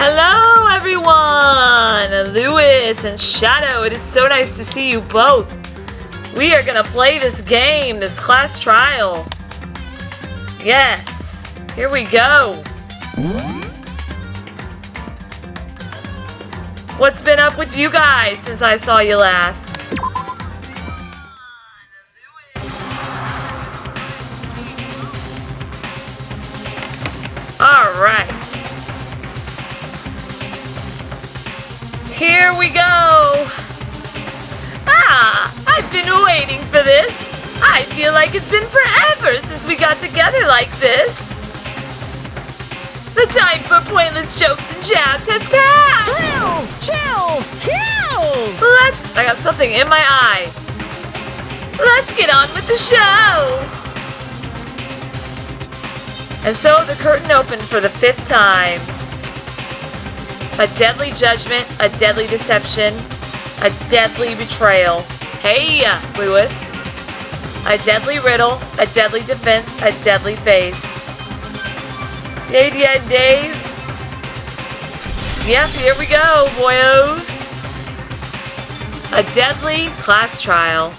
Hello everyone! Lewis and Shadow, it is so nice to see you both. We are gonna play this game, this class trial. Yes, here we go. What's been up with you guys since I saw you last? Alright. Here we go! I've been waiting for this! I feel like it's been forever since we got together like this! The time for pointless jokes and jabs has passed! Thrills, chills, kills! I got something in my eye. Let's get on with the show! And so the curtain opened for the 5th time. A deadly judgment, a deadly deception, a deadly betrayal. Hey, Lewis. A deadly riddle, a deadly defense, a deadly face. Yay, days. Yep, here we go, boyos. A deadly class trial.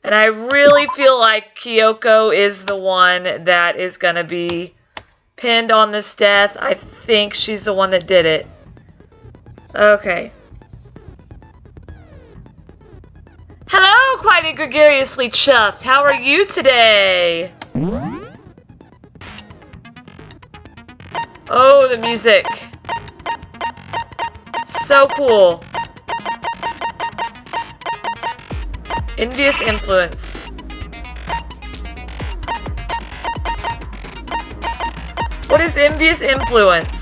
And I really feel like Kyoko is the one that is going to be pinned on this death. I think she's the one that did it. Okay. Hello, quite gregariously chuffed. How are you today? Oh, the music. So cool. Envious influence. What is envious influence?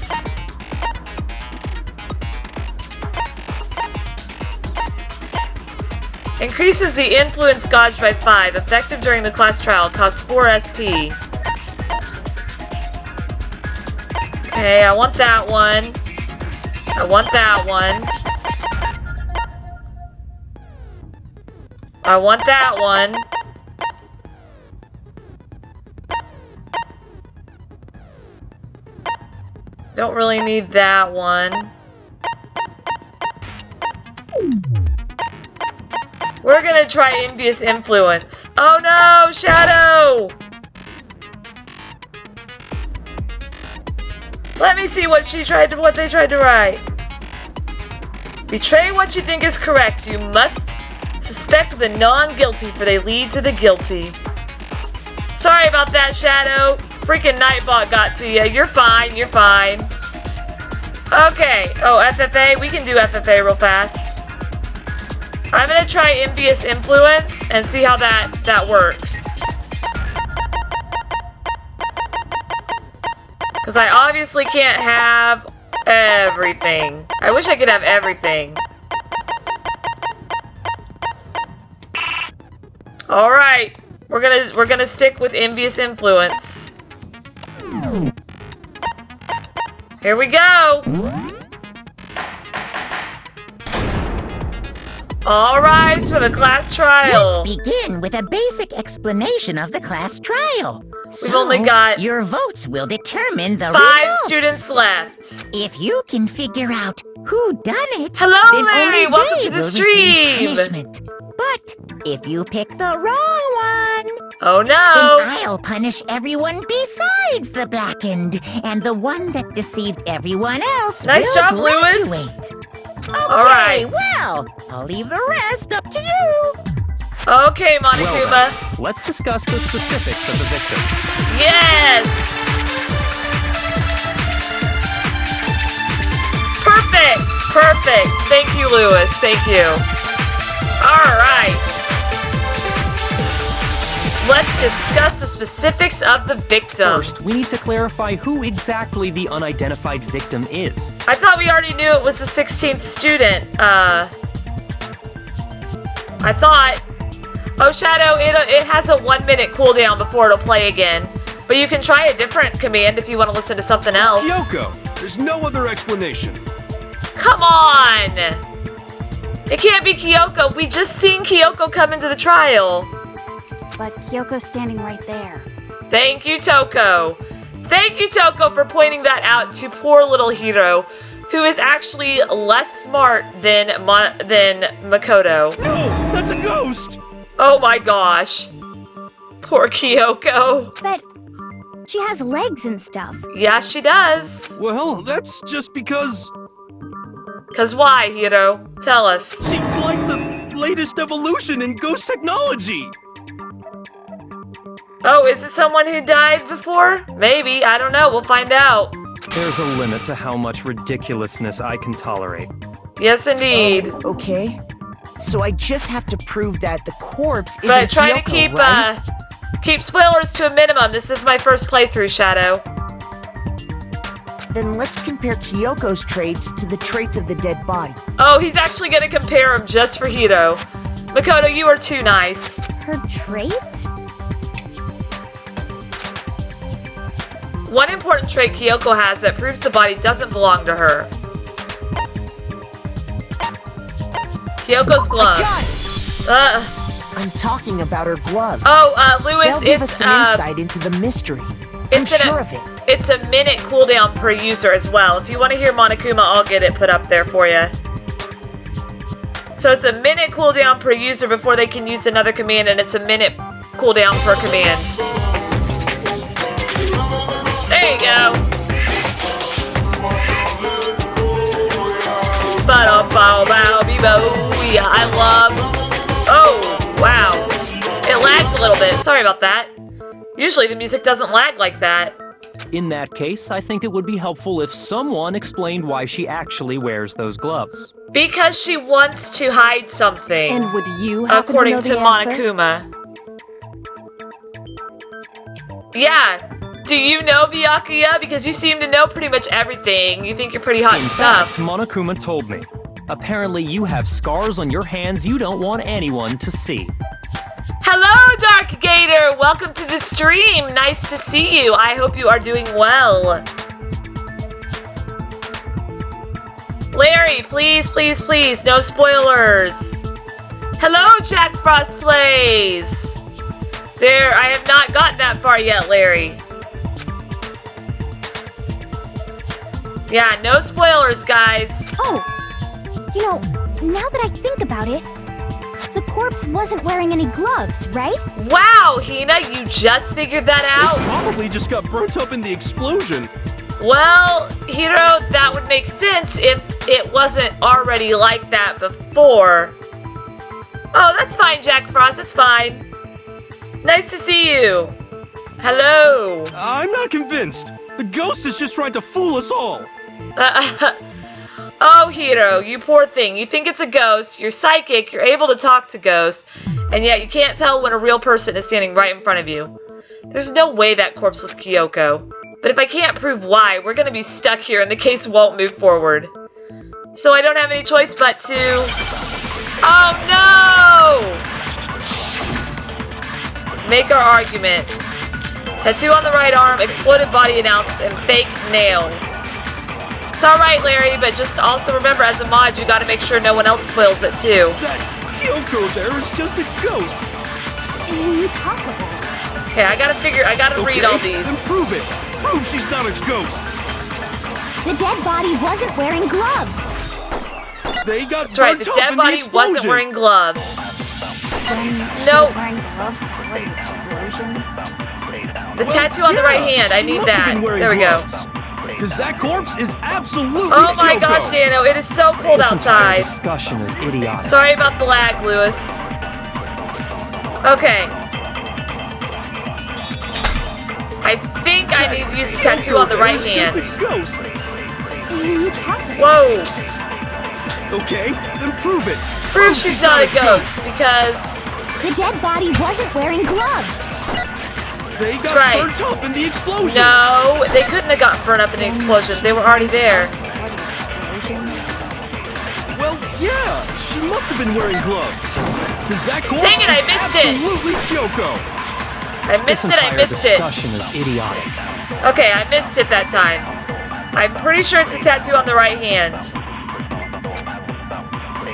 Increases the influence gauge by 5. Effective during the class trial. Costs 4 SP. Okay, I want that one. I want that one. I want that one. Don't really need that one. We're gonna try envious influence. Oh no, Shadow! Let me see what they tried to write. Betray what you think is correct. You must suspect the non-guilty, for they lead to the guilty. Sorry about that, Shadow. Freaking Nightbot got to you. You're fine, you're fine. Okay. Oh, FFA. We can do FFA real fast. I'm gonna try envious influence and see how that works. Because I obviously can't have everything. I wish I could have everything. Alright. We're gonna stick with envious influence. Here we go. All rise for the class trial. Let's begin with a basic explanation of the class trial. We've only got your votes will determine the 5 results. students left. If you can figure out who done it, Hello, then Larry. only Welcome they to the will stream. receive punishment. But if you pick the wrong one, Oh then no. I'll punish everyone besides the blackened, and the one that deceived everyone else Nice will job, Lewis. graduate. Okay, All right. well, I'll leave the rest up to you. Okay, Monokuma. Well then, let's discuss the specifics of the victim. Yes. Perfect. Perfect. Thank you, Lewis. Thank you. All right. Let's discuss the specifics of the victim. First, we need to clarify who exactly the unidentified victim is. I thought we already knew it was the 16th student. I thought. Oh, Shadow, it has a 1-minute cooldown before it'll play again. But you can try a different command if you want to listen to something else. Kyoko! There's no other explanation. Come on! It can't be Kyoko. We just seen Kyoko come into the trial. But Kyoko's standing right there. Thank you, Toko. Thank you, Toko, for pointing that out to poor little Hiro, who is actually less smart than Makoto. No, that's a ghost! Oh my gosh. Poor Kyoko. But she has legs and stuff. Yeah, she does. Well, that's just because 'Cause why, Hiro? Tell us. she's like the latest evolution in ghost technology! Oh, is it someone who died before? Maybe, I don't know, we'll find out. There's a limit to how much ridiculousness I can tolerate. Yes, indeed. Okay. So I just have to prove that the corpse isn't But try to Kyoko, right? keep spoilers to a minimum. This is my first playthrough, Shadow. Then let's compare Kyoko's traits to the traits of the dead body. Oh, he's actually gonna compare them just for Hiro. Makoto, you are too nice. Her traits? One important trait Kyoko has that proves the body doesn't belong to her. Kyoko's gloves. I'm talking about her gloves. Oh, Lewis, They'll give us it's some insight into the mystery. I'm sure of it. It's a minute cooldown per user as well. If you want to hear Monokuma, I'll get it put up there for you. So it's a minute cooldown per user before they can use another command, and it's a minute cooldown per command. There you go. Yeah, I love. Oh, wow. It lags a little bit. Sorry about that. Usually the music doesn't lag like that. In that case, I think it would be helpful if someone explained why she actually wears those gloves. Because she wants to hide something. And would you happen according to know to the answer? Monokuma. Yeah. Do you know Byakuya? Because you seem to know pretty much everything. You think you're pretty hot In and fact, stuff. Monokuma told me. Apparently you have scars on your hands you don't want anyone to see. Hello, Dark Gator! Welcome to the stream. Nice to see you. I hope you are doing well. Larry, please, please, please, no spoilers. Hello, Jack Frost Plays. There, I have not gotten that far yet, Larry. Yeah, no spoilers, guys. Oh, you know, now that I think about it, the corpse wasn't wearing any gloves, right? Wow, Hina, you just figured that out? Probably just got burnt up in the explosion. Well, Hiro, that would make sense if it wasn't already like that before. Oh, that's fine, Jack Frost, that's fine. Nice to see you. Hello. I'm not convinced. The ghost is just trying to fool us all. Oh, Hiro, you poor thing. You think it's a ghost, you're psychic, you're able to talk to ghosts, and yet you can't tell when a real person is standing right in front of you. There's no way that corpse was Kyoko. But if I can't prove why, we're gonna be stuck here and the case won't move forward. So I don't have any choice but to... Oh no! Make our argument. Tattoo on the right arm, exploded body announced, and fake nails. It's alright, Larry, but just also remember as a mod, you gotta make sure no one else spoils it too. That Kyoko there is just a ghost. Impossible. Okay, I gotta read all these. Then prove it. Prove she's not a ghost. The dead body wasn't wearing gloves. They got That's right, burnt the up dead in the body explosion. wasn't wearing gloves. When she No. was wearing gloves before the explosion. The tattoo on the right hand, I need that. There we go. Because that corpse is absolutely Oh my Kyoko. gosh, Nano, it is so cold This entire outside. discussion is idiotic. Sorry about the lag, Lewis. Okay. I think I need to use the tattoo on the right hand. Just a ghost. Impossible. Whoa! Okay, then prove it. Prove she's not a ghost, because... The dead body wasn't wearing gloves. They got right. burnt up in the explosion. No, they couldn't have gotten burned up in the explosion. They were already there. Well, yeah, she must have been wearing gloves. Because that corpse Dang it, I is missed it. absolutely Kyoko. I missed This it, I entire missed it. discussion is idiotic. Okay, I missed it that time. I'm pretty sure it's the tattoo on the right hand.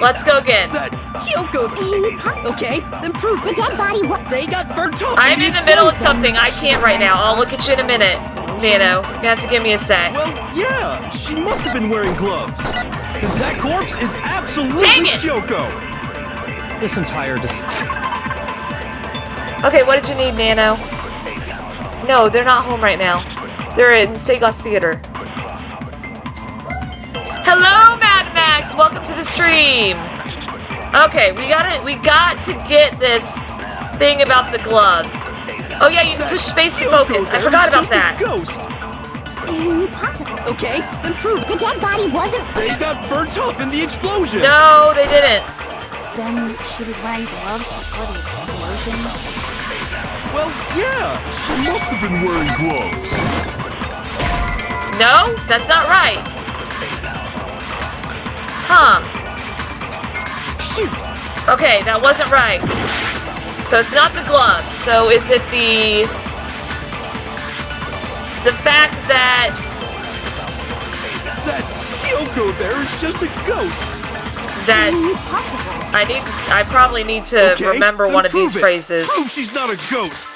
Let's go again. That Kyoko. Okay, then prove The dead body they got burnt up. I'm in the middle of something. I can't right now. I'll look at you in a minute. Nano. You're gonna have to give me a sec. Well, yeah, she must have been wearing gloves. Because that corpse is absolutely Dang it! Kyoko. This entire Okay, what did you need, Nano? No, they're not home right now. They're in Sagos Theater. Hello, Mad Max! Welcome to the stream! Okay, we got to get this thing about the gloves. Oh yeah, you can push space to focus. I forgot about that. Ghost. Impossible. Okay, then prove it. The dead body wasn't. They got burnt up in the explosion. No, they didn't. Then she was wearing gloves before the explosion. Well, yeah, she must have been wearing gloves. No, that's not right. Huh. Shoot! Okay, that wasn't right. So it's not the gloves. So is it the fact that Kyoko there is just a ghost. that Impossible. I probably need to Okay, remember then one of these prove it. phrases. Prove she's not a ghost.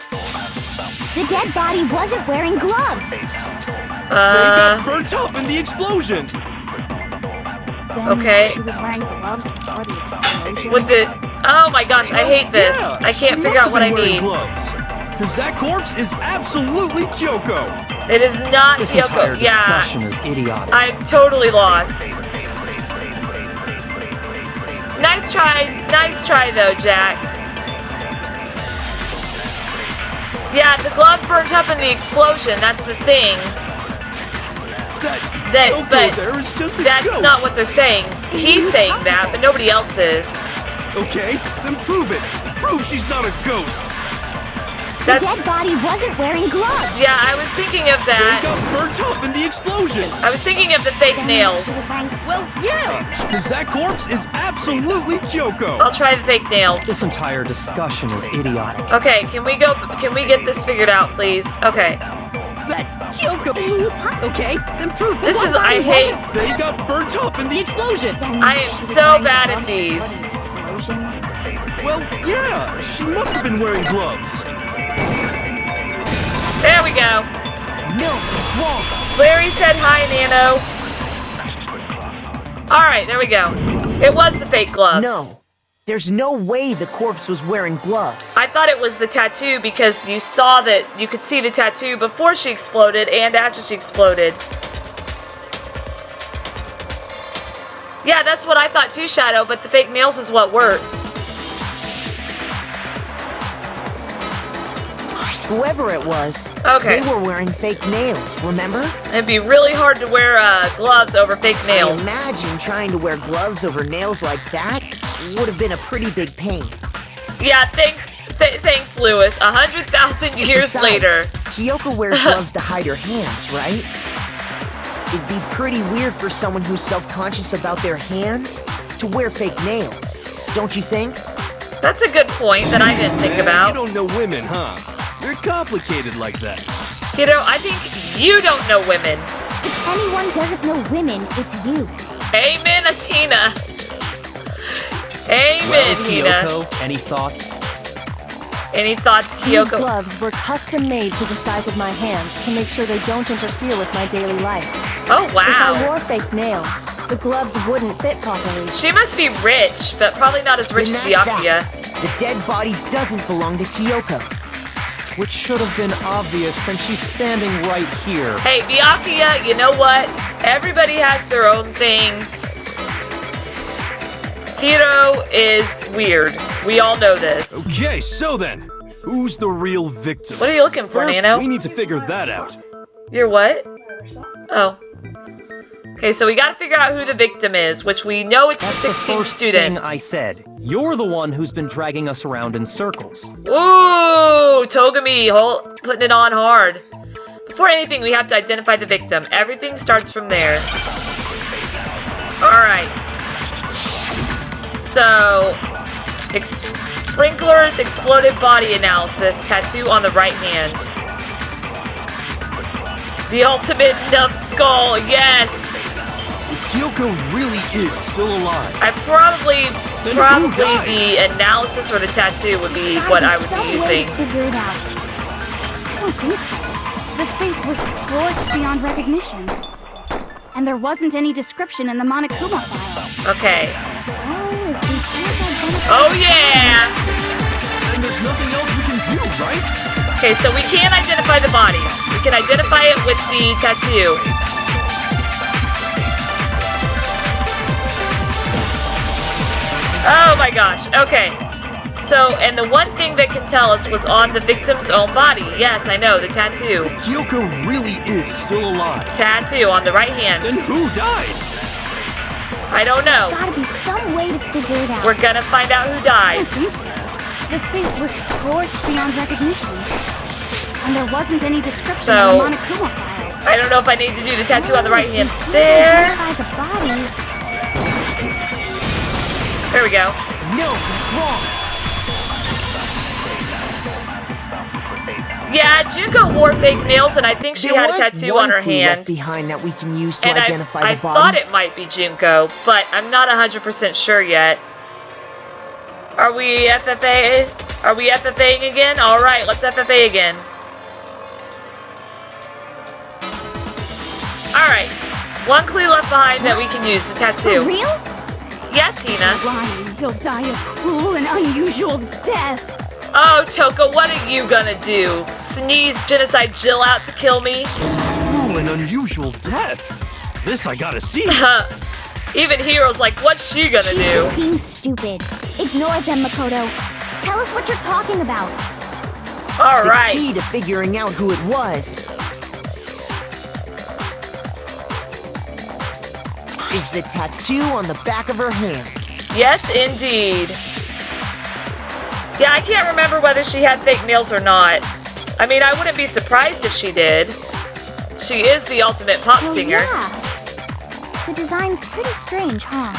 The dead body wasn't wearing gloves. They got burnt up in the explosion. Then Okay. she was wearing gloves before the explosion. With the oh my gosh, I hate this. Yeah, I can't she figure must out have what been I wearing need. gloves. Because that corpse is absolutely Kyoko. It is not This entire Kyoko. Yeah, discussion is idiotic. I'm totally lost. Nice try though, Jack. Yeah, the glove burnt up in the explosion, that's the thing. Kyoko But there is just a that's ghost. not what they're saying. He's saying that, but nobody else is. Okay, then prove it. Prove she's not a ghost. The That's dead body wasn't wearing gloves. yeah, I was thinking of They that. got burnt up in the explosion. I was thinking of the fake Then nails. she was wearing. Well, yeah. Because that corpse is absolutely Kyoko. I'll try the fake nails. This entire discussion is idiotic. Okay, can we get this figured out, please? Okay. That Kyoko. Okay, then prove it. This is I hate They got burnt up in The the explosion. Then I am she was so wearing bad at gloves before these. the explosion. Well, yeah, she must have been wearing gloves. There we go. No, it's wrong. Larry said hi, Nano. Alright, there we go. It was the fake gloves. No. There's no way the corpse was wearing gloves. I thought it was the tattoo because you could see the tattoo before she exploded and after she exploded. Yeah, that's what I thought too, Shadow, but the fake nails is what worked. Whoever it was, Okay. they were wearing fake nails, remember? It'd be really hard to wear gloves over fake I nails. imagine trying to wear gloves over nails like that would have been a pretty big pain. Yeah, thanks, Lewis. 100,000 years Besides, later. Kyoko wears gloves to hide her hands, right? It'd be pretty weird for someone who's self-conscious about their hands to wear fake nails, don't you think? That's a good point that I didn't think Man, about. You don't know women, huh? They're complicated like that. You know, I think you don't know women. If anyone doesn't know women, it's you. Amen, Athena. Amen, Well, Hina. Kyoko, any thoughts? Any thoughts, These Kyoko? gloves were custom made to the size of my hands to make sure they don't interfere with my daily life. Oh, If I wow. wore fake nails, the gloves wouldn't fit properly. She must be rich, but probably not as rich as Then that's Byakuya. that. The dead body doesn't belong to Kyoko. Which should have been obvious since she's standing right here. Hey, Byakuya, you know what? Everybody has their own thing. Hiro is weird. We all know this. Okay, so then, who's the real victim? What are you looking for, First, Nano? we need to figure that out. You're what? Oh. Okay, so we gotta figure out who the victim is, which we know it's That's the the 16 first students. thing I said. You're the one who's been dragging us around in circles. Ooh, Togami, putting it on hard. Before anything, we have to identify the victim. Everything starts from there. Alright. So, sprinklers, exploded body analysis, tattoo on the right hand. The ultimate numbskull, yes! Kyoko really is still alive. I probably Then who died? the analysis or the tattoo would be There's what gotta I would some be way using. to figure it out. I don't think so. The face was scorched beyond recognition. And there wasn't any description in the Monokuma file. Okay. Oh, if we can't identify... Oh, yeah! And there's nothing else we can do, right? Okay, so we can't identify the body. We can identify it with the tattoo. Oh my gosh, okay. So, and the one thing that can tell us was on the victim's own body. Yes, I know, the tattoo. Kyoko really is still alive. Tattoo on the right hand. Then who died? I don't know. Gotta be some way to figure it out. We're gonna find out who I died. don't think so. The face was scorched beyond recognition. And there wasn't any description So, in the Monokuma file. I don't know if I need to do the tattoo on the right hand. If we There. can't identify the body... There we go. No, that's wrong. Yeah, Junko wore fake nails, and I think she had a tattoo on her clue left hand. behind that we can use to And identify I the thought body. it might be Junko, but I'm not 100% sure yet. Are we FFA? Are we FFAing again? Alright, let's FFA again. Alright, one clue left behind that we can use, the tattoo. For real? Yes, Hina. Lying, he'll die a cruel and unusual death. Oh, Toko, what are you gonna do? Sneeze Genocide Jill out to kill me? Cruel and unusual death. This I gotta see. Even Hero's like, what's she gonna She's do? just being stupid. Ignore them, Makoto. Tell us what you're talking about. The Alright. key to figuring out who it was is the tattoo on the back of her hand. Yes, indeed. Yeah, I can't remember whether she had fake nails or not. I mean, I wouldn't be surprised if she did. She is the ultimate pop Oh, singer. yeah. The design's pretty strange, huh?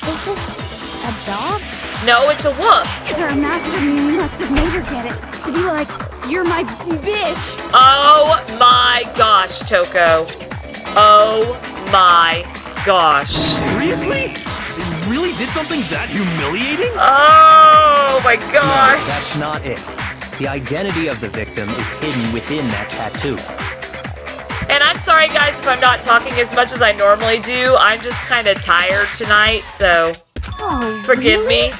Is this a dog? No, it's a wolf. Her master must have made her get it. To be like, you're my bitch. Oh my gosh, Toko. Oh my gosh. Seriously? They really did something that humiliating? Oh my No, gosh. that's not it. The identity of the victim is hidden within that tattoo. And I'm sorry, guys, if I'm not talking as much as I normally do. I'm just kind of tired tonight, so Oh, forgive really? me.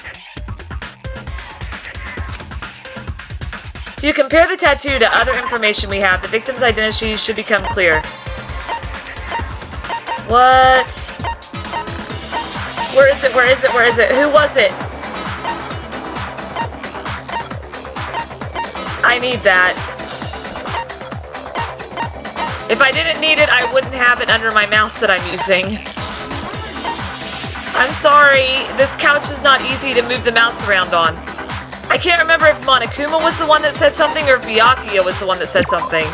If you compare the tattoo to other information we have, the victim's identity should become clear. What? Where is it? Where is it? Where is it? Who was it? I need that. If I didn't need it, I wouldn't have it under my mouse that I'm using. I'm sorry, this couch is not easy to move the mouse around on. I can't remember if Monokuma was the one that said something or if Byakuya was the one that said something.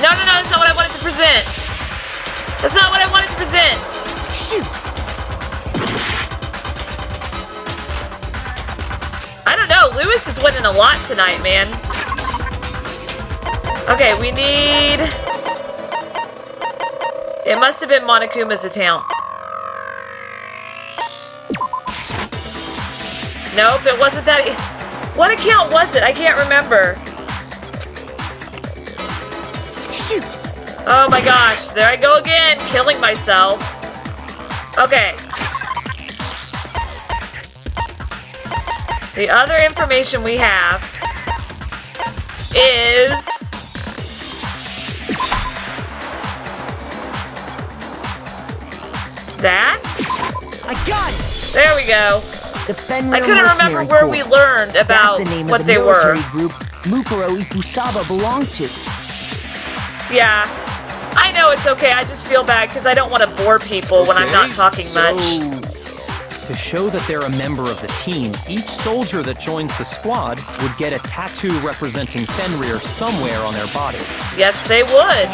No, that's not what I wanted to present. That's not what I wanted to present. Shoot! I don't know, Lewis is winning a lot tonight, man. Okay, we need... It must have been Monokuma's account. Nope, it wasn't that... What account was it? I can't remember. Shoot! Oh my gosh, there I go again, killing myself. Okay. The other information we have is... that? I got it! There we go. The Fenrir I couldn't remember Mercenary where we Corps. learned about That's the name what of the they were. military group Mukuro Ikusaba belonged to. Yeah. I know it's okay, I just feel bad because I don't want to bore people when I'm not talking much. To show that they're a member of the team, each soldier that joins the squad would get a tattoo representing Fenrir somewhere on their body. Yes, they would.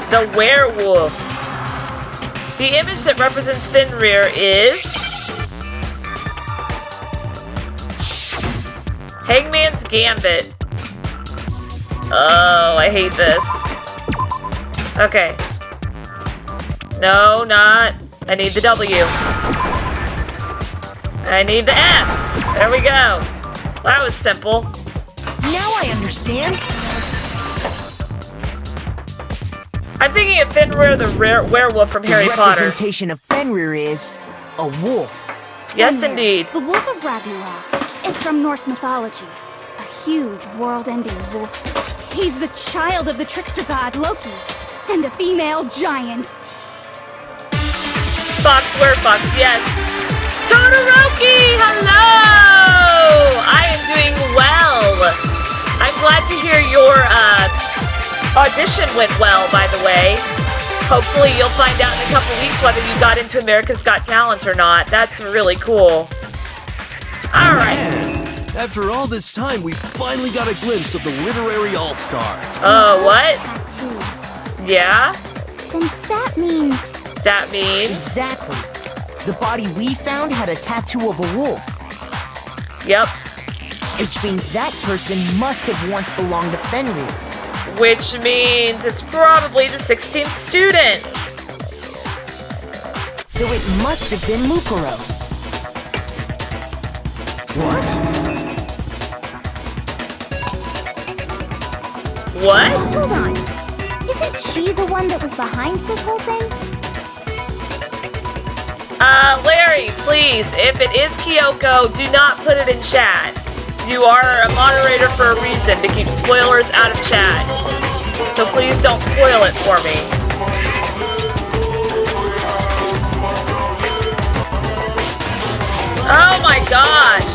The werewolf. The image that represents Fenrir is... Hangman's Gambit. Oh, I hate this. Okay. No, not. I need the W. I need the F. There we go. That was simple. Now I understand. I'm thinking of Fenrir the werewolf from Harry The Potter. representation of Fenrir is a wolf. Yes, Fenrir, indeed. The Wolf of Ragnarok. It's from Norse mythology. A huge, world-ending wolf. He's the child of the trickster god Loki, and a female giant. Fox, Fox, yes. Todoroki, hello! I am doing well. I'm glad to hear your audition went well, by the way. Hopefully you'll find out in a couple weeks whether you got into America's Got Talent or not. That's really cool. Alright. After all this time, we finally got a glimpse of the literary all-star. What? Tattoo. Yeah? Then that means... That means... Exactly. The body we found had a tattoo of a wolf, Yep. which means that person must have once belonged to Fenrir. Which means it's probably the 16th student. So it must have been Mukuro. What? What? Hold on. Isn't she the one that was behind this whole thing? Larry, please, if it is Kyoko, do not put it in chat. You are a moderator for a reason, to keep spoilers out of chat. So please don't spoil it for me. Oh my gosh!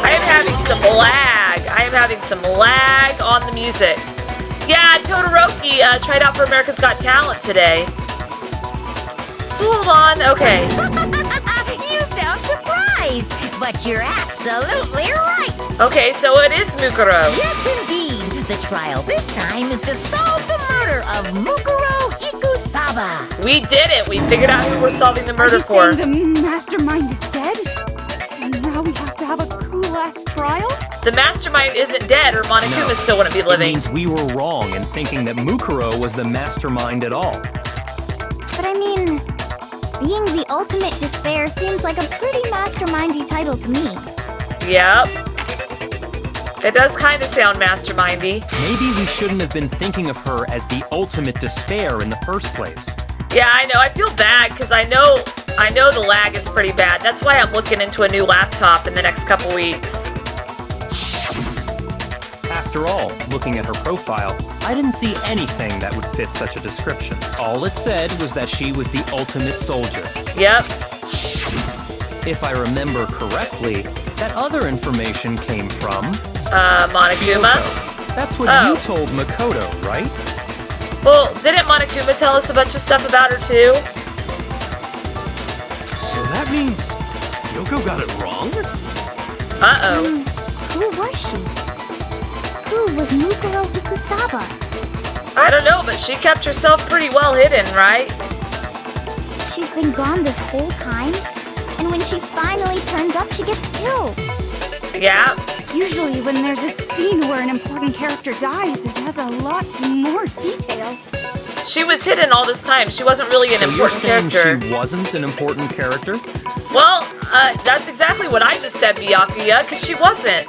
I am having some lag. I am having some lag on the music. Yeah, Todoroki tried out for America's Got Talent today. Hold on, okay. You sound surprised, but you're absolutely right. Okay, so it is Mukuro. Yes, indeed. The trial this time is to solve the murder of Mukuro Ikusaba. We did it! We figured out who we're solving the Are murder you for. saying the mastermind is dead? And now we have to have a cool-ass trial? The mastermind isn't dead, or Monokuma still wouldn't be It living. means we were wrong in thinking that Mukuro was the mastermind at all. But I mean, being the ultimate despair seems like a pretty mastermindy title to me. Yep. It does kind of sound mastermindy. Maybe we shouldn't have been thinking of her as the ultimate despair in the first place. Yeah, I know. I feel bad because I know the lag is pretty bad. That's why I'm looking into a new laptop in the next couple weeks. After all, looking at her profile, I didn't see anything that would fit such a description. All it said was that she was the ultimate soldier. Yep. If I remember correctly, that other information came from... Monokuma. Kyoko. That's what Oh. you told Makoto, right? Well, didn't Monokuma tell us a bunch of stuff about her too? So that means Kyoko got it wrong? Uh-oh. Who was she? Who was Mukuro Ikusaba? I don't know, but she kept herself pretty well hidden, right? She's been gone this whole time, and when she finally turns up, she gets killed. Yeah. Usually when there's a scene where an important character dies, it has a lot more detail. She was hidden all this time. She wasn't really an So you're important saying character. she wasn't an important character? Well, that's exactly what I just said, Byakuya, because she wasn't.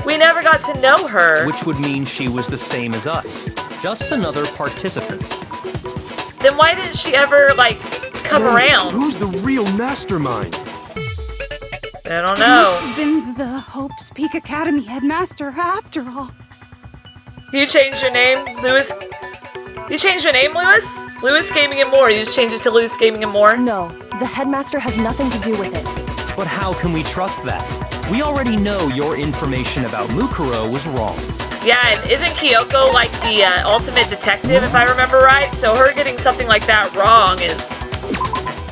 We never got to know her. Which would mean she was the same as us. Just another participant. Then why didn't she ever, like, come Then around? Who's the real mastermind? I don't Must know. have been the Hope's Peak Academy headmaster after all. You changed your name, Lewis? You changed your name, Lewis? Lewis Gaming and More. You just changed it to Lewis Gaming and More? No, the headmaster has nothing to do with it. But how can we trust that? We already know your information about Mukuro was wrong. Yeah, and isn't Kyoko like the ultimate detective, if I remember right? So her getting something like that wrong is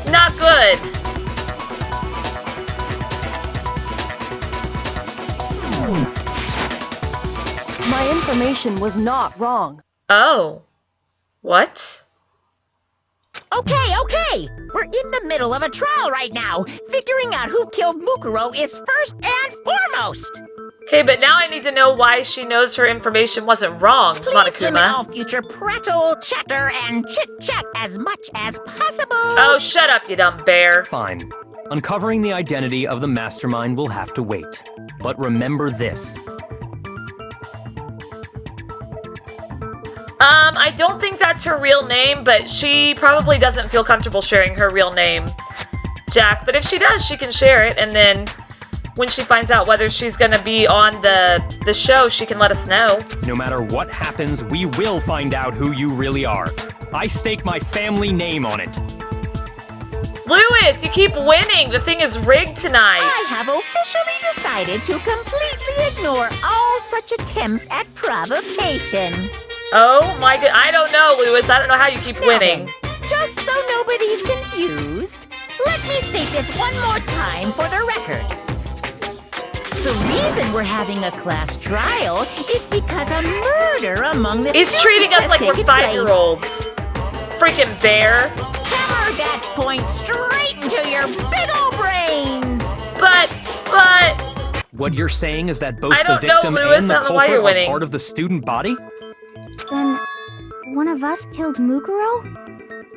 not good. My information was not wrong. Oh. What? Okay. We're in the middle of a trial right now. Figuring out who killed Mukuro is first and foremost. Okay, but now I need to know why she knows her information wasn't wrong, Please limit all Monokuma. future prattle, chatter, and chit-chat as much as possible. Oh, shut up, you dumb bear. Fine. Uncovering the identity of the mastermind will have to wait. But remember this. don't think that's her real name, but she probably doesn't feel comfortable sharing her real name, Jack. But if she does, she can share it, and then when she finds out whether she's gonna be on the show, she can let us know. No matter what happens, we will find out who you really are. I stake my family name on it. Lewis, you keep winning. The thing is rigged tonight. I have officially decided to completely ignore all such attempts at provocation. Oh my god, I don't know, Lewis. I don't know how you keep winning. Just so nobody's confused, let me state this one more time for the record. The reason we're having a class trial is because a murder among the He's treating us students like has we're taken place. 5-year-olds. Freaking bear. Hammer that point straight into your big ol' brains! But... What you're saying is that both I the don't know, victim Lewis. and I the don't know why culprit you're are winning. part of the student body? Then, one of us killed Mukuro?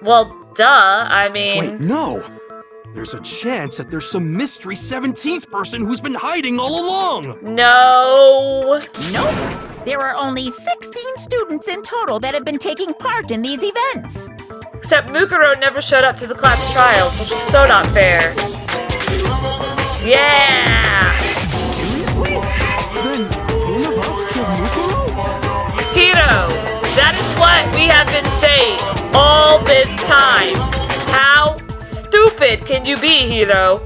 Well, duh. I mean... Wait, no! There's a chance that there's some mystery 17th person who's been hiding all along! No. Nope. There are only 16 students in total that have been taking part in these events. Except Mukuro never showed up to the class trials, which is so not fair. Yeah! Seriously? Then one of us killed Mukuro? Hiro, that is what we have been saying all this time. How stupid can you be, Hiro?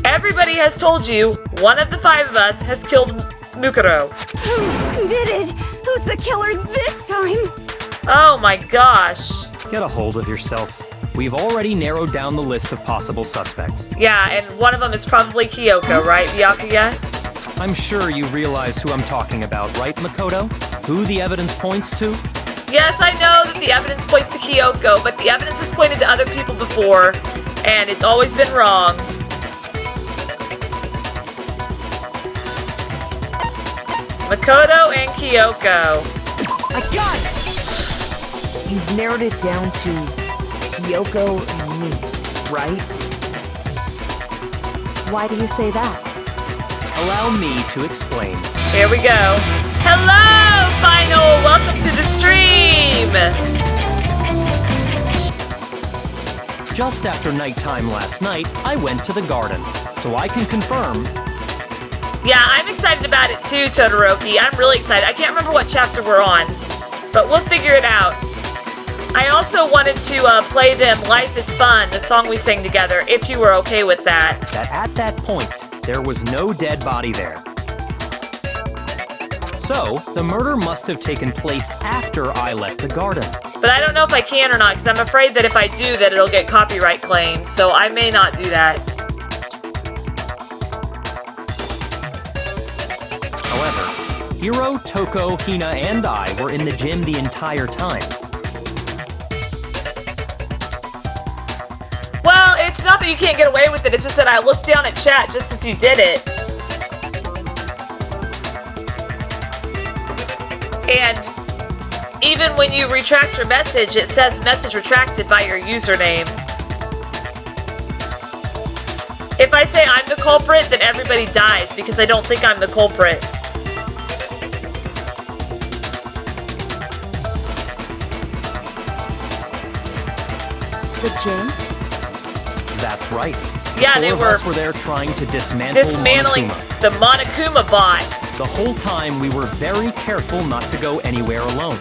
Everybody has told you one of the 5 of us has killed Mukuro. Who did it? Who's the killer this time? Oh my gosh. Get a hold of yourself. We've already narrowed down the list of possible suspects. Yeah, and one of them is probably Kyoko, right, Byakuya? I'm sure you realize who I'm talking about, right, Makoto? Who the evidence points to? Yes, I know that the evidence points to Kyoko, but the evidence has pointed to other people before, and it's always been wrong. Makoto and Kyoko. I got it! You've narrowed it down to Kyoko and me, right? Why do you say that? Allow me to explain. Here we go. Hello, Final! Welcome to the stream! Just after nighttime last night, I went to the garden, so I can confirm. Yeah, I'm excited about it too, Todoroki. I'm really excited. I can't remember what chapter we're on, but we'll figure it out. I also wanted to play them Life is Fun, the song we sang together, if you were okay with that. That at that point, there was no dead body there. So, the murder must have taken place after I left the garden. But I don't know if I can or not, because I'm afraid that if I do, that it'll get copyright claims, so I may not do that. However, Hiro, Toko, Hina, and I were in the gym the entire time. Well, it's not that you can't get away with it, it's just that I looked down at chat just as you did it. And even when you retract your message, it says message retracted by your username. If I say I'm the culprit, then everybody dies because I don't think I'm the culprit. The gym? That's right. Yeah, they Four of were us were there trying to dismantle dismantling Monokuma. the Monokuma bot. The whole time, we were very careful not to go anywhere alone.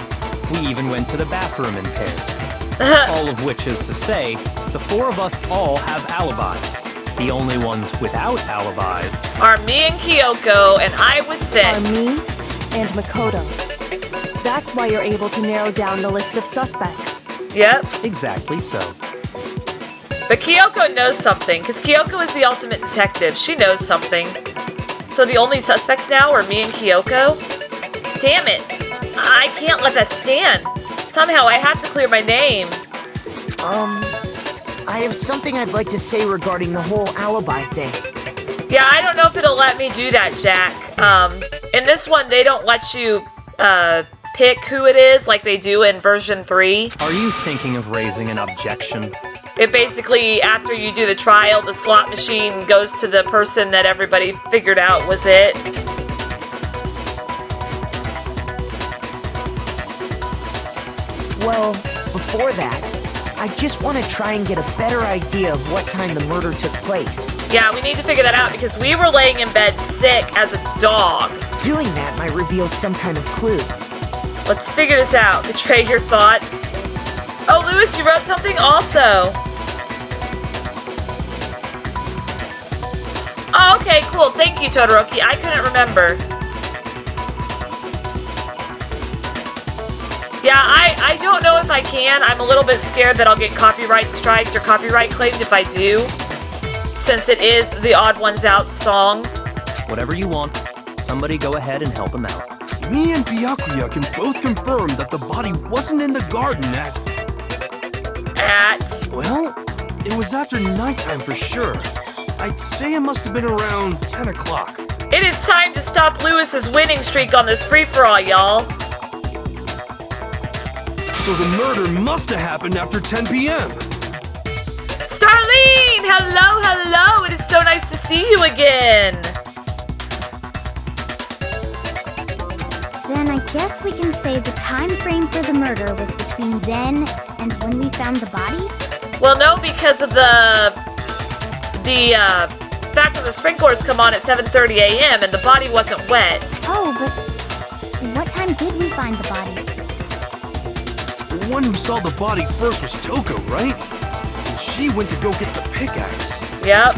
We even went to the bathroom in pairs. All of which is to say, the 4 of us all have alibis. The only ones without alibis Are me and Kyoko, and I was sick. Are me and Makoto. That's why you're able to narrow down the list of suspects. Yep. exactly so. But Kyoko knows something, because Kyoko is the ultimate detective. She knows something. So the only suspects now are me and Kyoko? Damn it. I can't let that stand. Somehow I have to clear my name. I have something I'd like to say regarding the whole alibi thing. Yeah, I don't know if it'll let me do that, Jack. In this one, they don't let you, pick who it is like they do in version 3. Are you thinking of raising an objection? It basically, after you do the trial, the slot machine goes to the person that everybody figured out was it. Well, before that, I just want to try and get a better idea of what time the murder took place. Yeah, we need to figure that out because we were laying in bed sick as a dog. Doing that might reveal some kind of clue. Let's figure this out. Betray your thoughts. Oh, Lewis, you wrote something also. Oh, okay, cool. Thank you, Todoroki. I couldn't remember. Yeah, I don't know if I can. I'm a little bit scared that I'll get copyright striked or copyright claimed if I do, since it is the Odd Ones Out song. Whatever you want, somebody go ahead and help him out. Me and Byakuya can both confirm that the body wasn't in the garden at... Well, it was after nighttime for sure. I'd say it must have been around 10 o'clock. It is time to stop Lewis's winning streak on this free-for-all, y'all. So the murder must have happened after 10 p.m. Starlene! Hello, hello! It is so nice to see you again! Then I guess we can say the time frame for the murder was between then and when we found the body? Well, no, because of the fact that the sprinklers come on at 7:30 a.m. and the body wasn't wet. Oh, but what time did we find the body? The one who saw the body first was Toko, right? And she went to go get the pickaxe. Yep.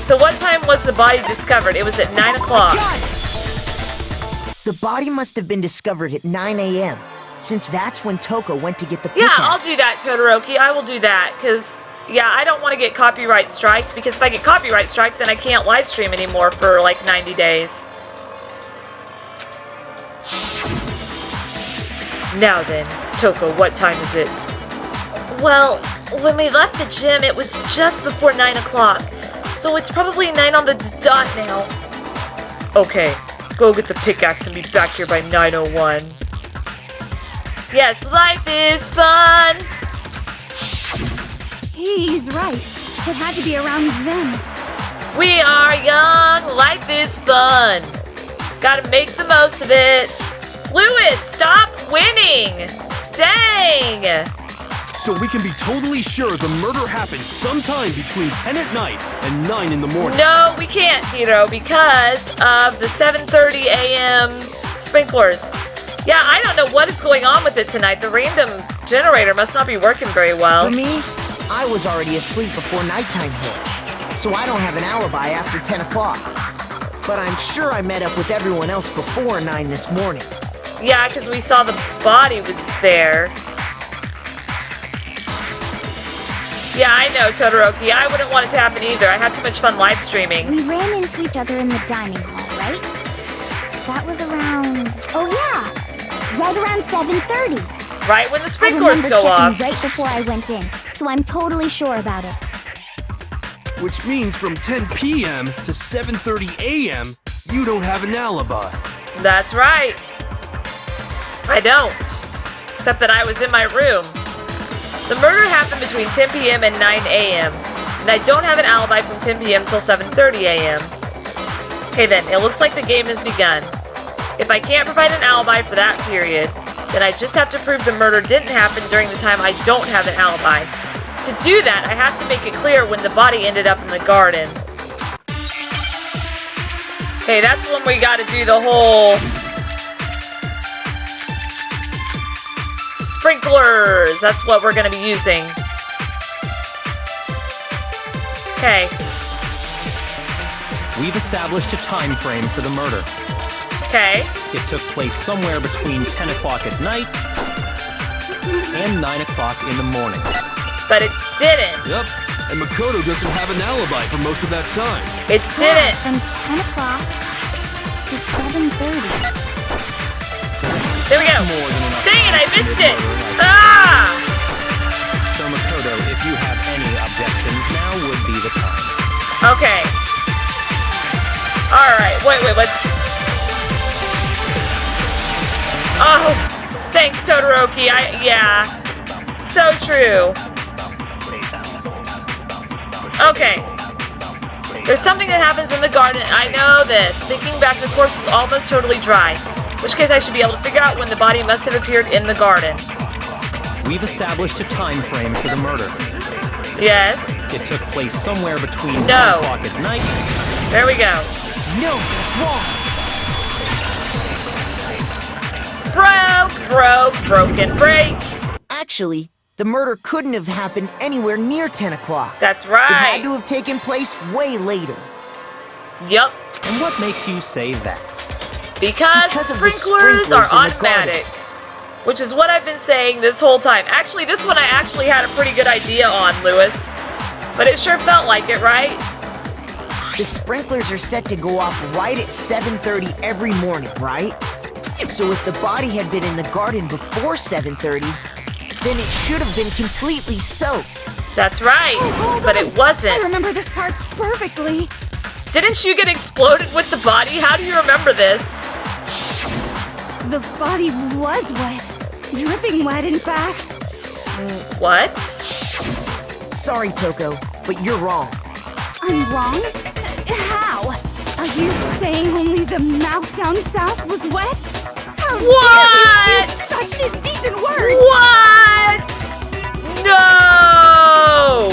So what time was the body discovered? It was at 9 o'clock. The body must have been discovered at 9 a.m., since that's when Toko went to get the pickaxe. Yeah, I'll do that, Todoroki. I will do that, because, yeah, I don't want to get copyright striked, because if I get copyright striked, then I can't live stream anymore for, like, 90 days. Now then, Toko, what time is it? Well, when we left the gym, it was just before 9 o'clock, so it's probably 9 on the dot now. Okay, go get the pickaxe and be back here by 9:01. Yes, life is fun! He's right. It had to be around then. We are young, life is fun. Gotta make the most of it. Lewis, stop winning! Dang! So we can be totally sure the murder happened sometime between 10 at night and 9 in the morning. No, we can't, Hiro, because of the 7:30 a.m. sprinklers. Yeah, I don't know what is going on with it tonight. The random generator must not be working very well. For me, I was already asleep before nighttime hit, so I don't have an alibi after 10 o'clock. But I'm sure I met up with everyone else before 9 this morning. Yeah, because we saw the body was there. Yeah, I know, Todoroki. I wouldn't want it to happen either. I had too much fun live streaming. We ran into each other in the dining hall, right? That was around... Oh yeah! Right around 7:30. Right when the sprinklers go off. Right before I went in, so I'm totally sure about it. Which means from 10 p.m. to 7:30 a.m., you don't have an alibi. That's right. I don't. Except that I was in my room. The murder happened between 10 p.m. and 9 a.m. And I don't have an alibi from 10 p.m. till 7:30 a.m. Okay then, it looks like the game has begun. If I can't provide an alibi for that period, then I just have to prove the murder didn't happen during the time I don't have an alibi. To do that, I have to make it clear when the body ended up in the garden. Okay, that's when we gotta do the whole... sprinklers! That's what we're gonna be using. Okay. We've established a time frame for the murder. Okay. It took place somewhere between 10 o'clock at night and 9 o'clock in the morning. But it didn't. Yep, and Makoto doesn't have an alibi for most of that time. It didn't. From 10 o'clock to 7:30. There we go. More than enough Dang it, I time to missed commit it. murder. Ah! So Makoto, if you have any objections, now would be the time. Okay. Alright, wait, what? Oh, thanks, Todoroki. Yeah. So true. Okay. There's something that happens in the garden, and I know this. Thinking back, the corpse is almost totally dry. In which case I should be able to figure out when the body must have appeared in the garden. We've established a time frame for the murder. Yes. It took place somewhere between 10 No. o'clock at night. There we go. No, that's wrong. Broken break. Actually, the murder couldn't have happened anywhere near 10 o'clock. That's It had right. to have taken place way later. Yup. And what makes you say that? Because of the sprinklers are sprinklers in the garden. automatic. Which is what I've been saying this whole time. Actually, this one I actually had a pretty good idea on, Lewis. But it sure felt like it, right? The sprinklers are set to go off right at 7:30 every morning, right? So if the body had been in the garden before 7:30, then it should have been completely soaked. That's right. Oh, hold But on. it wasn't. I remember this part perfectly. Didn't you get exploded with the body? How do you remember this? The body was wet. Dripping wet, in fact. What? Sorry, Toko, but you're wrong. I'm wrong? How? Are you saying only the mouth down south was wet? How dare you use such indecent words? What? No!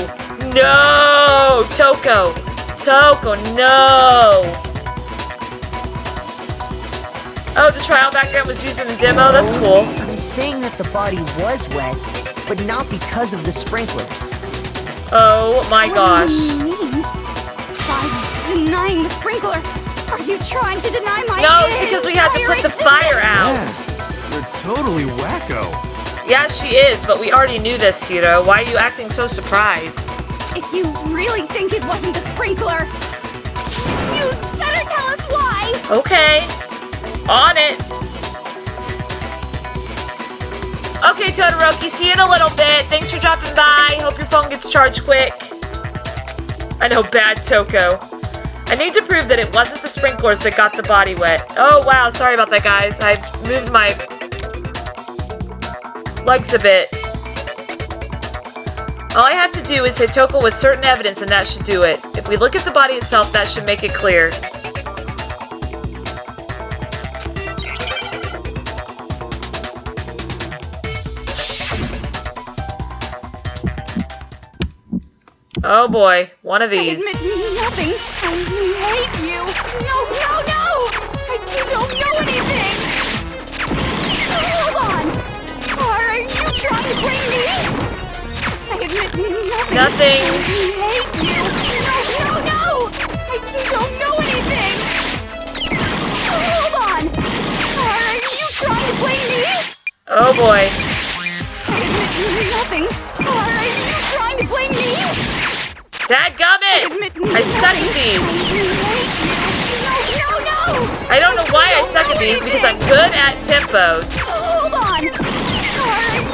No! Toko, no! Oh, the trial background was used in the demo? That's cool. I'm saying that the body was wet, but not because of the sprinklers. Oh my gosh. What do you mean? By denying the sprinkler, are you trying to deny my No, it's because we had to put the fire out. Yeah, you're totally wacko. Yeah, she is, but we already knew this, Hiro. Why are you acting so surprised? If you really think it wasn't the sprinkler, you'd better tell us why! Okay. On it. Okay, Todoroki, see you in a little bit. Thanks for dropping by. Hope your phone gets charged quick. I know, bad Toko. I need to prove that it wasn't the sprinklers that got the body wet. Oh, wow, sorry about that, guys. I moved my legs a bit. All I have to do is hit Toko with certain evidence and that should do it. If we look at the body itself, that should make it clear. Oh boy, one of I these. admit nothing. I hate you. No! I don't know anything. Hold on. Are you trying to blame me? I admit nothing. Nothing. I hate you. No! I don't know anything. Hold on. Are you trying to blame me? Oh boy. I admit nothing. Are you trying to blame me? Dadgummit! I suck at these. No! I don't know why I suck at these because I'm good at tempos. Hold on! Are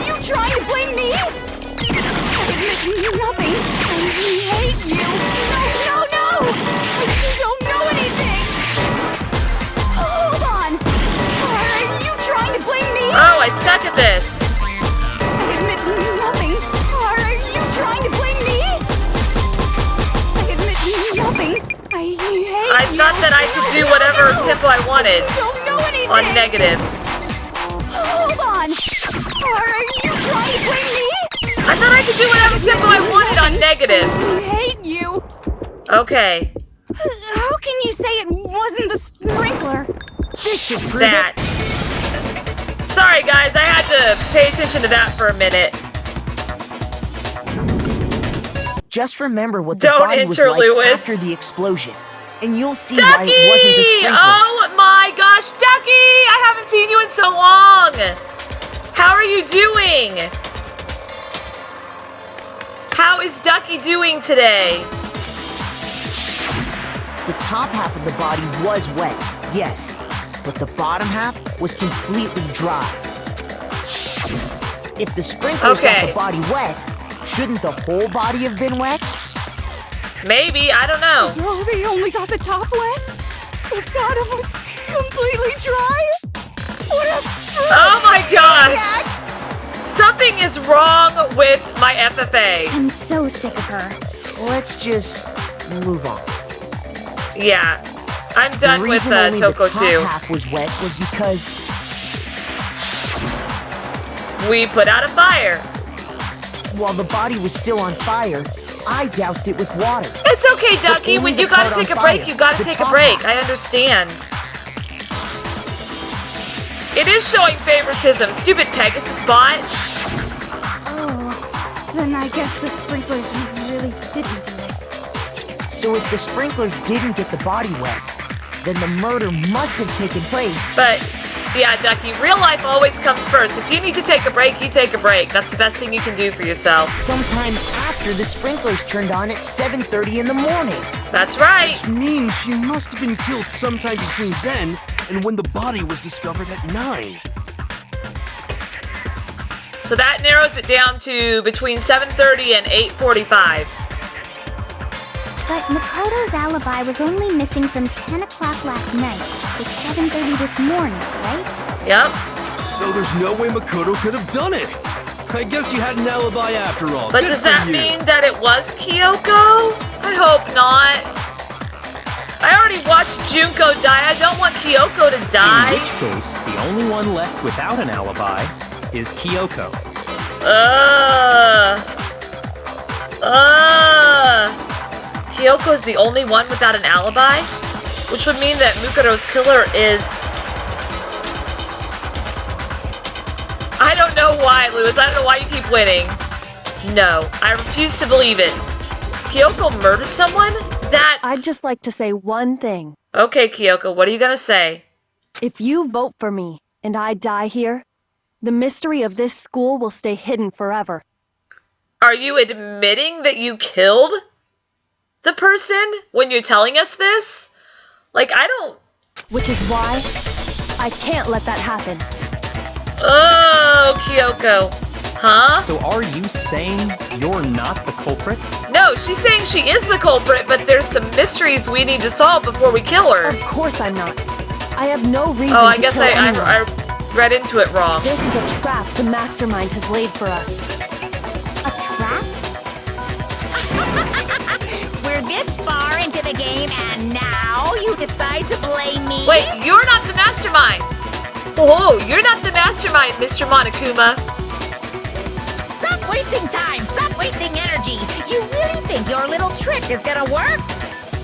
you trying to blame me? I admit nothing. I hate you. No! I don't know anything. Hold on! Are you trying to blame me? Oh, I suck at this. I admit nothing. Are you trying to blame me? I admit nothing. I hate you. I thought that I could do whatever tempo I wanted Don't know anything. on negative. Hold on. Are you trying to blame me? I thought I could do whatever tempo I wanted on negative. I hate you. Okay, How can you say it wasn't the sprinkler? This should prove that. Sorry guys, I had to pay attention to that for a minute. it. Just remember what the Don't body was enter, like Lewis. after the explosion, and you'll see why Ducky! it wasn't the sprinklers. Oh my gosh, Ducky! I haven't seen you in so long! How are you doing? How is Ducky doing today? The top half of the body was wet, yes, but the bottom half was completely dry. If the sprinklers got Okay. the body wet, shouldn't the whole body have been wet? Maybe, I don't know. Oh, they only got the top wet? The bottom was completely dry? What a Oh my gosh! Something is wrong with my FFA. I'm so sick of her. Let's just move on. Yeah. I'm done with only Toko the top too. half was wet was because We put out a fire. while the body was still on fire, I doused it with water. It's okay, Ducky. only When the you gotta part on take a break, fire, you gotta the take a top break. half. I understand. It is showing favoritism. Stupid Pegasus bot. Oh, then I guess the sprinklers really didn't do it. So if the sprinklers didn't get the body wet, then the murder must have taken place. But, yeah, Ducky, real life always comes first. If you need to take a break, you take a break. That's the best thing you can do for yourself. Sometime after the sprinklers turned on at 7:30 in the morning. That's right. Which means she must have been killed sometime between then and when the body was discovered at 9. So that narrows it down to between 7:30 and 8:45. But Makoto's alibi was only missing from 10 o'clock last night to 7:30 this morning, right? Yep. So there's no way Makoto could have done it. I guess you had an alibi after all. But Good does for that you. mean that it was Kyoko? I hope not. I already watched Junko die. I don't want Kyoko to In die. which case, the only one left without an alibi is Kyoko. Kyoko's the only one without an alibi? Which would mean that Mukuro's killer is... I don't know why, Lewis. I don't know why you keep winning. No, I refuse to believe it. Kyoko murdered someone? That's... I'd just like to say one thing. Okay, Kyoko, what are you gonna say? If you vote for me and I die here, the mystery of this school will stay hidden forever. Are you admitting that you killed the person when you're telling us this? Like, I don't... Which is why I can't let that happen. Oh, Kyoko. Huh? So are you saying you're not the culprit? No, she's saying she is the culprit, but there's some mysteries we need to solve before we kill her. Of course I'm not. I have no reason Oh, I to guess kill anyone. I read into it wrong. This is a trap the mastermind has laid for us. A trap? We're this far into the game, and now you decide to blame me? Wait, you're not the mastermind! Oh, you're not the mastermind, Mr. Monokuma. Stop wasting time! Stop wasting energy! You really think your little trick is gonna work?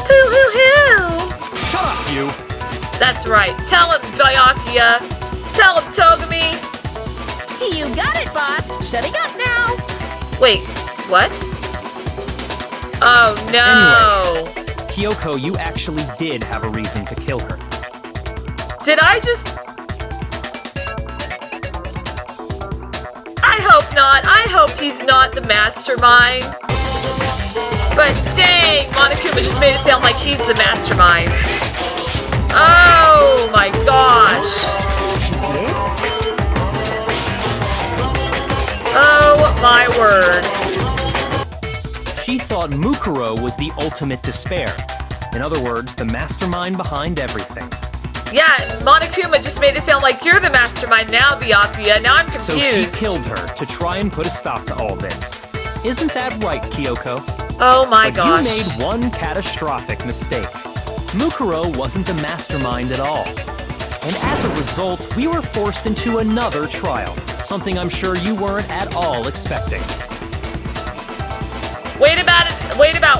Hoo hoo hoo! Shut up, you! That's right. Tell him, Byakuya. Tell him, Togami. You got it, boss! Shutting up now! Wait, what? Oh, no. Anyway, Kyoko, you actually did have a reason to kill her. Did I just... I hope not. I hope he's not the mastermind. But dang, Monokuma just made it sound like he's the mastermind. Oh my gosh. Oh my word. She thought Mukuro was the ultimate despair. In other words, the mastermind behind everything. Yeah, Monokuma just made it sound like you're the mastermind now, Byakuya. Now I'm So confused. she killed her to try and put a stop to all this. Isn't that right, Kyoko? Oh my But gosh. you made one catastrophic mistake. Mukuro wasn't the mastermind at all. And as a result, we were forced into another trial. Something I'm sure you weren't at all expecting. Wait about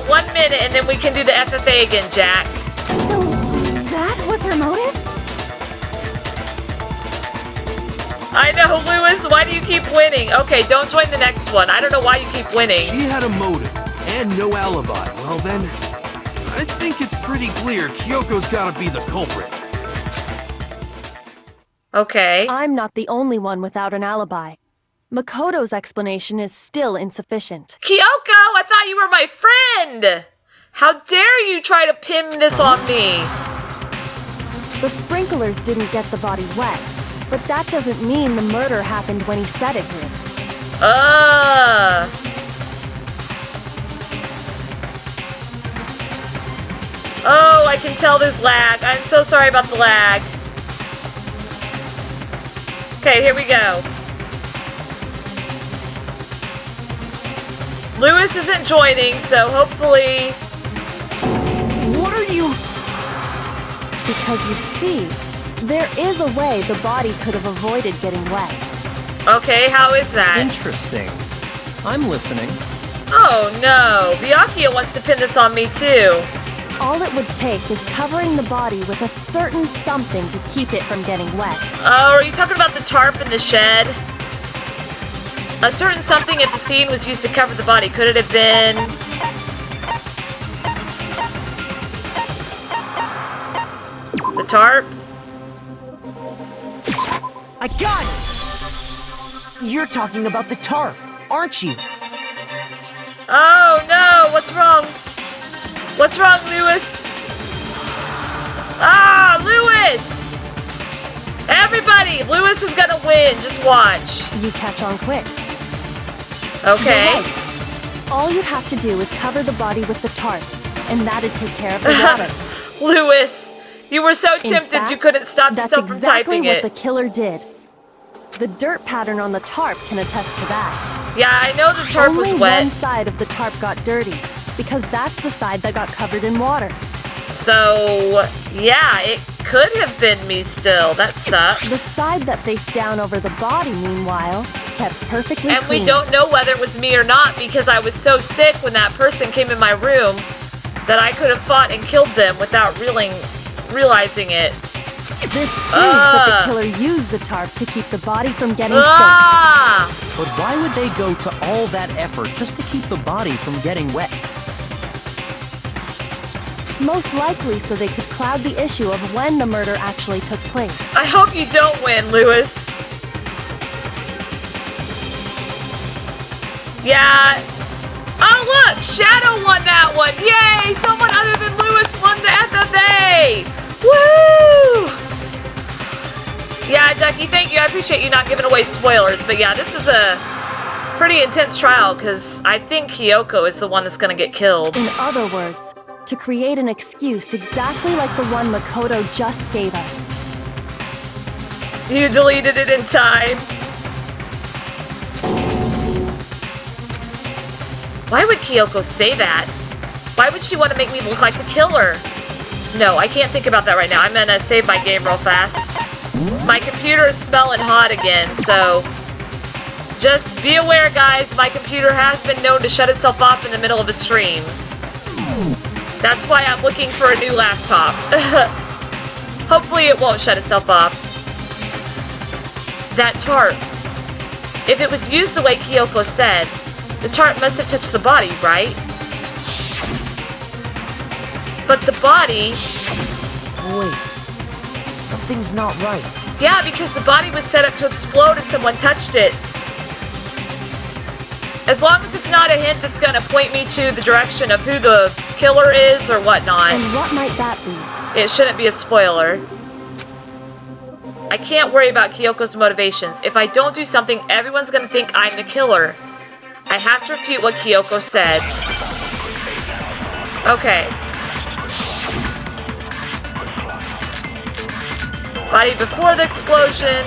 1 minute and then we can do the FFA again, Jack. So, that was her motive? I know, Lewis, why do you keep winning? Okay, don't join the next one. I don't know why you keep winning. She had a motive and no alibi. Well then, I think it's pretty clear Kyoko's gotta be the culprit. Okay. I'm not the only one without an alibi. Makoto's explanation is still insufficient. Kyoko, I thought you were my friend! How dare you try to pin this on me? The sprinklers didn't get the body wet, but that doesn't mean the murder happened when he said it did. Oh, I can tell there's lag. I'm so sorry about the lag. Okay, here we go. Lewis isn't joining, so hopefully... What are you... Because you see, there is a way the body could have avoided getting wet. Okay, how is that? Interesting. I'm listening. Oh no, Byakuya wants to pin this on me too. All it would take is covering the body with a certain something to keep it from getting wet. Oh, are you talking about the tarp in the shed? A certain something at the scene was used to cover the body. Could it have been... the tarp? I got it! You're talking about the tarp, aren't you? Oh no, what's wrong? What's wrong, Lewis? Ah, Lewis! Everybody, Lewis is gonna win, just watch. You catch on quick. Okay. You're right. All you'd have to do is cover the body with the tarp, and that'd take care of the water. Lewis, you were so In tempted fact, you couldn't stop that's yourself from exactly typing what it. the killer did. The dirt pattern on the tarp can attest to that. Yeah, I know the tarp Only was wet. one side of the tarp got dirty, because that's the side that got covered in water. So, yeah, it could have been me still. That sucks. The side that faced down over the body, meanwhile, kept perfectly And clean. we don't know whether it was me or not because I was so sick when that person came in my room that I could have fought and killed them without realizing it. This proves that the killer used the tarp to keep the body from getting soaked. Ah! But why would they go to all that effort just to keep the body from getting wet? Most likely so they could cloud the issue of when the murder actually took place. I hope you don't win, Lewis. Yeah. Oh, look! Shadow won that one! Yay! Someone other than Lewis won the FFA! Woo! Yeah, Ducky, thank you. I appreciate you not giving away spoilers. But yeah, this is a pretty intense trial because I think Kyoko is the one that's going to get killed. In other words, to create an excuse exactly like the one Makoto just gave us. You deleted it in time. Why would Kyoko say that? Why would she want to make me look like the killer? No, I can't think about that right now. I'm gonna save my game real fast. My computer is smelling hot again, so just be aware, guys. My computer has been known to shut itself off in the middle of a stream. That's why I'm looking for a new laptop. Hopefully it won't shut itself off. That tarp. If it was used the way Kyoko said, the tarp must have touched the body, right? But the body... Wait, something's not right. Yeah, because the body was set up to explode if someone touched it. As long as it's not a hint that's gonna point me to the direction of who the killer is or whatnot. And what might that be? It shouldn't be a spoiler. I can't worry about Kyoko's motivations. If I don't do something, everyone's gonna think I'm the killer. I have to repeat what Kyoko said. Okay. Body before the explosion.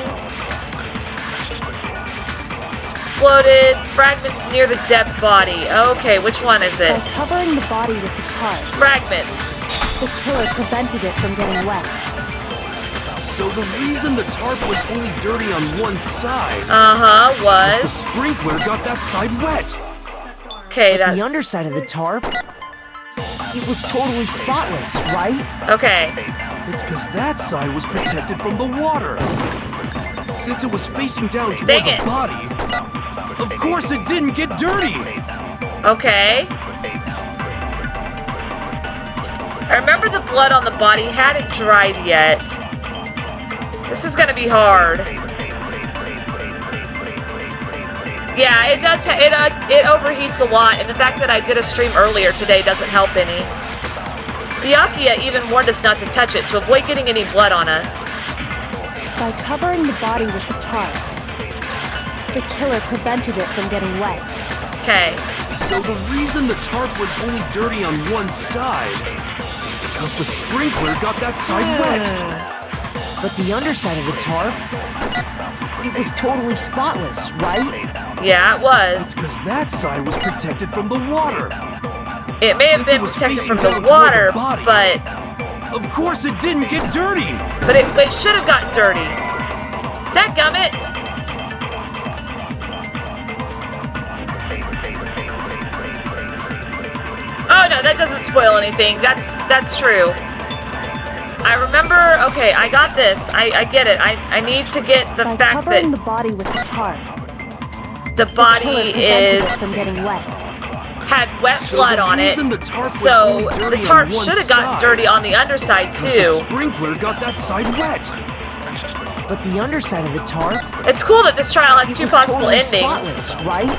Exploded. Fragments near the dead body. Okay, which one is it? By covering the body with the tarp, Fragments. the killer prevented it from getting wet. So the reason the tarp was only dirty on one side Uh-huh, was the was. sprinkler got that side wet. Okay, But the that. underside of the tarp, it was totally spotless, right? Okay. It's because that side was protected from the water. Since it was facing down toward Dang the it. body, of course it didn't get dirty. Okay. I remember the blood on the body hadn't dried yet. This is gonna be hard. Yeah, it does. It overheats a lot, and the fact that I did a stream earlier today doesn't help any. Byakuya even warned us not to touch it to avoid getting any blood on us. By covering the body with the tarp, the killer prevented it from getting wet. Okay. So the reason the tarp was only dirty on one side is because the sprinkler got that side wet. But the underside of the tarp, it was totally spotless, right? Yeah, it was. It's because that side was protected from the water. It may have Since it been was protected facing from the down toward water, the body, but Of course it didn't get dirty! But it should have gotten dirty. Dadgummit! Oh no, that doesn't spoil anything. That's true. I remember, okay, I got this. I get it. I need to get the By fact covering that the body with the tarp, the body killer prevented is it from getting wet. had wet So blood the on it. reason the tarp was So only dirty the tarp on one should have gotten side dirty on the underside because too. the sprinkler got that side wet. But the underside of the tarp It's cool that this trial has it two was possible totally endings. spotless, right?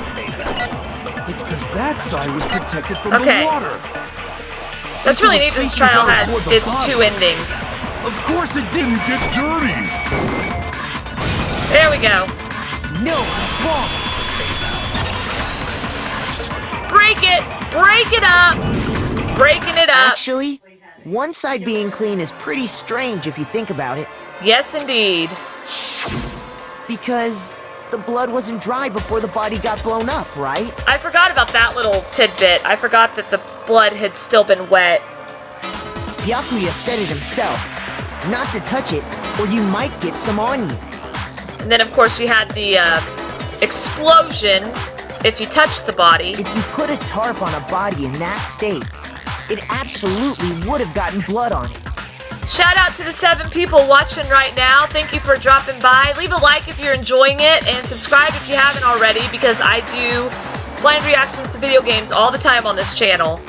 It's because that side was protected from Okay. the water. That's Since it really was neat. This facing trial down has toward the its body. two endings. Of course it didn't get dirty! There we go. No, it's wrong. Break it! Break it up! Breaking it up. Actually, one side being clean is pretty strange if you think about it. Yes, indeed. Because the blood wasn't dry before the body got blown up, right? I forgot about that little tidbit. I forgot that the blood had still been wet. Byakuya said it himself. Not to touch it, or you might get some on you. And then, of course, you had the explosion if you touched the body. If you put a tarp on a body in that state, it absolutely would have gotten blood on it. Shout out to the 7 people watching right now. Thank you for dropping by. Leave a like if you're enjoying it, and subscribe if you haven't already, because I do blind reactions to video games all the time on this channel.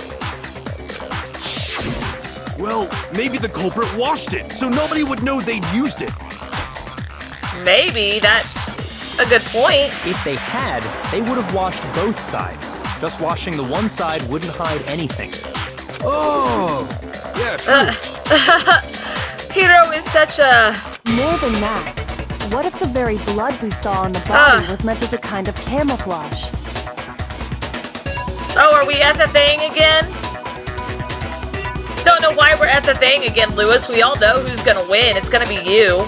Well, maybe the culprit washed it, so nobody would know they'd used it. Maybe. That's a good point. If they had, they would have washed both sides. Just washing the one side wouldn't hide anything. Oh, yeah, true. Hiro is such a... More than that, what if the very blood we saw on the body was meant as a kind of camouflage? Oh, are we at the thing again? Don't know why we're at the thing again, Lewis. We all know who's gonna win. It's gonna be you.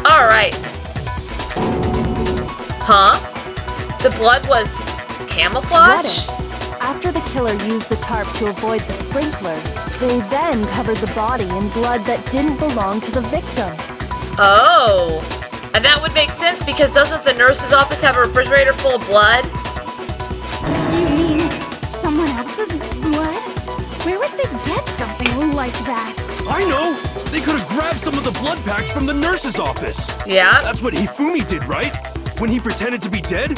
Alright. Huh? The blood was camouflage? What if, after the killer used the tarp to avoid the sprinklers, they then covered the body in blood that didn't belong to the victim? Oh. And that would make sense because doesn't the nurse's office have a refrigerator full of blood? You mean someone else's blood? Where would they get something like that? I know! They could have grabbed some of the blood packs from the nurse's office. Yeah. That's what Hifumi did, right? When he pretended to be dead?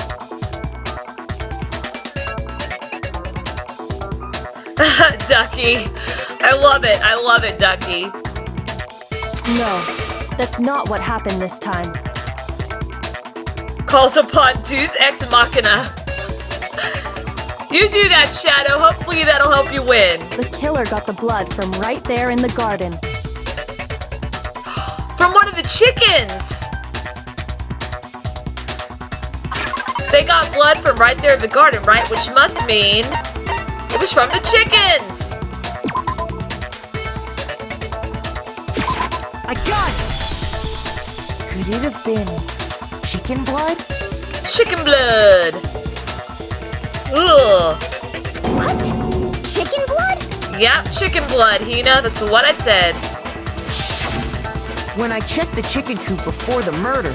Ducky. I love it. I love it, Ducky. No, that's not what happened this time. Calls upon Deus Ex Machina. You do that, Shadow. Hopefully that'll help you win. The killer got the blood from right there in the garden. From one of the chickens! They got blood from right there in the garden, right? Which must mean it was from the chickens! I got it! Could it have been chicken blood? Chicken blood! Ugh. What? Chicken blood? Yep, chicken blood, Hina. That's what I said. When I checked the chicken coop before the murder,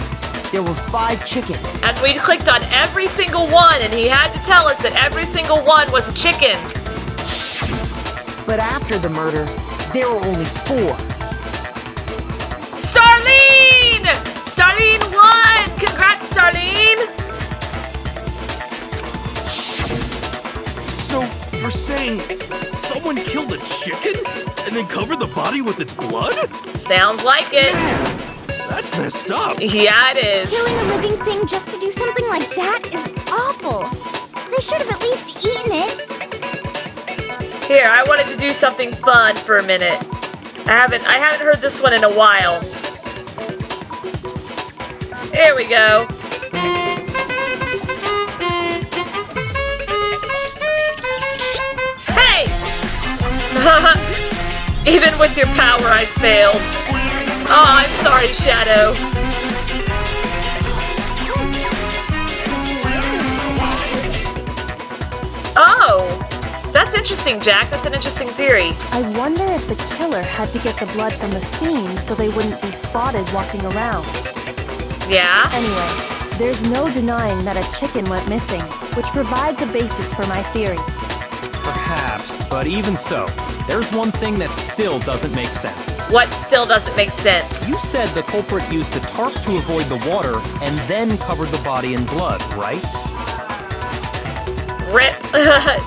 there were 5 chickens. And we clicked on every single one, and he had to tell us that every single one was a chicken. But after the murder, there were only 4. Starlene! Starlene won! Congrats, Starlene! So, you're saying someone killed a chicken and then covered the body with its blood? Sounds like it. Man, that's messed up. Yeah, it is. Killing a living thing just to do something like that is awful. They should have at least eaten it. Here, I wanted to do something fun for a minute. I haven't heard this one in a while. Here we go. Hey! Even with your power, I failed. Oh, I'm sorry, Shadow. Oh, that's interesting, Jack. That's an interesting theory. I wonder if the killer had to get the blood from the scene so they wouldn't be spotted walking around. Yeah? Anyway, there's no denying that a chicken went missing, which provides a basis for my theory. Perhaps, but even so, there's one thing that still doesn't make sense. What still doesn't make sense? You said the culprit used the tarp to avoid the water and then covered the body in blood, right? Rip.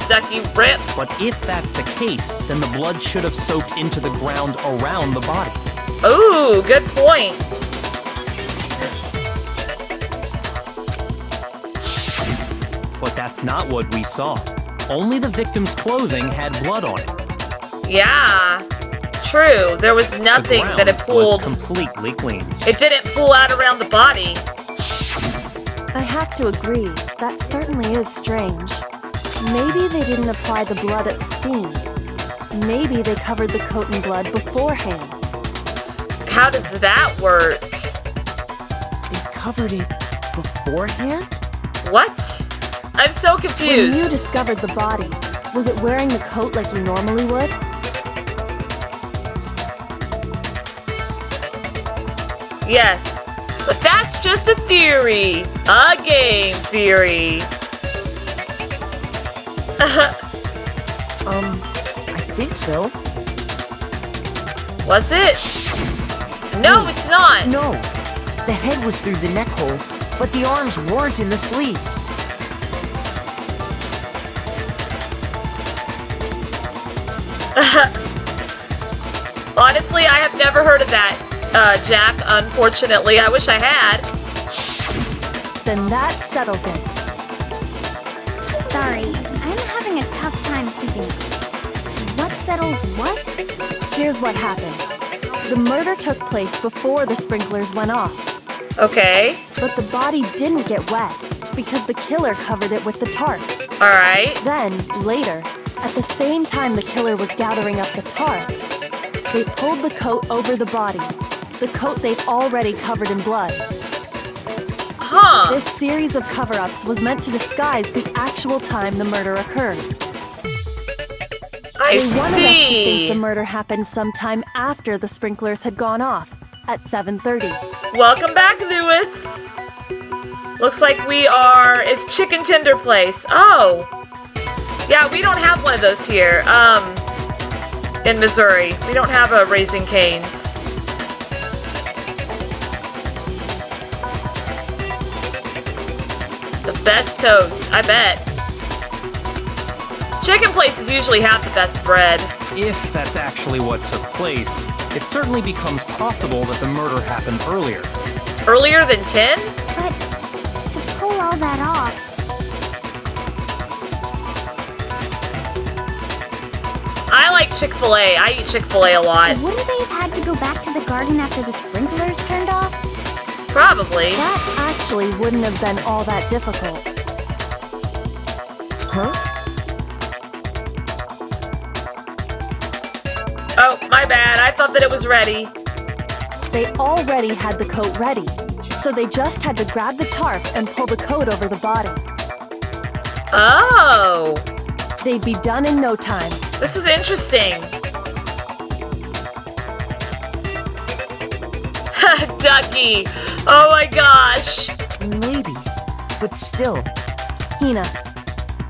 Ducky, rip. But if that's the case, then the blood should have soaked into the ground around the body. Ooh, good point. But that's not what we saw. Only the victim's clothing had blood on it. Yeah, true. There was nothing The ground that it pulled. was completely clean. It didn't pull out around the body. I have to agree, that certainly is strange. Maybe they didn't apply the blood at the scene. Maybe they covered the coat in blood beforehand. How does that work? They covered it beforehand? What? I'm so When confused. you discovered the body, was it wearing the coat like you normally would? Yes, but that's just a theory. A game theory. I think so. Was it? No, it's not. No, the head was through the neck hole, but the arms weren't in the sleeves. Honestly, I have never heard of that, Jack. Unfortunately, I wish I had. Then that settles it. Sorry, I'm having a tough time keeping up. What settles what? Here's what happened. The murder took place before the sprinklers went off, Okay. but the body didn't get wet because the killer covered it with the tarp. All right. Then, later, at the same time the killer was gathering up the tarp, they pulled the coat over the body, the coat they'd already covered in blood. Huh. This series of cover-ups was meant to disguise the actual time the murder occurred. I They wanted us to think see. the murder happened sometime after the sprinklers had gone off, at 7:30. Welcome back, Lewis. Looks like it's Chicken Tender Place. Oh. Yeah, we don't have one of those here, in Missouri. We don't have a Raising Cane's. The best toast, I bet. Chicken places usually have the best bread. If that's actually what took place, it certainly becomes possible that the murder happened earlier. Earlier than 10? But to pull all that off, I like Chick-fil-A. I eat Chick-fil-A a lot. wouldn't they have had to go back to the garden after the sprinklers turned off? Probably. That actually wouldn't have been all that difficult. Huh? Oh, my bad. I thought that it was ready. They already had the coat ready, so they just had to grab the tarp and pull the coat over the body. Oh. They'd be done in no time. This is interesting. Ducky. Oh my gosh. Maybe, but still. Hina,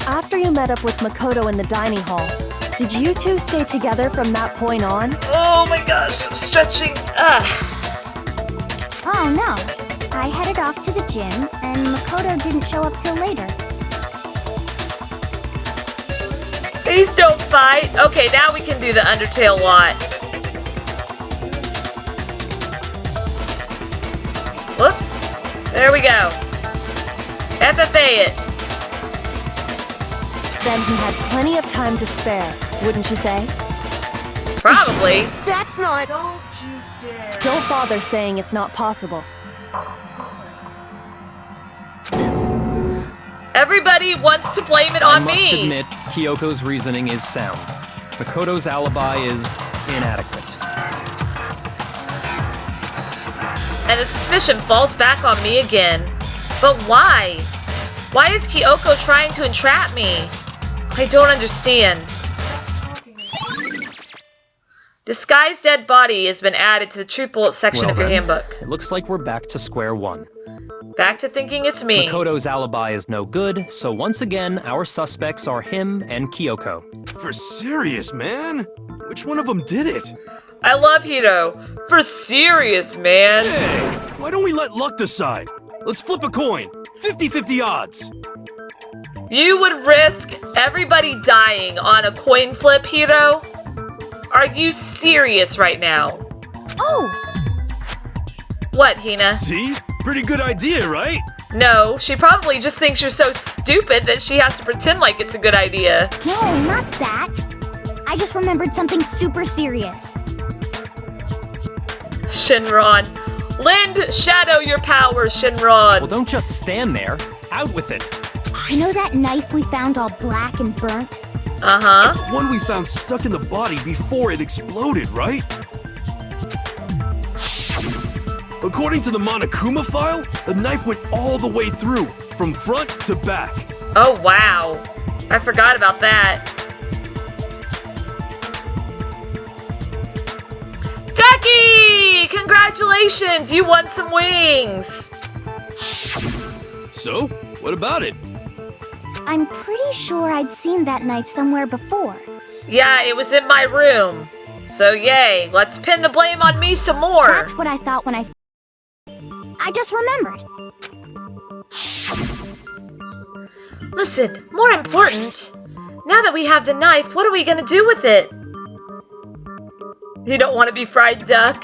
after you met up with Makoto in the dining hall, did you two stay together from that point on? Oh my gosh. I'm stretching. Oh no. I headed off to the gym, and Makoto didn't show up till later. Please don't fight. Okay, now we can do the Undertale lot. Whoops. There we go. FFA it. Then he had plenty of time to spare, wouldn't you say? Probably. That's not... Don't bother saying it's not possible. Everybody wants to blame it I on must me. admit, Kyoko's reasoning is sound. Makoto's alibi is inadequate. And the suspicion falls back on me again. But why? Why is Kyoko trying to entrap me? I don't understand. Disguised dead body has been added to the truth bullet section of your handbook. It looks like we're back to square one. Back to thinking it's me. Makoto's alibi is no good, so once again, our suspects are him and Kyoko. For serious, man? Which one of them did it? I love Hiro. For serious, man. Hey, why don't we let luck decide? Let's flip a coin. 50-50 odds. You would risk everybody dying on a coin flip, Hiro? Are you serious right now? Oh! What, Hina? See? Pretty good idea, right? No, she probably just thinks you're so stupid that she has to pretend like it's a good idea. No, not that. I just remembered something super serious. Shinron. Lend Shadow your power, Shinron. Well, don't just stand there. Out with it. You know that knife we found all black and burnt? Uh-huh. The one we found stuck in the body before it exploded, right? According to the Monokuma file, the knife went all the way through, from front to back. Oh, wow. I forgot about that. Ducky! Congratulations! You won some wings! So, what about it? I'm pretty sure I'd seen that knife somewhere before. Yeah, it was in my room. So yay, let's pin the blame on me some more. That's what I thought when I just remembered. Listen, more important, now that we have the knife, what are we gonna do with it? You don't want to be fried duck?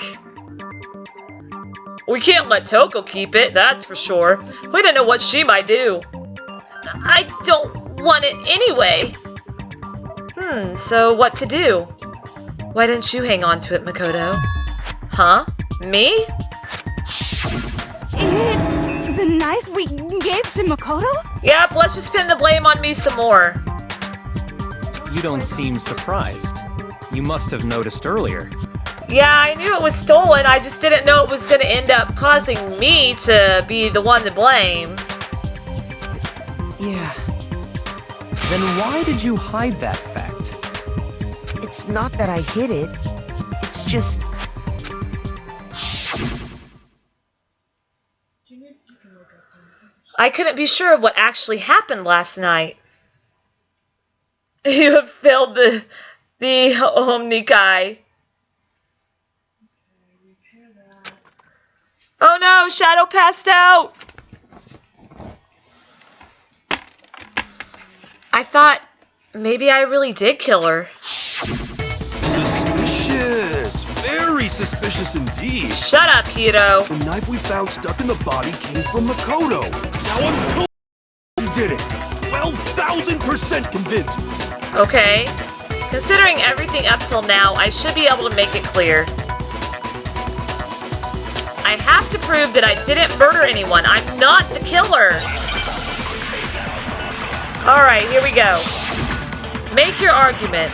We can't let Toko keep it, that's for sure. We don't know what she might do. I don't want it anyway. So what to do? Why didn't you hang on to it, Makoto? Huh? Me? It's the knife we gave to Makoto? Yep, let's just pin the blame on me some more. You don't seem surprised. You must have noticed earlier. Yeah, I knew it was stolen, I just didn't know it was gonna end up causing me to be the one to blame. Yeah, Then why did you hide that fact? it's not that I hid it. It's just... I couldn't be sure of what actually happened last night. You have failed the Omnikai. Oh no, Shadow passed out! I thought maybe I really did kill her. Suspicious. Very suspicious indeed. Shut up, Hiro. The knife we found stuck in the body came from Makoto. Now I'm told he did it. 12,000% convinced. Okay. Considering everything up till now, I should be able to make it clear. I have to prove that I didn't murder anyone. I'm not the killer. Alright, here we go. Make your argument.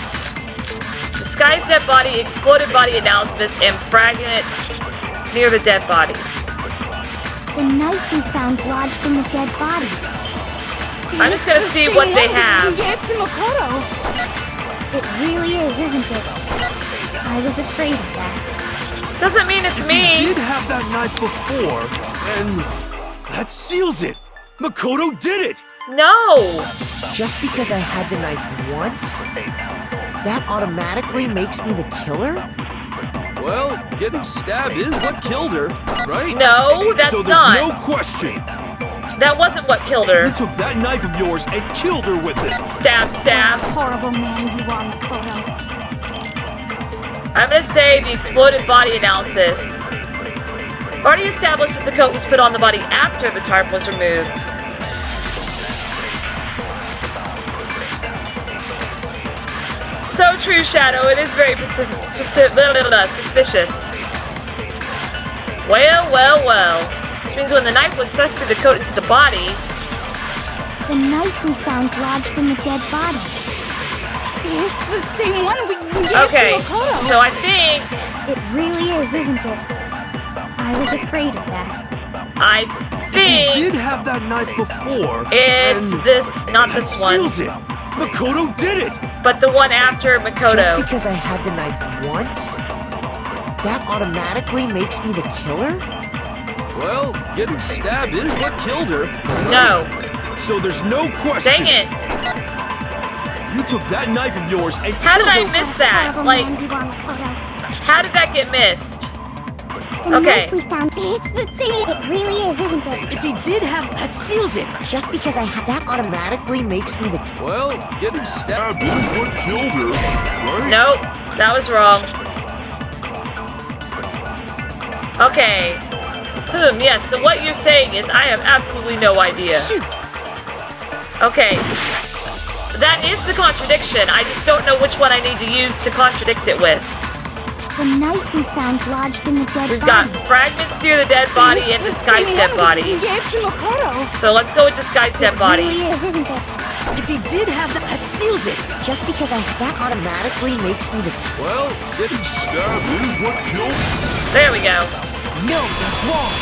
Disguised dead body, exploded body analysis, and fragment near the dead body. The knife we found lodged in the dead body. I'm just gonna see what they have. We gave to Makoto. It really is, isn't it? I was afraid of that. Doesn't mean it's We me. did have that knife before, and that seals it. Makoto did it. No. Just because I had the knife once, that automatically makes me the killer? Well, getting stabbed is what killed her, right? No, that's so there's not. no question. That wasn't what killed her. You took that knife of yours and killed her with it. Stab, stab. Horrible man you are, Makoto. I'm gonna say the exploded body analysis. Already established that the coat was put on the body after the tarp was removed. So true, Shadow. It is very suspicious. Well. Which means when the knife was thrust through the coat into the body... The knife we found lodged in the dead body. It's the same one we gave Okay, to Makoto. so I think... It really is, isn't it? I was afraid of that. I We think... did have that knife before. It's and this, not that this one. seals it. Makoto did it! But the one after Just Makoto. because I had the knife once, that automatically makes me the killer? Well, getting stabbed is what killed her. No. So there's no question. Dang it. You took that knife of yours and How did I killed her. miss that? Horrible Like, man you are, Makoto. how did that get missed? The Okay. knife we found, it's the same. It really is, isn't it? If he did have, that seals it. Just because I had that automatically makes me the killer. Well, getting stabbed is what killed her, right? Nope, that was wrong. Okay. Yes, so what you're saying is I have absolutely no idea. Shoot! Okay. That is the contradiction. I just don't know which one I need to use to contradict it with. The knife we found lodged in the dead We've body. got fragments near the dead body and disguised dead body. Gave to Makoto. So let's go with disguised dead It body. really is, isn't it? If he did have that seals it. Just because I had that automatically makes me the killer. Well, getting stabbed is what killed her. There we go. No, that's wrong.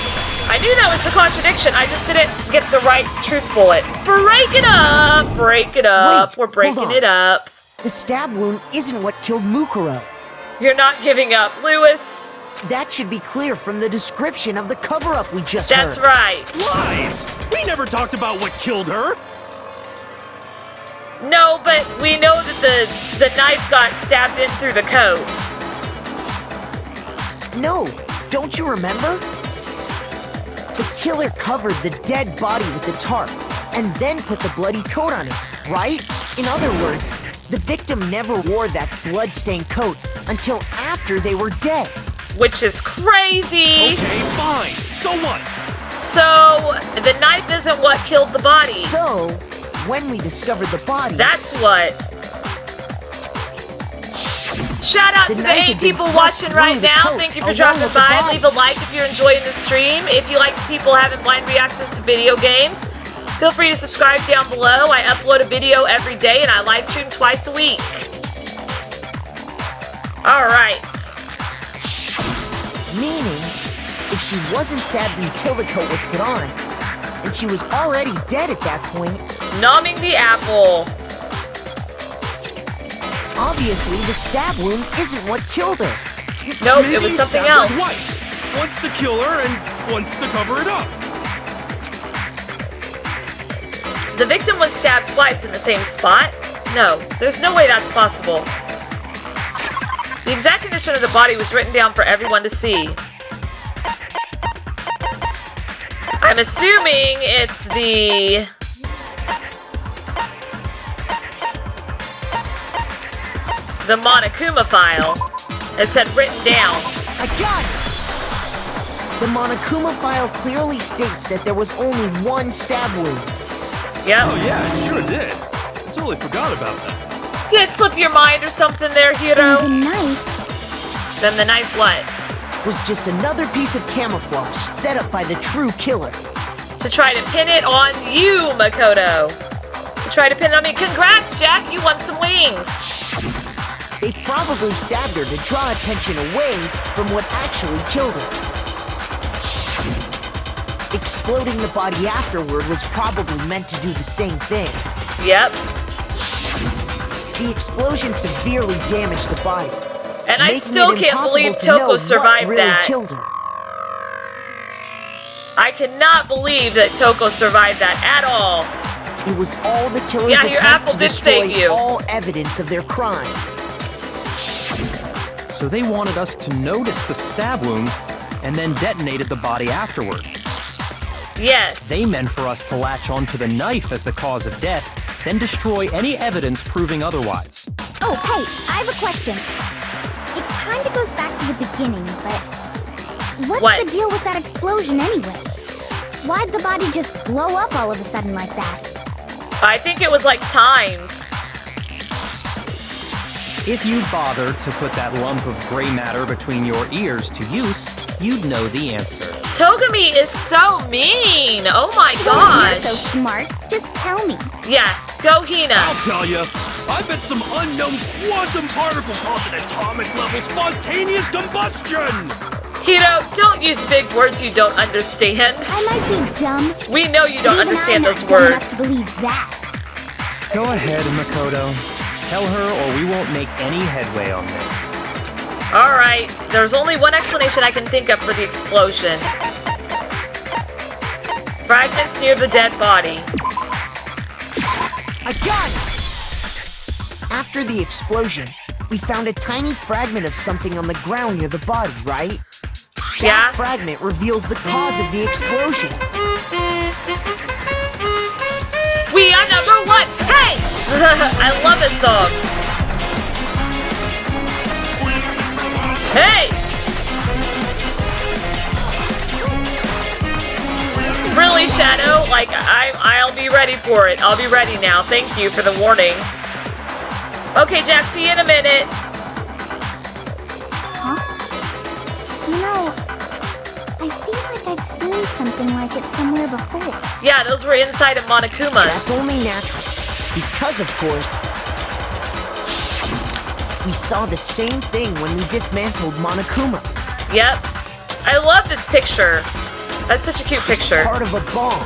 I knew that was the contradiction. I just didn't get the right truth bullet. Break it up! Break it up. Wait, We're breaking hold on. it up. The stab wound isn't what killed Mukuro. You're not giving up, Lewis. That should be clear from the description of the cover-up we just That's heard. right. Lies! We never talked about what killed her. No, but we know that the knife got stabbed in through the coat. No, don't you remember? The killer covered the dead body with the tarp and then put the bloody coat on it, right? In other words, the victim never wore that blood-stained coat until after they were dead. Which is crazy. Okay, fine. So what? So, the knife isn't what killed the body. So, when we discovered the body, That's what. Shout out The to the knife 8 had been people thrust watching through right the now. coat Thank you for along dropping with the by. body. Leave a like if you're enjoying the stream. If you like people having blind reactions to video games, feel free to subscribe down below. I upload a video every day and I live stream twice a week. Alright. meaning if she wasn't stabbed until the coat was put on, and she was already dead at that point, Nomming the apple. obviously the stab wound isn't what killed her. Nope, Maybe it was he something stabbed her else. twice. Once to kill her and once to cover it up. The victim was stabbed twice in the same spot? No, there's no way that's possible. The exact condition of the body was written down for everyone to see. I'm assuming it's the... the Monokuma file. It said written down. I got it! The Monokuma file clearly states that there was only one stab wound. Yep. Oh yeah, it sure did. I totally forgot about that. Did it slip your mind or something there, And the Hiro? knife, Then the knife what? Was just another piece of camouflage set up by the true killer. To try to pin it on you, Makoto. To try to pin it on me. Congrats, Jack, you won some wings. They probably stabbed her to draw attention away from what actually killed her. Exploding the body afterward was probably meant to do the same thing. Yep. The explosion severely damaged the body. And I making still it can't impossible believe to know Toko what survived really that. killed her. I cannot believe that Toko survived that at all. It was all the killer's Yeah, your attempt apple to did destroy save you. all evidence of their crime. So they wanted us to notice the stab wound and then detonated the body afterward. Yes. They meant for us to latch onto the knife as the cause of death, then destroy any evidence proving otherwise. oh hey, I have a question. It kinda goes back to the beginning, but what's What? the deal with that explosion anyway? Why'd the body just blow up all of a sudden like that? I think it was like timed. If you bothered to put that lump of gray matter between your ears to use, you'd know the answer. Togami is so mean. Oh my You're so gosh. smart. Just tell me. Yeah, go I'll Hina. tell ya. I bet some unknown quantum particle caused an atomic level spontaneous combustion. Hiro, don't use big words you don't understand. I might be dumb. We know you don't but even understand I'm those not dumb words. enough to believe that. Go ahead, Makoto. Tell her or we won't make any headway on this. Alright, there's only one explanation I can think of for the explosion. Fragments near the dead body. I got it! After the explosion, we found a tiny fragment of something on the ground near the body, right? Yeah? That fragment reveals the cause of the explosion. We are number one! Hey! I love this song. Hey! Really, Shadow? Like, I'll be ready for it. I'll be ready now. Thank you for the warning. Okay, Jack, see you in a minute. Huh? You know, I feel like I've seen something like it somewhere before. Yeah, those were inside of Monokuma's. That's only natural. Because, of course, we saw the same thing when we dismantled Monokuma. Yep. I love this picture. That's such a cute picture. Part of a bomb.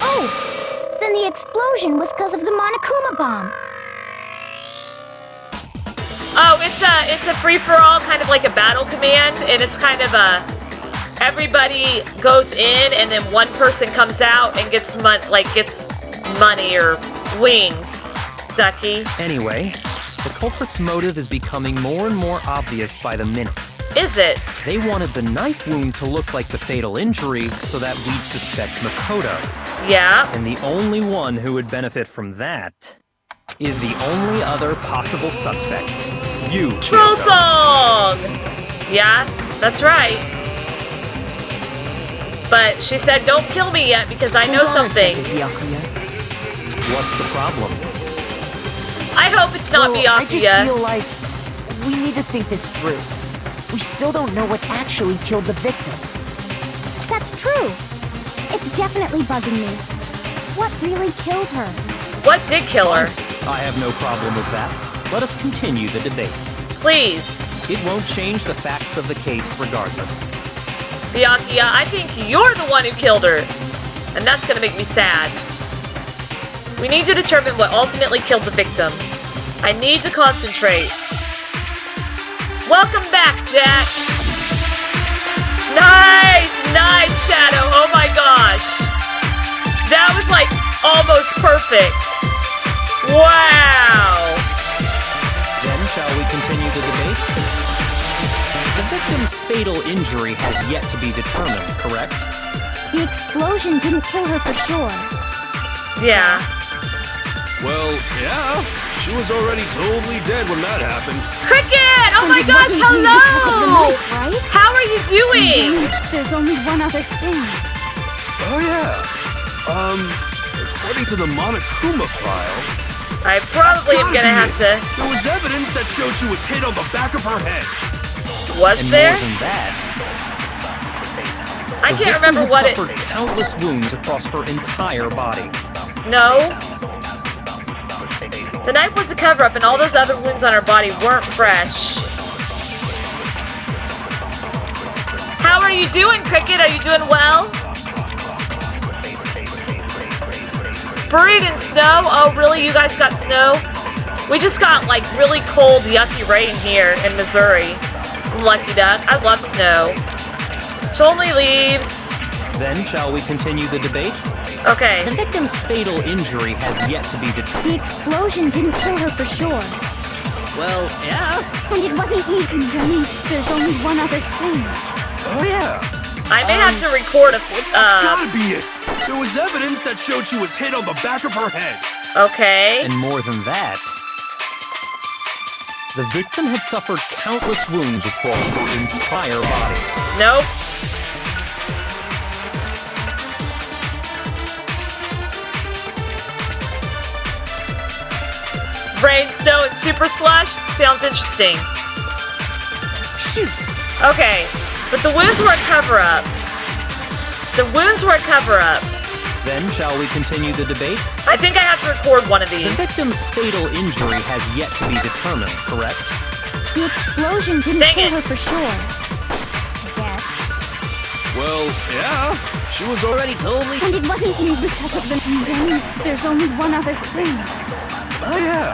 Oh! Then the explosion was because of the Monokuma bomb. Oh, it's a free-for-all, kind of like a battle command, and it's kind of a everybody goes in, and then one person comes out and gets money or wings. Ducky. Anyway, the culprit's motive is becoming more and more obvious by the minute. Is it? They wanted the knife wound to look like the fatal injury so that we'd suspect Makoto. Yeah. And the only one who would benefit from that is the only other possible suspect. You, Troll Kyoko. song! Yeah, that's right. But she said, don't kill me yet because I know Hold on a something. second, Byakuya. What's the problem? I hope it's not Well, I just Byakuya. feel like we need to think this through. We still don't know what actually killed the victim. That's true. It's definitely bugging me. What really killed her? What did kill her? I have no problem with that. Let us continue the debate. Please. It won't change the facts of the case regardless. Byakuya, I think you're the one who killed her. And that's gonna make me sad. We need to determine what ultimately killed the victim. I need to concentrate. Welcome back, Jack. Nice! Nice, Shadow. Oh my gosh. That was like almost perfect. Wow. Then shall we continue the debate? The victim's fatal injury has yet to be determined, correct? The explosion didn't kill her for sure. Yeah. Well, yeah. She was already totally dead when that happened. Cricket! Oh my And it gosh, wasn't you because of the hello! knife, right? How are you doing? There's only one other thing. Oh, yeah. According to the Monokuma file, I probably am gonna have to... there was evidence that showed she was hit on the back of her head. Was And there? more than that, I the can't victim remember had what it... suffered countless wounds across her entire body. No. The knife was a cover-up and all those other wounds on her body weren't fresh. How are you doing, Cricket? Are you doing well? Buried in snow? Oh, really? You guys got snow? We just got, like, really cold, yucky rain here in Missouri. Lucky duck. I love snow. It's only leaves. Then shall we continue the debate? Okay. The victim's fatal injury has yet to be determined. The explosion didn't kill her for sure. Well, yeah. And it wasn't eaten, Yummy. There's only one other thing. Oh, yeah. I may have to record a... That's gotta be it. There was evidence that showed she was hit on the back of her head. Okay. And more than that, the victim had suffered countless wounds across her entire body. Nope. Rain, snow, and super slush? Sounds interesting. Shoot! Okay, but the wounds were a cover-up. The wounds were a cover-up. Then shall we continue the debate? I think I have to record one of The these. victim's fatal injury has yet to be determined, correct? The explosion didn't Dang kill it. her for sure. I guess. Well, yeah, she was already totally... And it wasn't me because of the... Then there's only one other thing. Oh, yeah.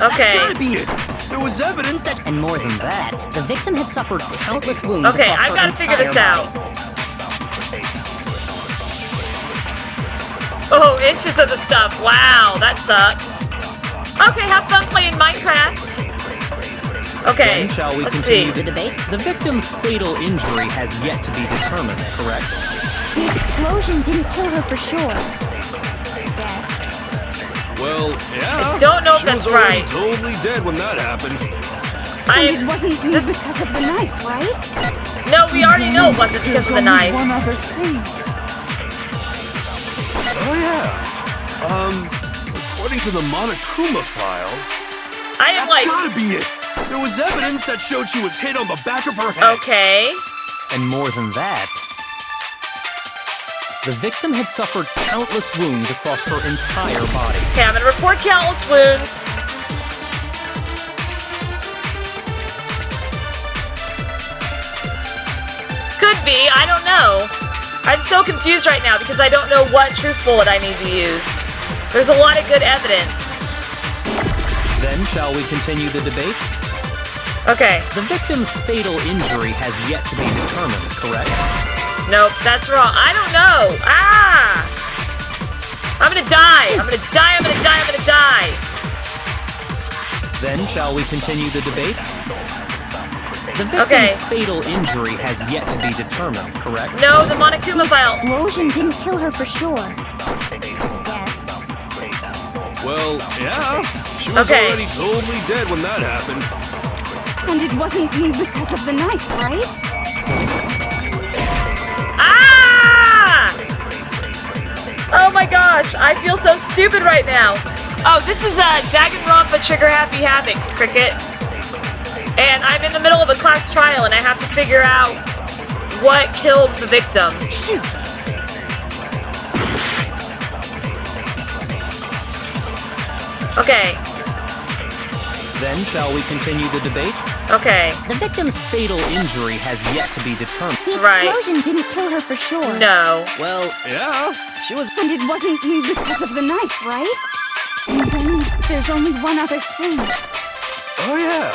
Okay. That's gotta be it. There was evidence that... And more than that, the victim had suffered countless wounds Okay, across I've her got to figure this entire out. body. Oh, inches of the stuff. Wow, that sucks. Okay, have fun playing Minecraft. Okay, Then shall we let's continue see. the debate? The victim's fatal injury has yet to be determined, correct? The explosion didn't kill her for sure. Well, yeah. I don't know if she that's was already right. totally dead when that happened. And it wasn't me because of the knife, right? No, we already know it wasn't because of the knife. One other thing. Oh, yeah. According to the Monokuma file, I am that's like, gotta be it. There was evidence that showed she was hit on the back of her head. okay. And more than that, the victim had suffered countless wounds across her entire body. Okay, I'm gonna report countless wounds. Could be, I don't know. I'm so confused right now because I don't know what truth bullet I need to use. There's a lot of good evidence. Then shall we continue the debate? Okay, The victim's fatal injury has yet to be determined, correct? nope, that's wrong. I don't know. Ah! I'm gonna die. I'm gonna die, I'm gonna die, I'm gonna die. Then shall we continue the debate? The victim's fatal injury has yet to be determined, correct? No, the Monokuma file. Explosion didn't kill her for sure. Well, yeah. She was Okay. already totally dead when that happened. And it wasn't me because of the knife, right? Ah! Oh my gosh, I feel so stupid right now. Oh, this is Danganronpa Trigger Happy Havoc, Cricket. And I'm in the middle of a class trial and I have to figure out what killed the victim. Shoot! Okay, Then shall we continue the debate? okay, The victim's fatal injury has yet to be determined. The that's right. explosion didn't kill her for sure. No. Well, yeah. She was... And it wasn't me because of the knife, right? And then there's only one other thing. Oh, yeah.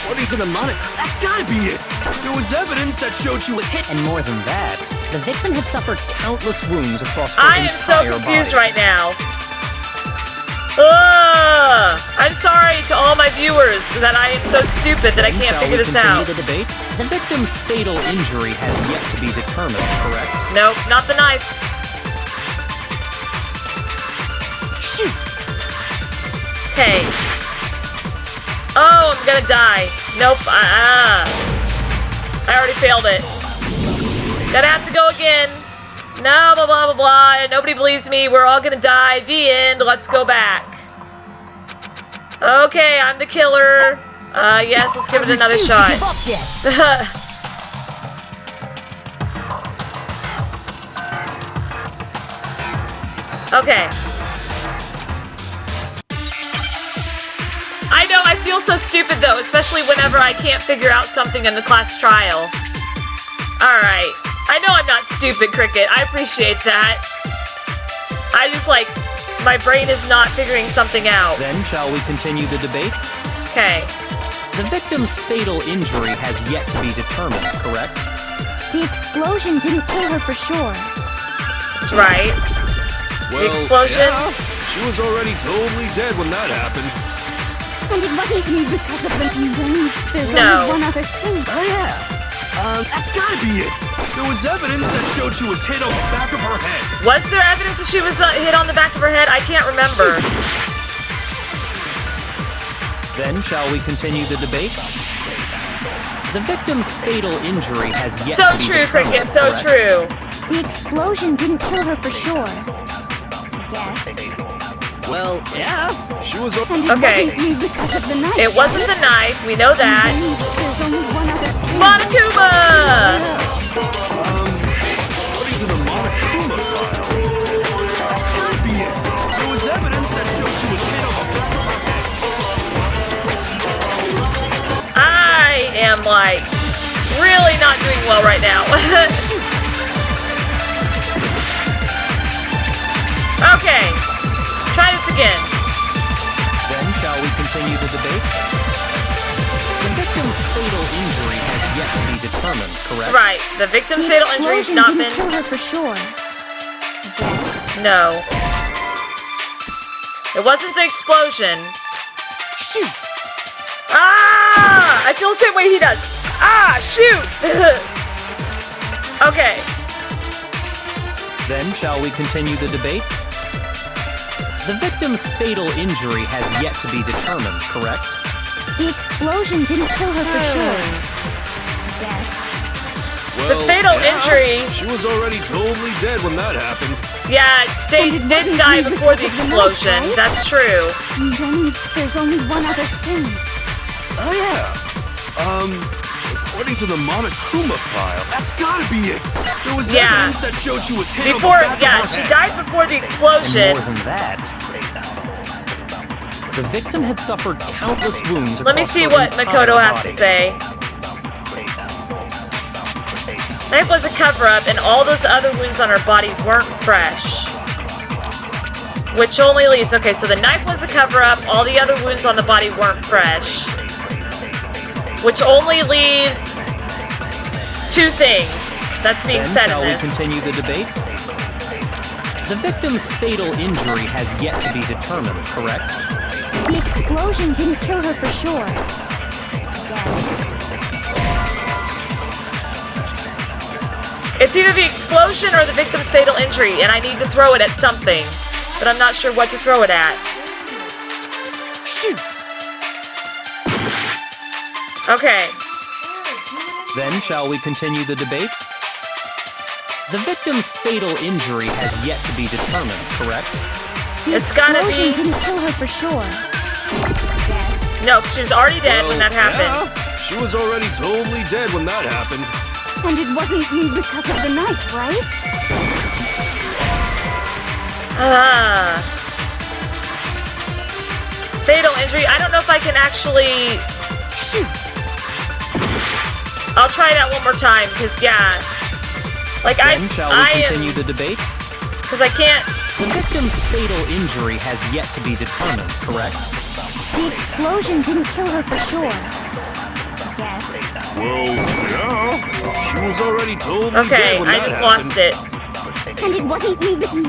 According to the monitor, that's gotta be it. There was evidence that showed she was hit. And more than that, The victim had suffered countless wounds across her I am so entire confused body. right now. Ugh! I'm sorry to all my viewers that I am so stupid that I Then can't shall figure we this continue out. the debate? The victim's fatal injury has yet to be determined, correct? Nope, not the knife. Shoot! Okay. Oh, I'm gonna die. Nope. I already failed it. Gonna have to go again. No, blah, blah, blah, blah. Nobody believes me. We're all gonna die. The end. Let's go back. Okay, I'm the killer. Yes, let's give it another Refuse to shot. give up yet. Okay. I know, I feel so stupid though, especially whenever I can't figure out something in the class trial. Alright. I know I'm not stupid, Cricket. I appreciate that. I just like, my brain is not figuring something out. Then shall we continue the debate? Okay. The victim's fatal injury has yet to be determined, correct? The explosion didn't kill her for sure. That's right. Well, explosion? yeah. She was already totally dead when that happened. And it wasn't me because of the... And then there's No. only one other thing. Oh, yeah. That's gotta be it. There was evidence that showed she was hit on the back of her head. Was there evidence that she was hit on the back of her head? I can't remember. Then shall we continue the debate? The victim's fatal injury has yet So to be true, determined, Cricket, so correct? true. The explosion didn't kill her for sure. well, yeah. She was... And it Okay. wasn't me because of the knife. It wasn't the knife, we know that. There's only one other thing. Monokuma! According to the Monokuma file, that's gotta be it. There was evidence that showed she was hit on the back of her head. I am like really not not doing well right now. Okay. Try this again. Then shall we continue the debate? The victim's fatal injury has yet to be determined, correct? That's right. The victim's fatal injury has not been... kill her for sure. No. It wasn't the explosion. Shoot! Ah! I feel the same way he does. Ah! Shoot! Okay. Then shall we continue the debate? The victim's fatal injury has yet to be determined, correct? The explosion didn't kill her for sure. The fatal injury... She was already totally dead when that happened. Yeah, they did die before the explosion. That's true. And then there's only one other thing. Oh yeah. According to the Monokuma file, that's gotta be it. There was evidence that showed she was hit before, on the back of her she head. died before the explosion. And more than that, the victim had suffered countless wounds. Let me see what Makoto has to say. Knife was a cover-up, and all those other wounds on her body weren't fresh. Which only leaves... Okay, so the knife was a cover-up, all the other wounds on the body weren't fresh. Which only leaves two things that's being said in this. Shall we continue the debate? The victim's fatal injury has yet to be determined, correct? The explosion didn't kill her for sure. It's either the explosion or the victim's fatal injury, and I need to throw it at something. But I'm not sure what to throw it at. Shoot! Okay. Then shall we continue the debate? The victim's fatal injury has yet to be determined, correct? It's gotta be... The explosion didn't kill her for sure. No, she was already dead when that happened. Yeah, she was already totally dead when that happened. And it wasn't because of the knife, right? Fatal injury. I don't know if I can actually... Shoot! I'll try that one more time, because, yeah. Like, then shall we continue the debate? Because I can't... The victim's fatal injury has yet to be determined, correct? The explosion didn't kill her for sure. Well, yeah. She was already totally Okay, dead when I that just happened. lost it. And it wasn't me, but then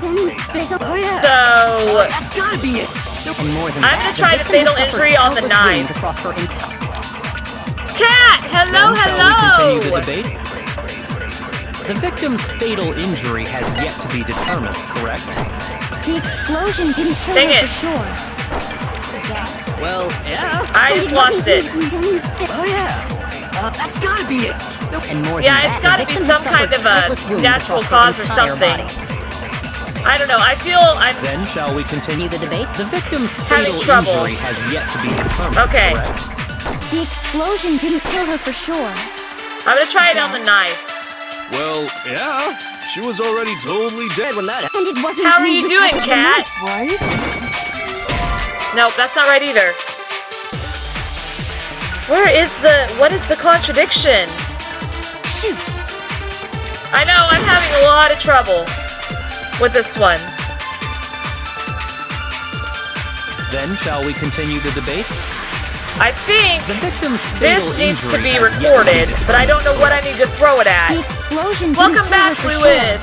there's a... Oh yeah. So... That's gotta be it. And more than I'm that, gonna try the victim fatal had suffered injury on the countless wounds knife. across her entire... Cat! Hello, Then shall we continue the hello! debate? The victim's fatal injury has yet to be determined, correct? The explosion didn't kill Dang her it. for sure. Well, yeah. I just lost it. Oh yeah. That's gotta be it. And more Yeah, than it's that, gotta the be victim some had kind of suffered a countless wounds natural across her cause or entire something. body. I don't know, I feel I'm... Then shall we continue The debate? The victim's Having fatal trouble. injury has yet to be determined, Okay. correct? The explosion didn't kill her for sure. I'm gonna try it on the knife. Well, yeah. She was already totally dead when that happened. And it wasn't How are me you because doing, of the Cat? knife, right? Nope, that's not right either. Where is the... What is the contradiction? Shoot! I know, I'm having a lot of trouble with this one. Then shall we continue the debate? I think The victim's this fatal needs to injury be has yet to recorded, but I don't know what I need to throw it The at. explosion didn't Welcome kill back, her for Fluid!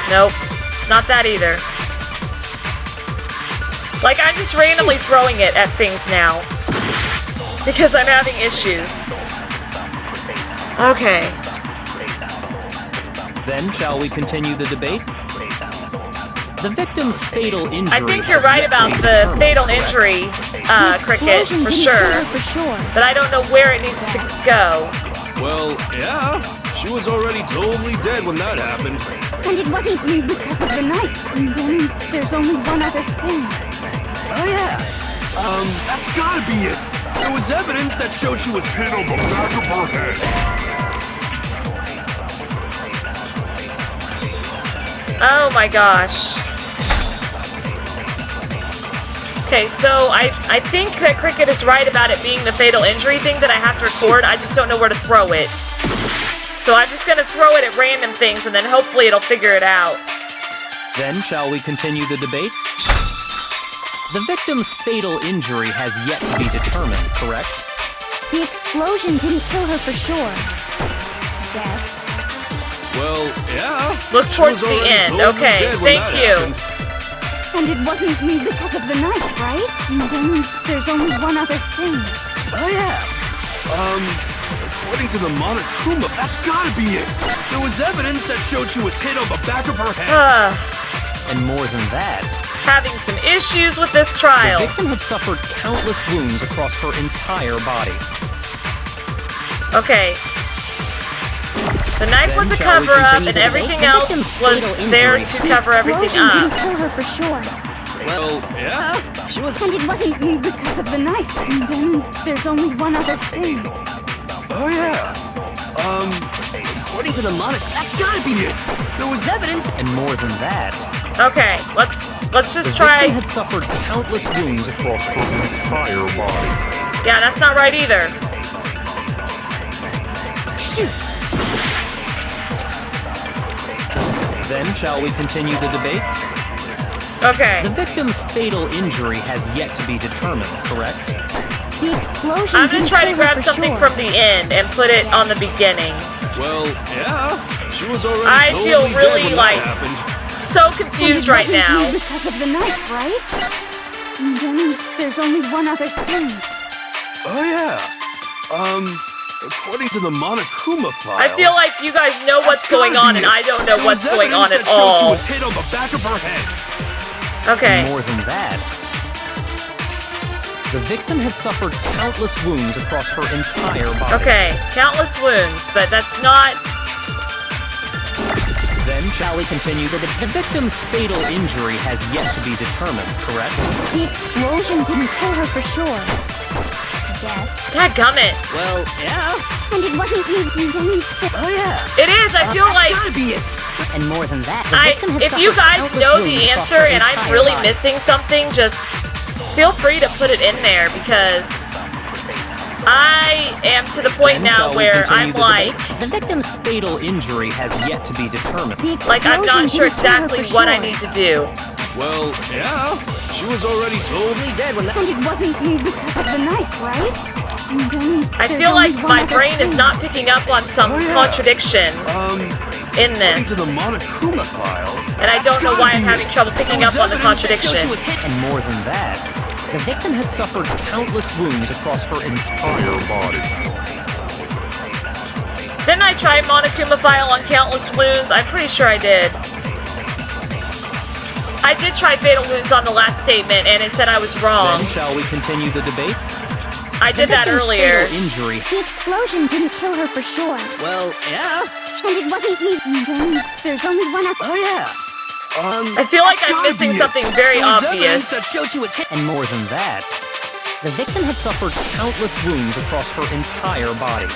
Nope, it's not that either. Like, I'm just randomly throwing it at things now. Because I'm having issues. Okay. Then shall we continue the debate? The victim's fatal injury. I think you're has right yet to about be the determined, fatal correct? injury, The Cricket, explosion for didn't kill sure. her for sure. But I don't know where it needs to go. Well, yeah. She was already totally dead when that happened. And it wasn't me because of the knife. And then there's only one other thing. Oh yeah. That's gotta be it. There was evidence that showed she was hit on the back of her head. Oh my gosh. Okay, so I think that Cricket is right about it being the fatal injury thing that I have to record. I just don't know where to throw it. So I'm just gonna throw it at random things and then hopefully it'll figure it out. Then shall we continue the debate? The victim's fatal injury has yet to be determined, correct? The explosion didn't kill her for sure. Yes. Well, yeah. Look towards the end. Okay, thank you. And it wasn't me because of the knife, right? And then there's only one other thing. Oh, yeah. According to the Monokuma, that's gotta be it. There was evidence that showed she was hit on the back of her head. And more than that, Having some issues with this trial. the victim had suffered countless wounds across her entire body. Okay. The knife was a Then shall we cover-up continue and the everything debate? The else victim's was fatal there injury. to cover everything Explosion up. didn't kill her for sure. Well, yeah. She was, and it wasn't me because of the knife. And then there's only one other thing. Oh, yeah. According to the Monok, that's gotta be it. There was evidence. And more than that, Okay, let's the just victim try. had suffered countless wounds across her entire body. Yeah, that's not right either. Shoot! Then shall we continue the debate? Okay. The victim's fatal injury has yet to be determined, correct? The explosion I'm gonna didn't try to kill her grab for something sure. from the end and put it on the beginning. Well, yeah. She was already I totally feel dead really, when like, that happened. So confused right And it wasn't now. me because of the knife, right? And then there's only one other thing. Oh, yeah. According to the Monokuma file. I feel like you guys know what's that's going gotta on be and it. I don't know There what's was going on evidence at that showed She all. was hit on the back of her head. Okay. More than that, the victim had suffered countless wounds across her entire body. Okay. Countless wounds, but that's not. Then shall we continue the victim's fatal injury has yet to be determined, correct? The explosion didn't kill her for sure. Yes. Dadgummit. Well, yeah. And it wasn't me. And then Oh, yeah. It is. I feel like. Gotta be it. And more than that, the victim had If you suffered guys countless know wounds the across answer her and I'm entire really body. missing something, just feel free to put it in there because I am to the point Then now shall we where continue I'm the like, debate? The victim's fatal injury has yet to be determined. the I'm not explosion sure didn't kill her exactly for what I sure. need to do. Well, yeah. She was already totally Dead when that. And it wasn't me because of the knife, right? And then I there's feel only like one my other brain is thing. not picking up on some Oh, yeah. contradiction in According this, to the Monokuma file. and I don't know why I'm having trouble picking up on the contradiction. And more than that, the victim had suffered countless wounds across her entire body. Didn't I try Monokuma file on countless wounds? I'm pretty sure I did. I did try fatal wounds on the last statement, and it said I was wrong. Then shall we continue the debate? I did The that victim's earlier. fatal injury. The explosion didn't kill her for sure. Well, yeah. And it wasn't me. And then there's only one other. Oh, yeah. I feel like that's I'm gotta missing be it. something very There was obvious. evidence that showed she was hit. And more than that, the victim had suffered countless wounds across her entire body.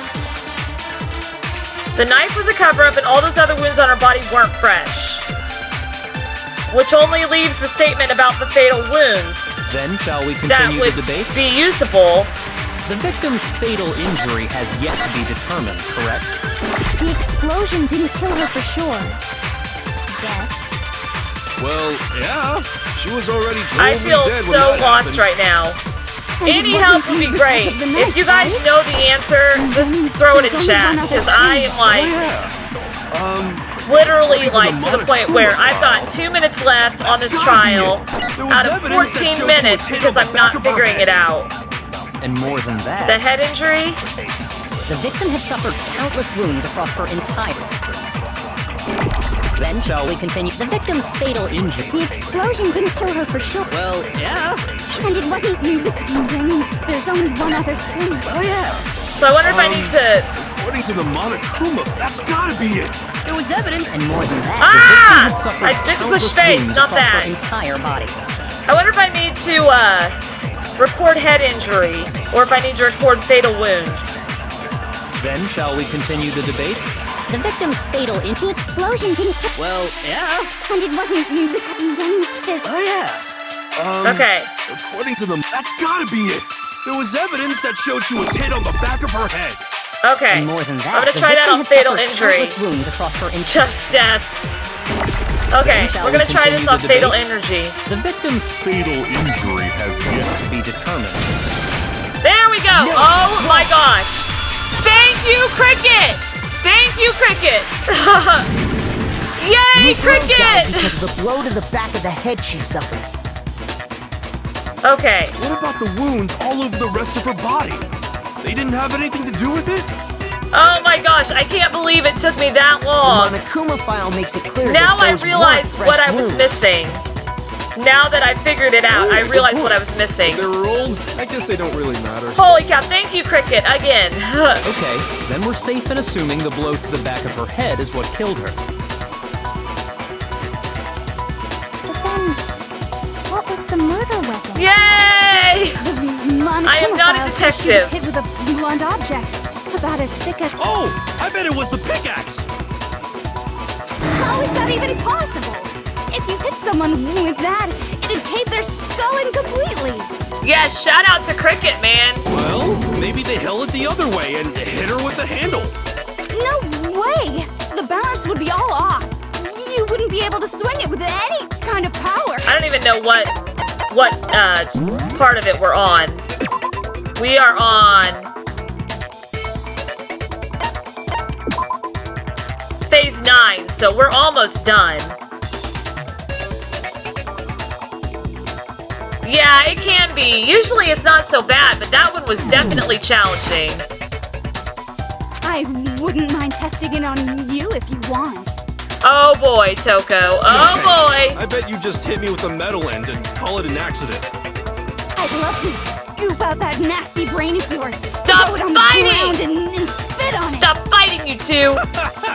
The knife was a cover-up, and all those other wounds on her body weren't fresh. Which only leaves the statement about the fatal wounds Then shall we that continue would the debate? be usable. The victim's fatal injury has yet to be determined, correct? The explosion didn't kill her for sure. Yes. Well, yeah. She was already totally I feel dead when so that lost happened. right now. And it Any wasn't help would me be because great. of the If knife, you guys right? know the answer, just throw it in chat, because I am Oh, like, yeah. literally according like to to the the point Monokuma where I've file, got 2 minutes left on this That's gotta be trial it. There was out of evidence that 14 showed she minutes was hit because on the I'm back not of her figuring head. it out. And more than that, The head injury? The victim had suffered countless wounds across her entire body. Then shall we continue? The victim's fatal injury. The explosion didn't kill her for sure. Well, yeah. And it wasn't me. And then there's only one other thing. Oh, yeah. So I wonder if I need to... According to the Monokuma, that's gotta be it. There was evidence. And more than that, the victim had Ah! suffered I meant to push countless space, wounds not across that. her entire body. I wonder if I need to, record head injury, or if I need to record fatal wounds. Then shall we continue the debate? The victim's fatal injury. The explosion didn't kill Well, yeah. And it wasn't me. And then there's Oh, yeah. Okay. According to them, that's gotta be it. There was evidence that showed she was hit on the back of her head. Okay. And more than that, I'm gonna the try that victim on had fatal suffered injury. countless wounds across her Just death. Okay, Then shall we're gonna we try this on continue the fatal debate? energy. The victim's Fatal injury has yet to be determined. There we go. Oh my gosh. Thank you, Cricket. Thank you, Cricket. Yay, Mukuro died Cricket. because of the blow to the back of the head she suffered. Okay. What about the wounds all over the rest of her body? They didn't have anything to do with it? Oh my gosh, I can't believe it took me that long. The Monokuma file makes it clear Now that I those realize weren't fresh what I was wounds. missing. Now that I figured it out, I realized what I was missing. They were old. I guess they don't really matter. Holy cow, thank you, Cricket, again. Okay, then we're safe in assuming the blow to the back of her head is what killed her. But then, what was the murder weapon? Yay! I am not a She was detective. hit with a blunt object, about as thick as... Oh, I bet it was the pickaxe. How is that even possible? If you hit someone with that, it'd cave their skull in completely. Yeah, shout out to Cricket, man. Well, maybe they held it the other way and hit her with the handle. No way! The balance would be all off. You wouldn't be able to swing it with any kind of power. I don't even know what part of it we're on. We are on phase 9, so we're almost done. Yeah, it can be. Usually it's not so bad, but that one was definitely challenging. I wouldn't mind testing it on you if you want. Oh boy, Toko. Oh boy. I bet you just hit me with a metal end and call it an accident. I'd love to scoop out that nasty brain of yours. Stop throw it on fighting! the ground and spit on it. Stop fighting, you two.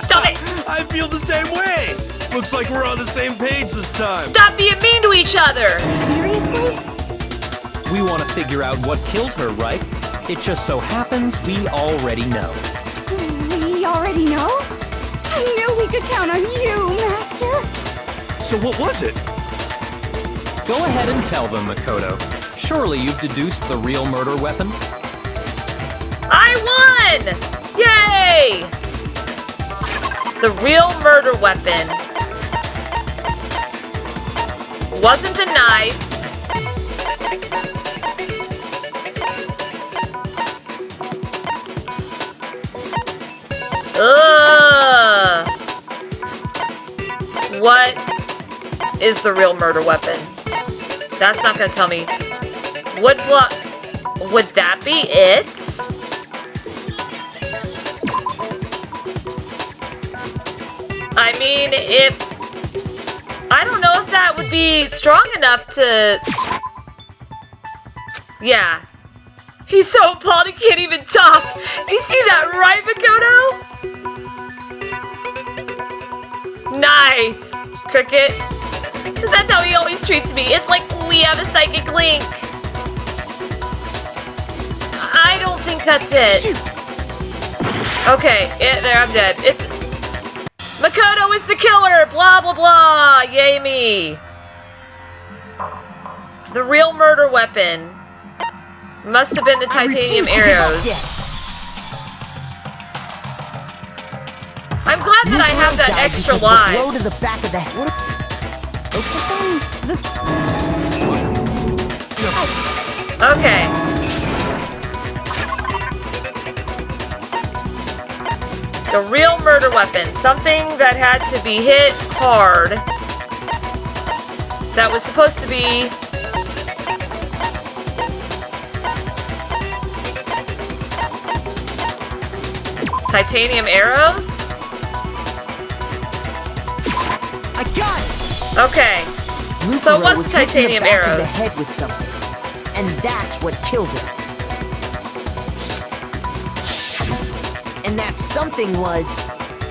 Stop it. I feel the same way. Looks like we're on the same page this time. Stop being mean to each other. Seriously? We want to figure out what killed her, right? It just so happens we already know. We already know? I knew we could count on you, Master. So what was it? Go ahead and tell them, Makoto. Surely you've deduced the real murder weapon? I won! Yay! The real murder weapon wasn't a knife. Ugh. What is the real murder weapon? That's not gonna tell me. Would that be it? I mean, I don't know if that would be strong enough to... Yeah. He's so appalled he can't even talk. You see that, right, Makoto? Nice, Cricket. Because that's how he always treats me. It's like we have a psychic link. I don't think that's it. Shoot. Okay, there, I'm dead. It's... Makoto is the killer! Blah, blah, blah! Yay me! The real murder weapon must have been the titanium arrows. I'm glad that I have that extra lives. Blow to the back of the head. Okay. The real murder weapon. Something that had to be hit hard. That was supposed to be... titanium arrows? I got it! Okay. So Mukuro what's was hit in titanium the back of arrows? the head with something, and that's what killed her. And that something was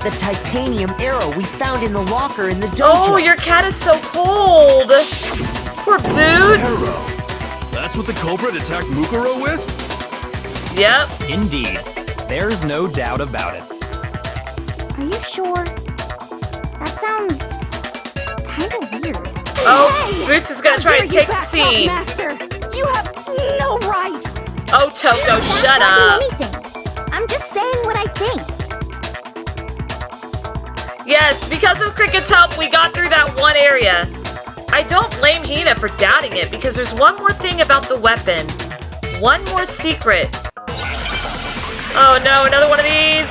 the titanium arrow we found in the locker in the dojo. Oh, your cat is so cold! Poor Boots! Arrow. That's what the culprit attacked Mukuro with? Yep. Indeed. There's no doubt about it. Are you sure? That sounds kind of weird. Oh. Hey! Boots is gonna try to take the scene. Master, you have no right. Oh, Toko, shut up. Anything. I'm just saying what I think. Yes, because of Cricket's help, we got through that one area. I don't blame Hina for doubting it, because there's one more thing about the weapon. One more secret. Oh no, another one of these.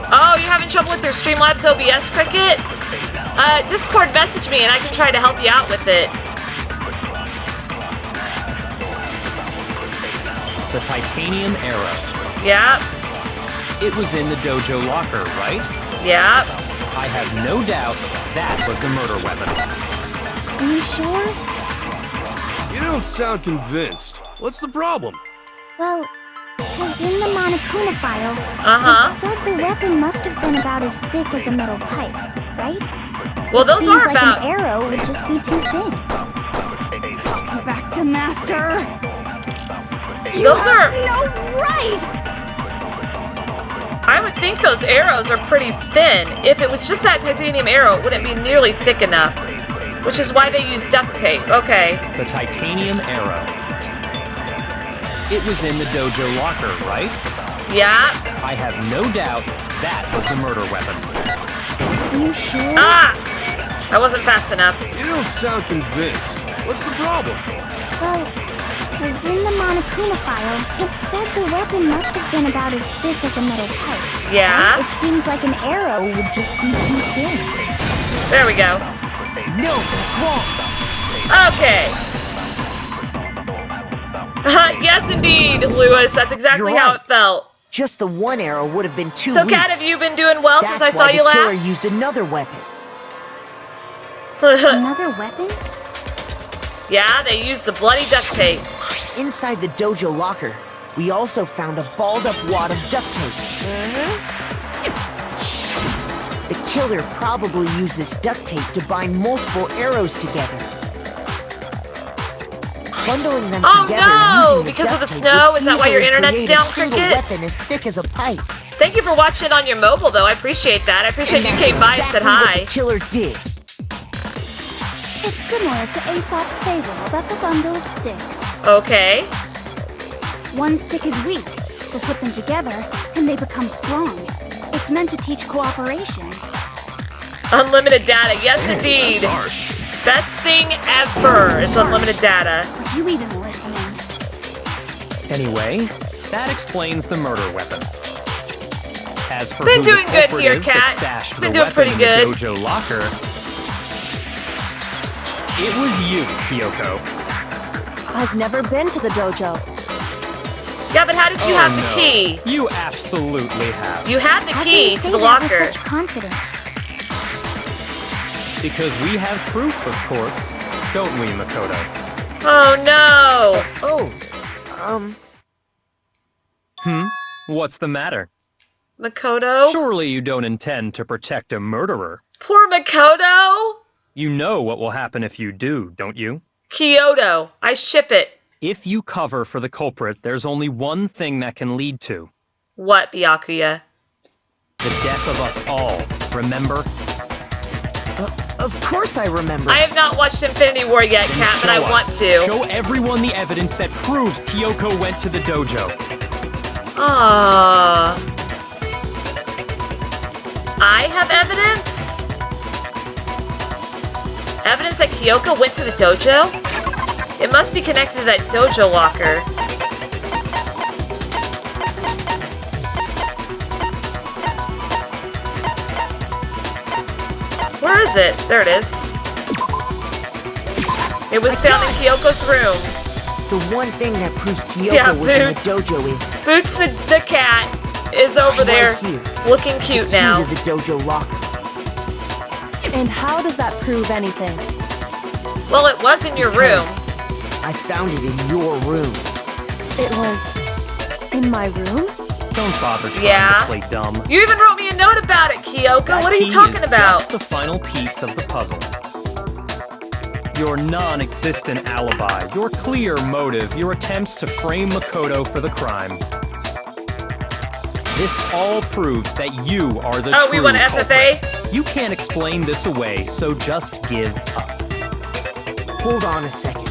Oh, you're having trouble with your Streamlabs OBS, Cricket? Discord message me and I can try to help you out with it. The titanium arrow. Yep. It was in the dojo locker, right? Yep. I have no doubt that was the murder weapon. Are you sure? You don't sound convinced. What's the problem? Well, because in the Monokuma file, Uh-huh. it said the weapon must have been about as thick as a metal pipe, right? Well, those Seems are like about... an arrow would just be too thin. Talking back to Master. Those are... No right. I would think those arrows are pretty thin. If it was just that titanium arrow, it wouldn't be nearly thick enough. Which is why they use duct tape. Okay. The titanium arrow. It was in the dojo locker, right? Yeah. I have no doubt that was the murder weapon. Are you sure? Ah! I wasn't fast enough. You don't sound convinced. What's the problem? Well, because in the Monokuma file, it said the weapon must have been about as thick as a metal pipe. Yeah. It seems like an arrow would just be too thin. There we go. No, that's wrong. Okay. Yes, indeed, Lewis. That's exactly You're how right. it felt. Just the one arrow would have been too So, weak. Kat, have you been doing well since I That's saw why you the killer last? used another weapon. Another weapon? Yeah, they used the bloody duct tape. Inside the dojo locker, we also found a balled-up wad of duct tape. The killer probably used this duct tape to bind multiple arrows together. Bundling them Oh, together no! using the Because of duct the tape snow? would Is that why your easily internet's create down, a single Cricket? weapon as thick as a pipe. Thank you for watching on your mobile, though. I appreciate that. I appreciate you And came by and that's said exactly hi. what the killer did. It's similar to Aesop's fable about the bundle of sticks. Okay. One stick is weak, but put them together and they become strong. It's meant to teach cooperation. Unlimited data. Yes, indeed. Harsh. Best thing ever is unlimited data. Are you even listening? Anyway, that explains the murder weapon. As for Been who doing the good culprit here, is that Kat. stashed Been the doing weapon pretty in good. the dojo locker, it was you, Kyoko. I've never been to the dojo. Yeah, but how did you have the key? You absolutely have. You had the How key can you to say the that locker. with such confidence? Because we have proof, of course. Don't we, Makoto? Oh, no. What's the matter? Makoto? Surely you don't intend to protect a murderer. Poor Makoto? You know what will happen if you do, don't you? Kyoto. I ship it. If you cover for the culprit, there's only one thing that can lead to. What, Byakuya? The death of us all, remember? Of course I remember. I have not watched Infinity War yet, Then Kat, but I show want us. to. Show everyone the evidence that proves Kyoko went to the dojo. Ah. I have evidence? Evidence that Kyoko went to the dojo? It must be connected to that dojo locker. Where is it? There it is. It was found in Kyoko's room. The one thing that proves Kyoko Yeah, was in the Boots. dojo is Boots the cat is over there right here. looking cute the key now. to the dojo locker. And how does that prove anything? Well, it was in your room. Because I found it in your room. It was in my room? Don't bother trying Yeah. to play dumb. You even wrote me a note about it, Kyoko. That What are you key talking is about? Just the final piece of the puzzle. Your non-existent alibi, your clear motive, your attempts to frame Makoto for the crime. This all proves that you are the Oh, true we want culprit. SFA? You can't explain this away, so just give up. Hold on a second.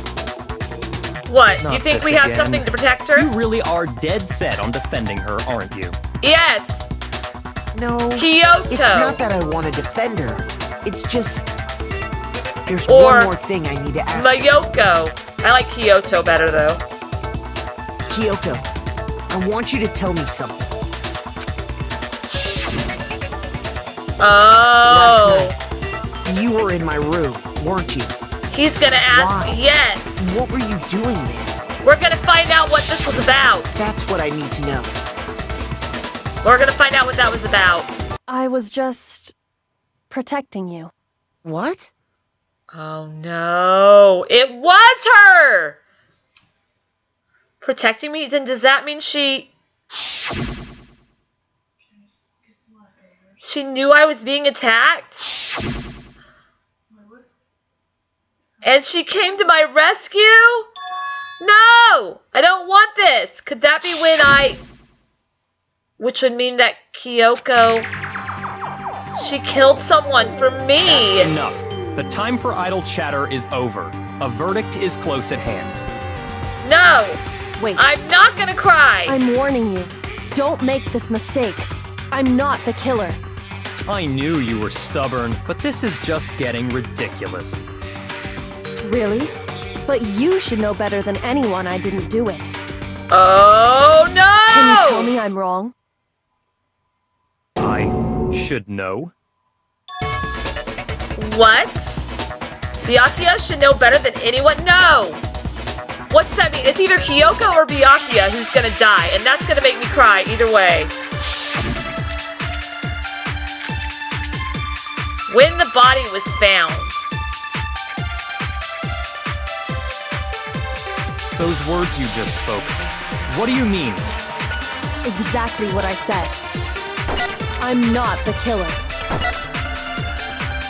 What? Not you think this we have again. something to protect her? You really are dead set on defending her, aren't you? Yes! No, Kyoto! it's not that I want to defend her. It's just... There's Or one more thing I need to ask you. Mayoko. I like Kyoto better, though. Kyoko, I want you to tell me something. Oh. Last night, you were in my room, weren't you? He's gonna ask. Why? Yes. What were you doing there? We're gonna find out what this was about. That's what I need to know. We're gonna find out what that was about. I was just protecting you. What? Oh no. It was her! Protecting me? Then does that mean she knew I was being attacked? And she came to my rescue? No! I don't want this! Could that be when which would mean that Kyoko... She killed someone for me! That's enough. The time for idle chatter is over. A verdict is close at hand. No! Wait, I'm not gonna cry! I'm warning you. Don't make this mistake. I'm not the killer. I knew you were stubborn, but this is just getting ridiculous. Really? But you should know better than anyone I didn't do it. Oh no! Can you tell me I'm wrong? I should know. What? Byakuya should know better than anyone? No! What's that mean? It's either Kyoko or Byakuya who's gonna die, and that's gonna make me cry either way. When the body was found. Those words you just spoke, what do you mean? Exactly what I said. I'm not the killer.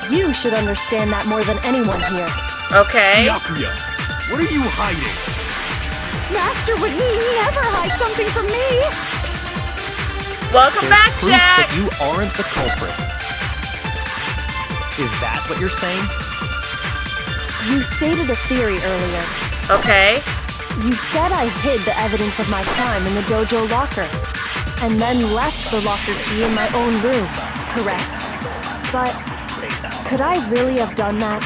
You should understand that more than anyone here. Okay. Byakuya, what are you hiding? Master would never hide something from me! Welcome There's back, proof Jack! that you aren't the culprit. Is that what you're saying? You stated a theory earlier. Okay. You said I hid the evidence of my crime in the dojo locker, and then left the locker key in my own room, correct? But could I really have done that?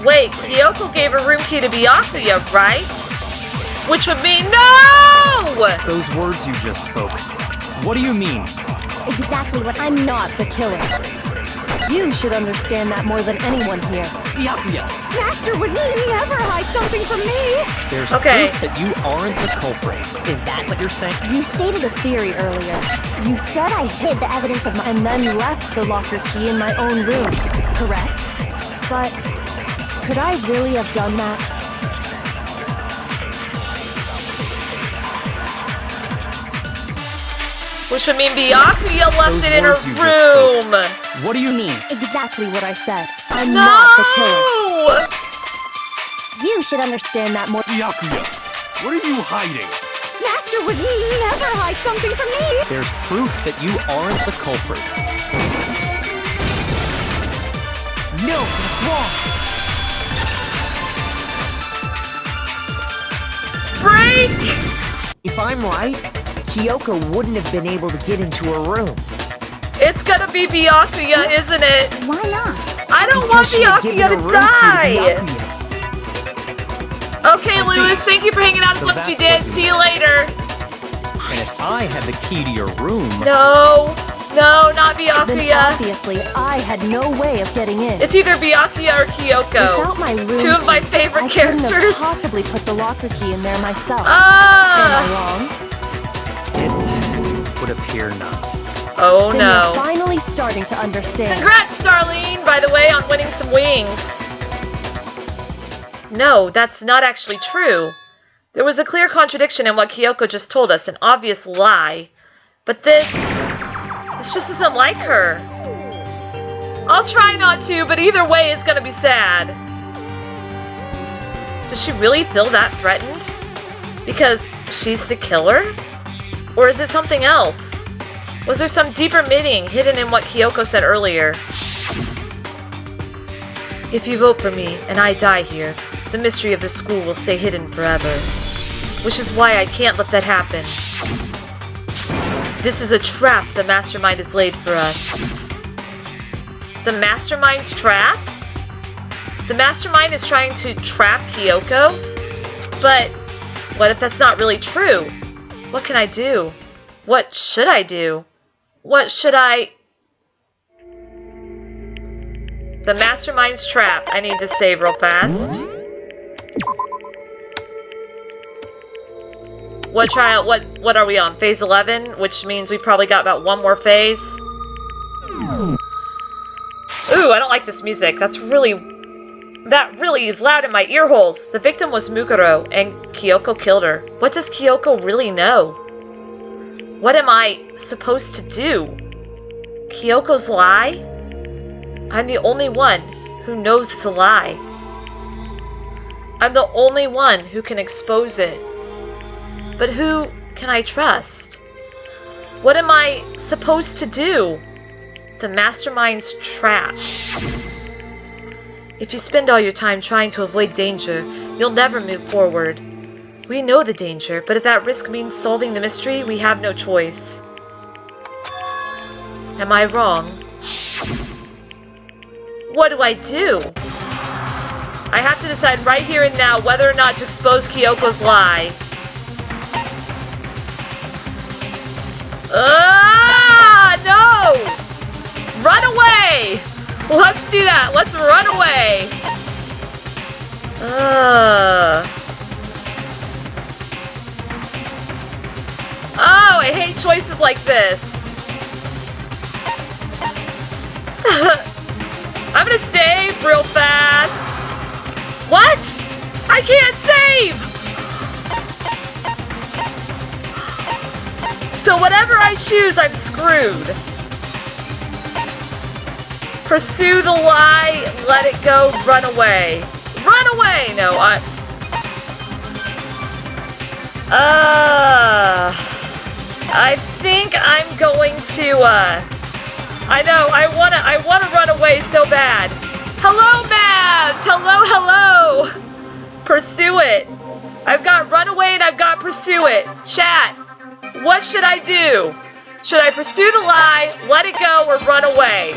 Wait, Kyoko gave her room key to Byakuya, right? Which would mean no! Those words you just spoke, what do you mean? Exactly what I'm not the killer. You should understand that more than anyone here. Byakuya, Master would never hide something from me! There's Okay. proof that you aren't the culprit. Is that what you're saying? You stated a theory earlier. You said I hid the evidence of my and then left the locker key in my own room, correct? But could I really have done that? Which would mean Byakuya left Those it in her words you just room. What do you mean? Exactly what I said. I'm No! not the killer. You should understand that more. Byakuya, what are you hiding? Master would never hide something from me! There's proof that you aren't the culprit. No, that's wrong. Break! If I'm right, Kyoko wouldn't have been able to get into her room. It's gonna be Byakuya, isn't it? Why not? I don't want Because she had given Byakuya her to room die! key to Byakuya. Okay, I see. Lewis, thank you for hanging out as So much as you that's did. what See you you later. And if I had the key to your room... No, not Then Byakuya. obviously I had no way of getting in. It's either Byakuya or Kyoko. Without my room Two of my key, favorite I couldn't characters. have possibly put the locker key in there myself. Am Ah! I wrong? It would appear not. Oh Then no. you're finally starting to understand. Congrats, Starlene, by the way, on winning some wings. No, that's not actually true. There was a clear contradiction in what Kyoko just told us, an obvious lie. But this just isn't like her. I'll try not to, but either way it's gonna be sad. Does she really feel that threatened? Because she's the killer? Or is it something else? Was there some deeper meaning hidden in what Kyoko said earlier? If you vote for me and I die here, the mystery of the school will stay hidden forever. Which is why I can't let that happen. This is a trap the Mastermind has laid for us. The Mastermind's trap? The Mastermind is trying to trap Kyoko? But what if that's not really true? What can I do? What should I do? What should I... The Mastermind's trap. I need to save real fast. What trial? What are we on? Phase 11, which means we probably got about one more phase. Ooh, I don't like this music. That really is loud in my ear holes. The victim was Mukuro, and Kyoko killed her. What does Kyoko really know? What am I supposed to do? Kyoko's lie? I'm the only one who knows it's a lie. I'm the only one who can expose it. But who can I trust? What am I supposed to do? The Mastermind's trap. If you spend all your time trying to avoid danger, you'll never move forward. We know the danger, but if that risk means solving the mystery, we have no choice. Am I wrong? What do I do? I have to decide right here and now whether or not to expose Kyoko's lie. No! Run away! Let's do that. Let's run away. Oh, I hate choices like this. I'm gonna save real fast. What? I can't save! So whatever I choose, I'm screwed. Pursue the lie, let it go, run away. Run away! No, I think I'm going to, I know, I wanna run away so bad. Hello, Mavs! Hello! Pursue it. I've got run away and I've got pursue it. Chat, what should I do? Should I pursue the lie, let it go, or run away?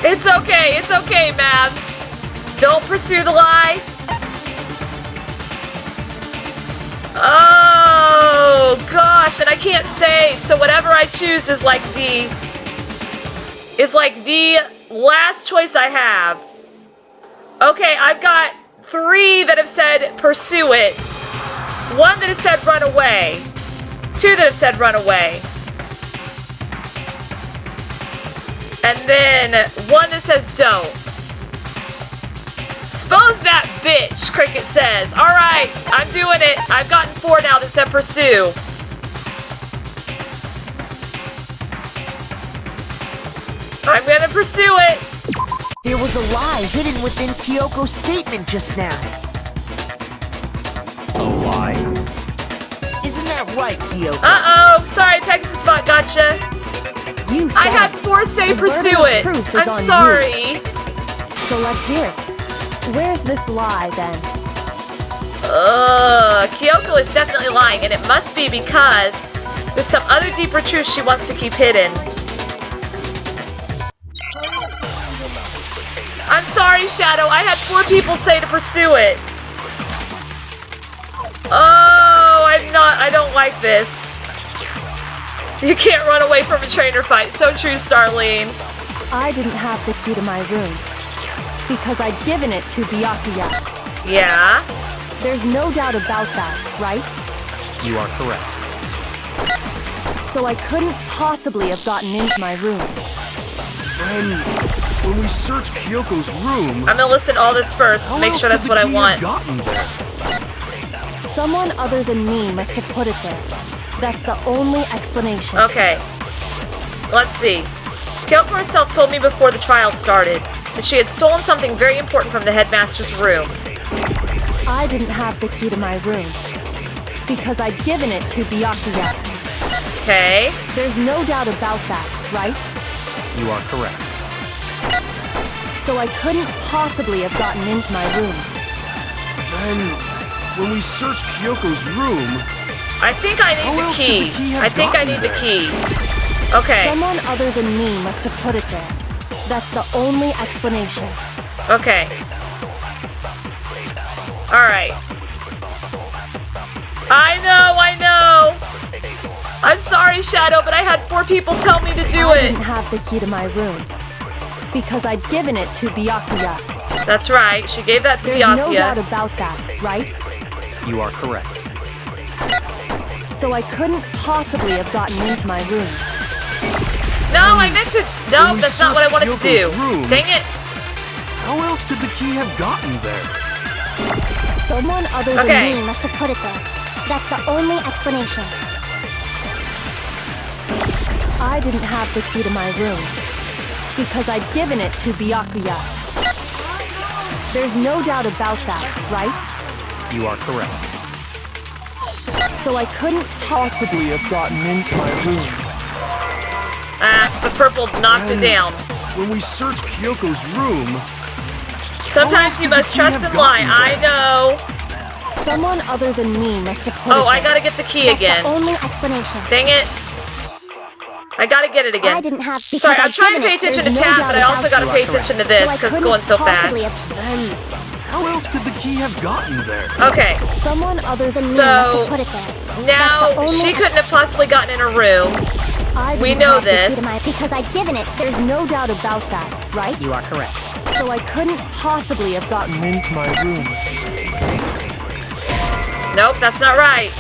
It's okay, Mavs. Don't pursue the lie. Oh, gosh, and I can't save, so whatever I choose is like the last choice I have. Okay, I've got 3 that have said pursue it, 1 that has said run away, 2 that have said run away, and then 1 that says don't. Expose that bitch, Cricket says. Alright, I'm doing it. I've gotten 4 now that said pursue. I'm gonna pursue it. There was a lie hidden within Kyoko's statement just now. A lie? Isn't that right, Kyoko? Uh-oh. Sorry, Pegasus Bot gotcha. You said I had 4 say the pursue burden of it. proof is I'm on sorry. you. So let's hear it. Where's this lie, then? Kyoko is definitely lying, and it must be because there's some other deeper truth she wants to keep hidden. I'm sorry, Shadow. I had 4 people say to pursue it. Oh, I don't like this. You can't run away from a trainer fight. So true, Starlene. I didn't have the key to my room because I'd given it to Byakuya. Yeah? There's no doubt about that, right? You are correct. So I couldn't possibly have gotten into my room. When we searched Kyoko's room, I'm gonna listen to all this first. how Make else sure could that's the what I key want. have gotten there? Someone other than me must have put it there. That's the only explanation. Okay. Let's see. Kyoko herself told me before the trial started that she had stolen something very important from the headmaster's room. I didn't have the key to my room. Because I'd given it to Byakuya. Okay. There's no doubt about that, right? You are correct. So I couldn't possibly have gotten into my room. Then, when we searched Kyoko's room... I think I need the key. I think I need the key. Okay. Someone other than me must have put it there. That's the only explanation. Okay. Alright. I know! I'm sorry, Shadow, but I had 4 people tell me to do I it. didn't have the key to my room. Because I'd given it to Byakuya. That's right, she gave that to There's Byakuya. no doubt about that, right? You are correct. So I couldn't possibly have gotten into my room. No, I meant to... No, When we that's not what I wanted to do. searched Kyoko's room- Dang it. How else could the key have gotten there? Someone other Okay. than me must have put it there. That's the only explanation. I didn't have the key to my room. Because I'd given it to Byakuya. There's no doubt about that, right? You are correct. So I couldn't possibly have gotten into my room. The purple knocked it down. When we searched Kyoko's room... Sometimes you could the must key trust have in lie. gotten I know. Someone other than me must have put it Oh, there. I gotta get the key That's again. the only explanation. Dang it. I gotta get it again. I didn't have because Sorry, I'm I'd trying to given pay it. attention to There's no chat, doubt but I also about gotta it. pay attention to this So I because it's couldn't going so possibly fast. Then, how else could the key have gotten there? Okay, Someone other than me Must so have put it there. now That's the only she couldn't have possibly gotten in her room. I We didn't know have the key this. to my- Because I'd given it. There's no doubt about that, right? You are correct. So I couldn't possibly have gotten into my room. Nope, that's not right.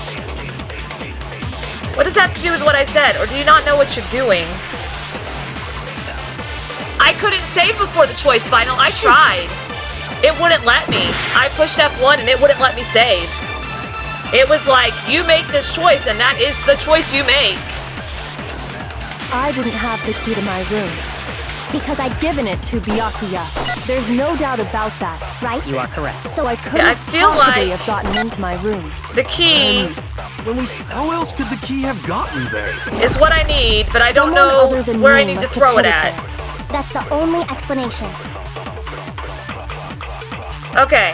What does that have to do with what I said? Or do you not know what you're doing? I couldn't save before the choice final. I tried. It wouldn't let me. I pushed F1 and it wouldn't let me save. It was like, you make this choice and that is the choice you make. I didn't have the key to my room. Because I'd Given it to Byakuya. There's no doubt about that, right? You are correct. So I couldn't I feel possibly like- have gotten into my room. The key How else could the key have gotten there? is what I need, but I don't Someone other know than where me I need to must have throw put it at. there. That's the only explanation. Okay.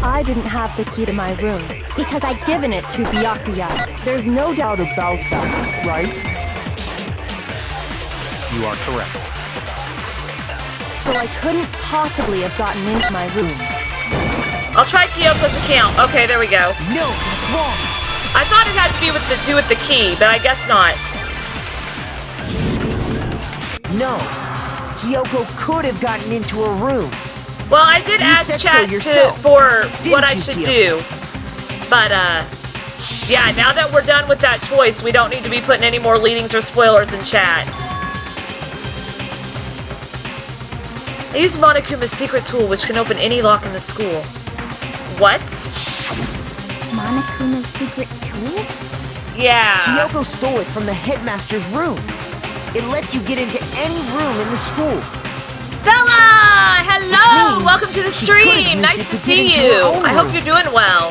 I didn't have the key to my room. Because I'd Given it to Byakuya. There's no doubt about that, right? You are correct. So I couldn't possibly have gotten into my room. I'll try Kyoko's account. Okay, there we go. No, that's wrong. I thought it had to do with the key, but I guess not. No. Kyoko could have gotten into her room. Well, I did You ask said so chat yourself, for didn't what I you, should Kyoko? do. But, yeah, now that we're done with that choice, we don't need to be putting any more leadings or spoilers in chat. I use Monokuma's secret tool, which can open any lock in the school. What? Monokuma's secret tool? Yeah. Kyoko stole it from the headmaster's room. It lets you get into any room in the school. Bella! Hello! means Welcome to the she could have stream! used Nice it to to get see into you! her own I hope room. you're doing well.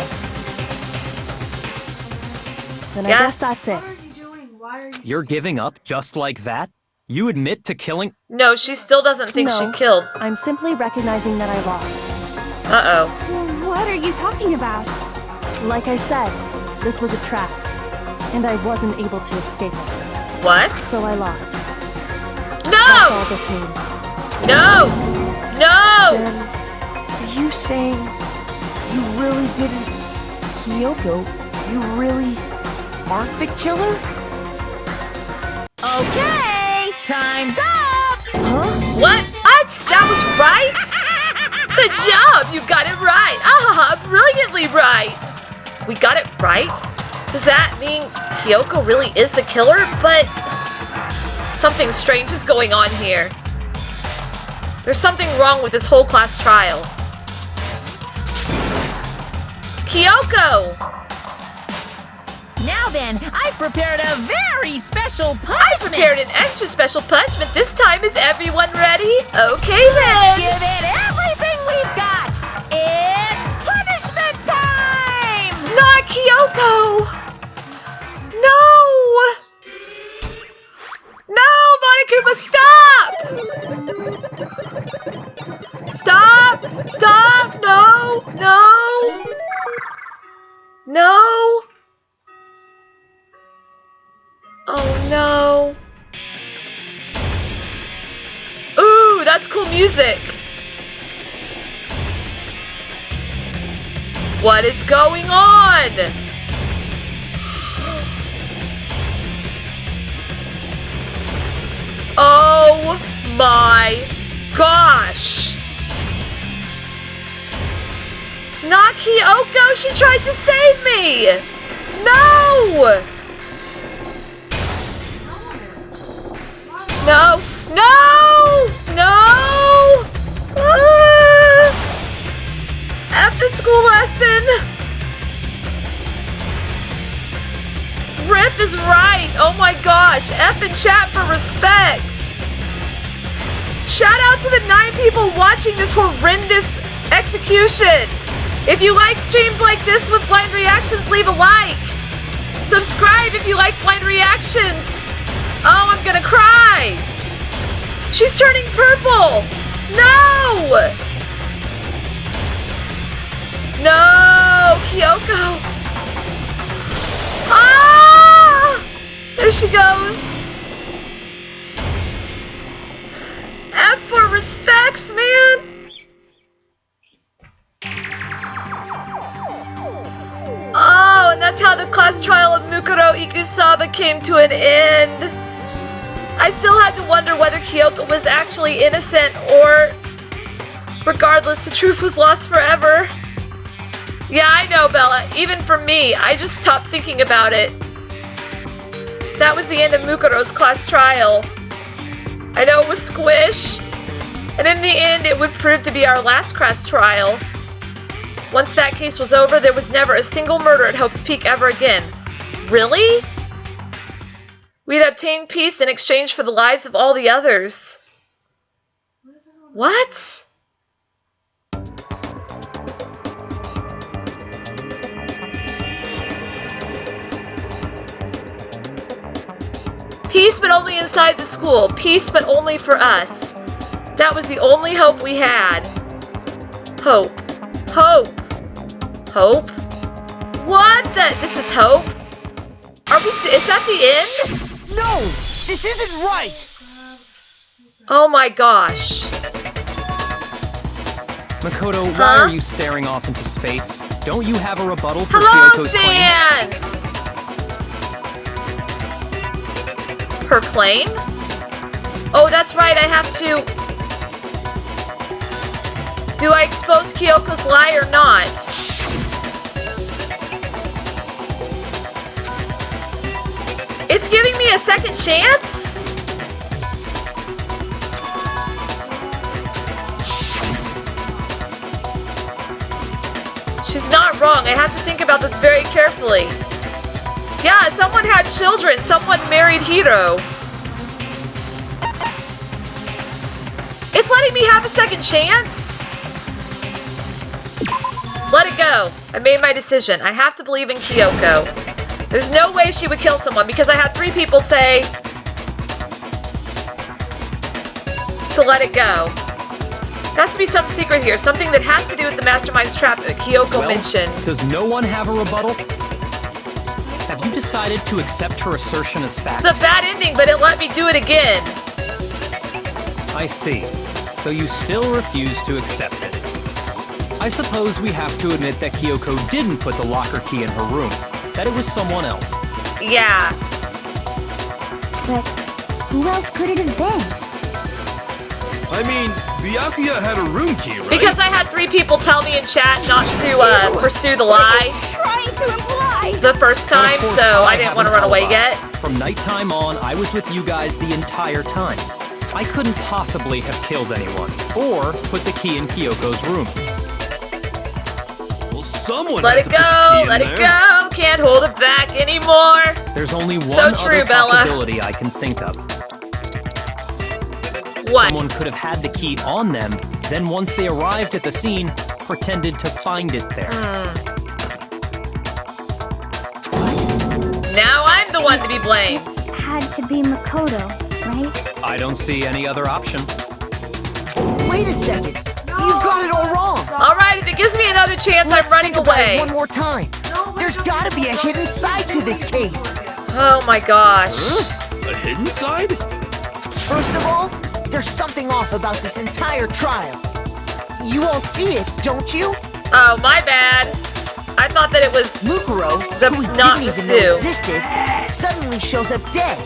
Then Yeah. I guess that's it. You're giving up just like that? You admit to killing... No, she still doesn't think she No. killed. I'm simply recognizing that I lost. Uh-oh. What are you talking about? Like I said, this was a trap. And I wasn't able to escape it. What? So I lost. That's all No! this means. No! No! Then, are you saying you really didn't... Kyoko, you really aren't the killer? Okay, time's up! What? That was right? Good job! You got it right! Ah, brilliantly right! We got it right? Does that mean Kyoko really is the killer? But something strange is going on here. There's something wrong with this whole class trial. Kyoko! Now then, I've prepared a very special I punishment! prepared an extra special punishment. This time, is everyone ready? Okay Let's then! give it everything we've got! It's punishment time! Knock Kyoko! No! No, Monokuma, stop! Stop! Stop! No! No! No! Oh no. Ooh, that's cool music. What is going on? Oh my gosh. Not Kyoko, she tried to save me. No! No! No! No! Ah! After school lesson! Rip is right! Oh my gosh! F in chat for respect! Shout out to the 9 people watching this horrendous execution! If you like streams like this with blind reactions, leave a like! Subscribe if you like blind reactions! Oh, I'm gonna cry! She's turning purple! No! No! Kyoko! Ah! There she goes! F for respects, man! Oh, and that's how the class trial of Mukuro Ikusaba came to an end. I still had to wonder whether Kyoko was actually innocent or... Regardless, the truth was lost forever. Yeah, I know, Bella. Even for me, I just stopped thinking about it. That was the end of Mukuro's class trial. I know it was squish. And in the end, it would prove to be our last class trial. Once that case was over, there was never a single murder at Hope's Peak ever again. Really? We'd obtained peace in exchange for the lives of all the others. What? Peace, but only inside the school. Peace, but only for us. That was the only hope we had. Hope. Hope. Hope? What the? This is hope? Are we? Is that the end? No! This isn't right! Oh my gosh. Makoto, why are you staring off into space? Don't you have a rebuttal for Hello, Kyoko's Sans! Her plane? Oh, that's right, I have to... Do I expose Kyoko's lie or not? It's giving me a second chance? She's not wrong. I have to think about this very carefully. Yeah, someone had children. Someone married Hiro. It's letting me have a second chance? Let it go. I made my decision. I have to believe in Kyoko. There's no way she would kill someone because I had 3 people say to let it go. There has to be some secret here. Something that has to do with the mastermind's trap that Kyoko mentioned. Does no one have a rebuttal? Have you decided to accept her assertion as fact? It's a bad ending, but it let me do it again. I see. So you still refuse to accept it. I suppose we have to admit that Kyoko didn't put the locker key in her room. That it was someone else. Yeah. But who else could it have been? I mean, Byakuya had a room key, right? Because I had 3 people tell me in chat not to pursue the lie Trying to imply. the first time, Of course, so I didn't want to run away alibi. yet. From nighttime on, I was with you guys the entire time. I couldn't possibly have killed anyone, or put the key in Kyoko's room. Well, someone Let had it to put the go, key in let it there. go, can't hold it back anymore. There's only one So true, other Bella. possibility I can think of. What? Someone could have had the key on them, then once they arrived at the scene, pretended to find it there. Now I'm the one to be blamed. It had to be Makoto, right? I don't see any other option. Wait a second. You've got it all wrong. Alright, if it gives me another chance, I'm Let's running think about away. it one more time. There's gotta be a hidden side to this case. Oh my gosh. A hidden side? First of all, there's something off about this entire trial. You all see it, don't you? Oh, my bad. I thought that it was Mukuro, the who we not didn't even Masu. know existed, suddenly shows up dead.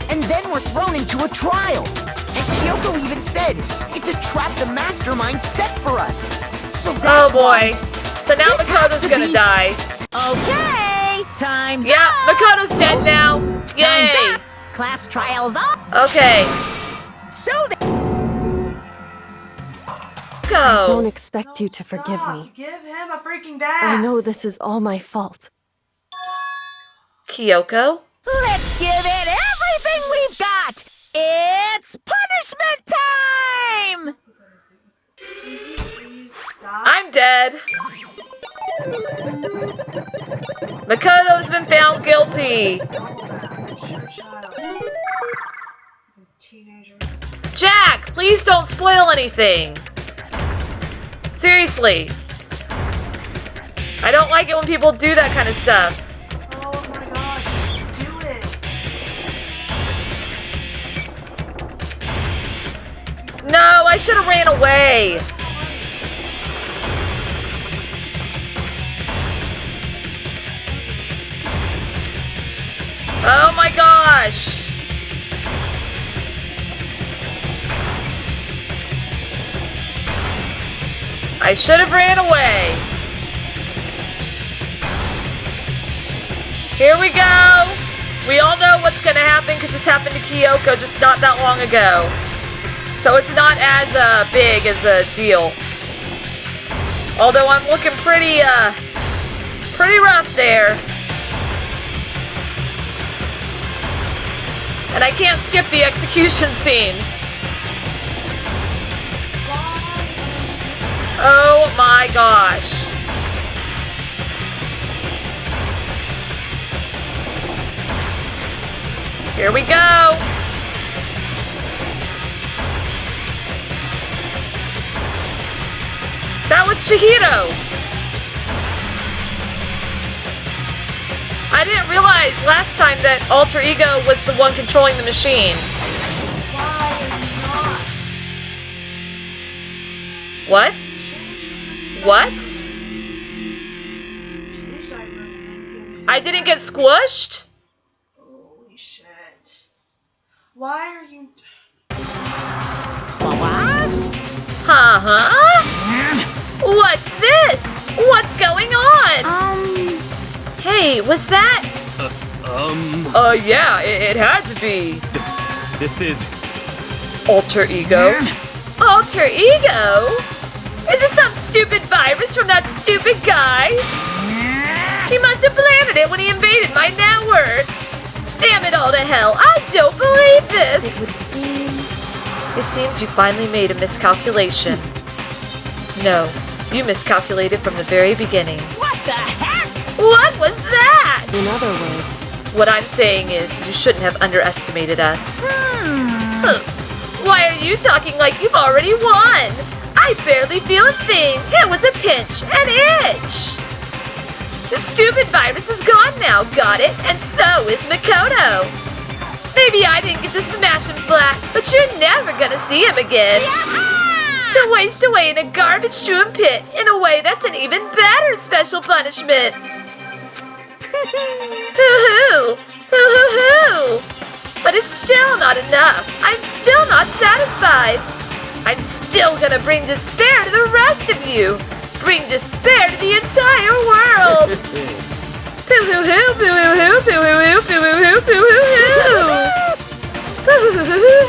And then we're thrown into a trial. And Kyoko even said, it's a trap the mastermind set for us. So Oh that's boy. So now This has Makoto's to gonna be- die. Okay, time's Yeah, up. Makoto's dead now. Time's Yay. up. Class trials up. Okay. So Go. Don't expect you to forgive me. Give him a freaking I know this is all my fault. Kyoko? let's give it everything we've got. It's punishment time. I'm dead. Makoto's been found guilty. Jack, please don't spoil anything. Seriously. I don't like it when people do that kind of stuff. Oh my gosh, just do it. No, I should have ran away. Oh my gosh. I should have ran away. Here we go. We all know what's going to happen because this happened to Kyoko just not that long ago. So it's not as big as a deal. Although I'm looking pretty rough there. And I can't skip the execution scene. Oh my gosh. Here we go. That was Chihiro. I didn't realize last time that Alter Ego was the one controlling the machine. What? What? I didn't get squished? Holy shit. Why are you... What's this? What's going on? Hey, was that? Yeah, it had to be. This is... Alter Ego? Alter Ego? Is this some stupid virus from that stupid guy? He must have planted it when he invaded my network. Damn it all to hell, I don't believe this. It would seem... It seems you finally made a miscalculation. No, you miscalculated from the very beginning. What the heck? What was that? In other words, What I'm saying is, you shouldn't have underestimated us. Why are you talking like you've already won? I barely feel a thing. It was a pinch, an itch. The stupid virus is gone now, got it? And so is Makoto. Maybe I didn't get to smash him flat, but you're never gonna see him again. To waste away in a garbage-strewn pit in a way that's an even better special punishment. Hoo-hoo! Hoo-hoo-hoo! But it's still not enough. I'm still not satisfied. I'm still gonna bring despair to the rest of you. Bring despair to the entire world. Poo-hoo-hoo, poo-hoo-hoo, poo-hoo-hoo, poo-hoo-hoo, poo-hoo-hoo. Poo-hoo-hoo.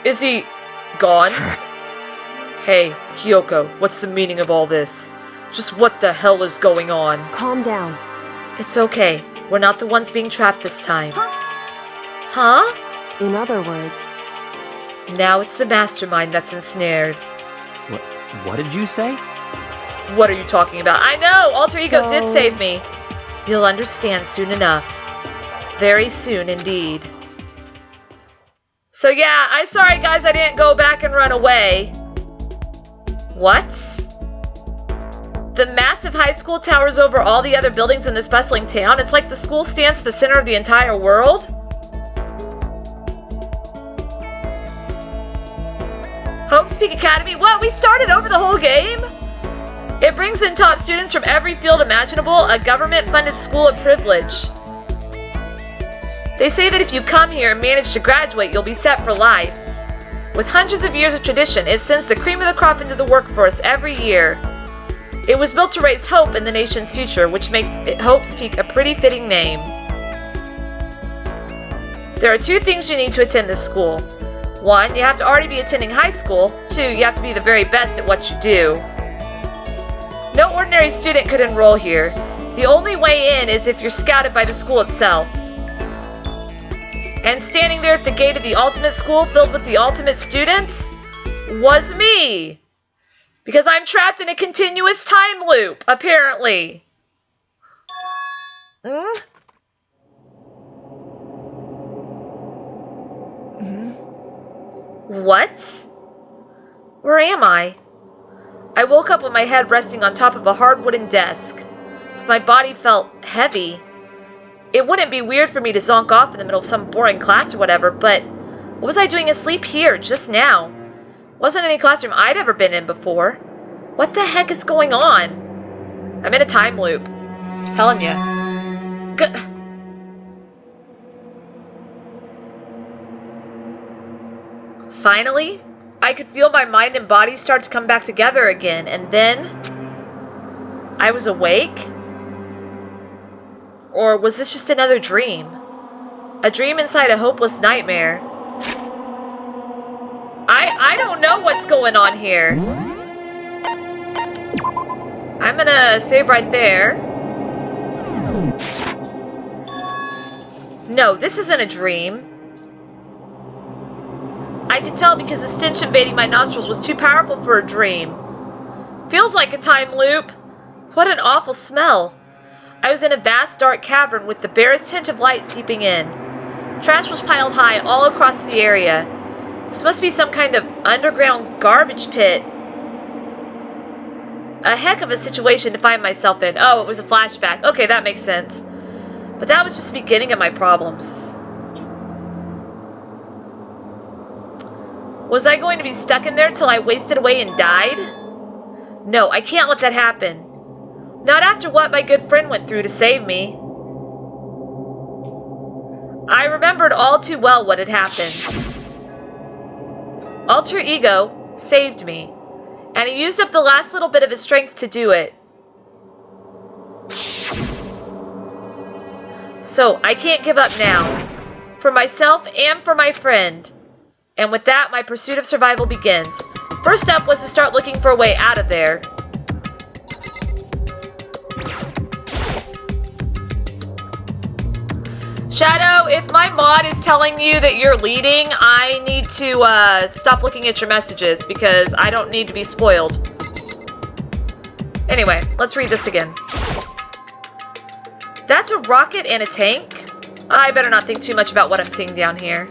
Is he gone? Hey, Kyoko, what's the meaning of all this? Just what the hell is going on? calm down. It's okay. We're not the ones being trapped this time. Huh? In other words, Now it's the mastermind that's ensnared. What did you say? What are you talking about? I know! Alter Ego did So- save me. You'll understand soon enough. Very soon indeed. So yeah, I'm sorry guys I didn't go back and run away. What? The massive high school towers over all the other buildings in this bustling town. It's like the school stands at the center of the entire world. Hope's Peak Academy? What? We started over the whole game? It brings in top students from every field imaginable, a government-funded school of privilege. They say that if you come here and manage to graduate, you'll be set for life. With hundreds of years of tradition, it sends the cream of the crop into the workforce every year. It was built to raise hope in the nation's future, which makes Hope's Peak a pretty fitting name. There are 2 things you need to attend this school. 1, you have to already be attending high school. 2, you have to be the very best at what you do. No ordinary student could enroll here. The only way in is if you're scouted by the school itself. And standing there at the gate of the ultimate school filled with the ultimate students was me. Because I'm trapped in a continuous time loop, apparently. What? Where am I? I woke up with my head resting on top of a hard wooden desk. My body felt heavy. It wouldn't be weird for me to zonk off in the middle of some boring class or whatever, but what was I doing asleep here just now? Wasn't any classroom I'd ever been in before. What the heck is going on? I'm in a time loop. I'm telling you. Finally, I could feel my mind and body start to come back together again, and then I was awake? Or was this just another dream? A dream inside a hopeless nightmare? I don't know what's going on here. I'm gonna save right there. No, this isn't a dream. I could tell because the stench invading my nostrils was too powerful for a dream. Feels like a time loop. What an awful smell. I was in a vast dark cavern with the barest hint of light seeping in. Trash was piled high all across the area. This must be some kind of underground garbage pit. A heck of a situation to find myself in. Oh, it was a flashback. Okay, that makes sense. But that was just the beginning of my problems. Was I going to be stuck in there till I wasted away and died? No, I can't let that happen. Not after what my good friend went through to save me. I remembered all too well what had happened. Alter Ego saved me, and he used up the last little bit of his strength to do it. So, I can't give up now. For myself and for my friend. And with that, my pursuit of survival begins. First up was to start looking for a way out of there. Shadow, if my mod is telling you that you're leading, I need to stop looking at your messages because I don't need to be spoiled. Anyway, let's read this again. That's a rocket and a tank? I better not think too much about what I'm seeing down here.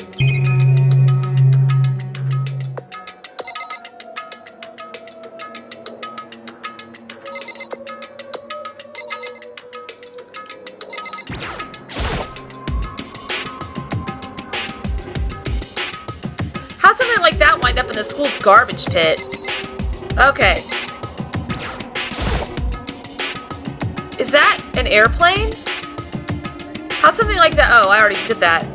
How'd something like that wind up in the school's garbage pit? Okay. Is that an airplane? How'd something like that... Oh, I already did that.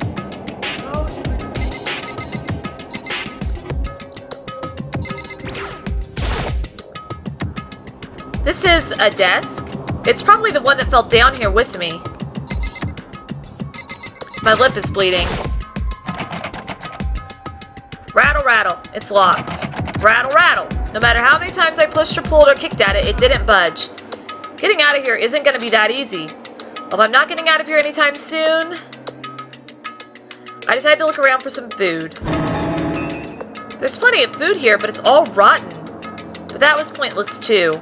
This is a desk. It's probably the one that fell down here with me. My lip is bleeding. Rattle, rattle. It's locked. Rattle, rattle. No matter how many times I pushed or pulled or kicked at it, it didn't budge. Getting out of here isn't going to be that easy. Well, if I'm not getting out of here anytime soon, I decided to look around for some food. There's plenty of food here, but it's all rotten. But that was pointless too.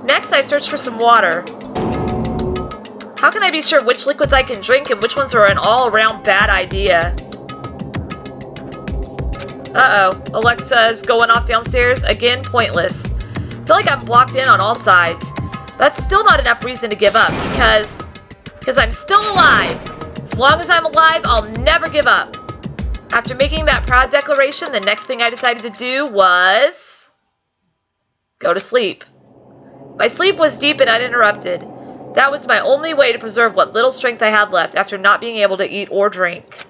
Next, I search for some water. How can I be sure which liquids I can drink and which ones are an all-around bad idea? Uh-oh. Alexa is going off downstairs. Again, pointless. I feel like I'm blocked in on all sides. That's still not enough reason to give up, because I'm still alive. As long as I'm alive, I'll never give up. After making that proud declaration, the next thing I decided to do was go to sleep. My sleep was deep and uninterrupted. That was my only way to preserve what little strength I had left after not being able to eat or drink.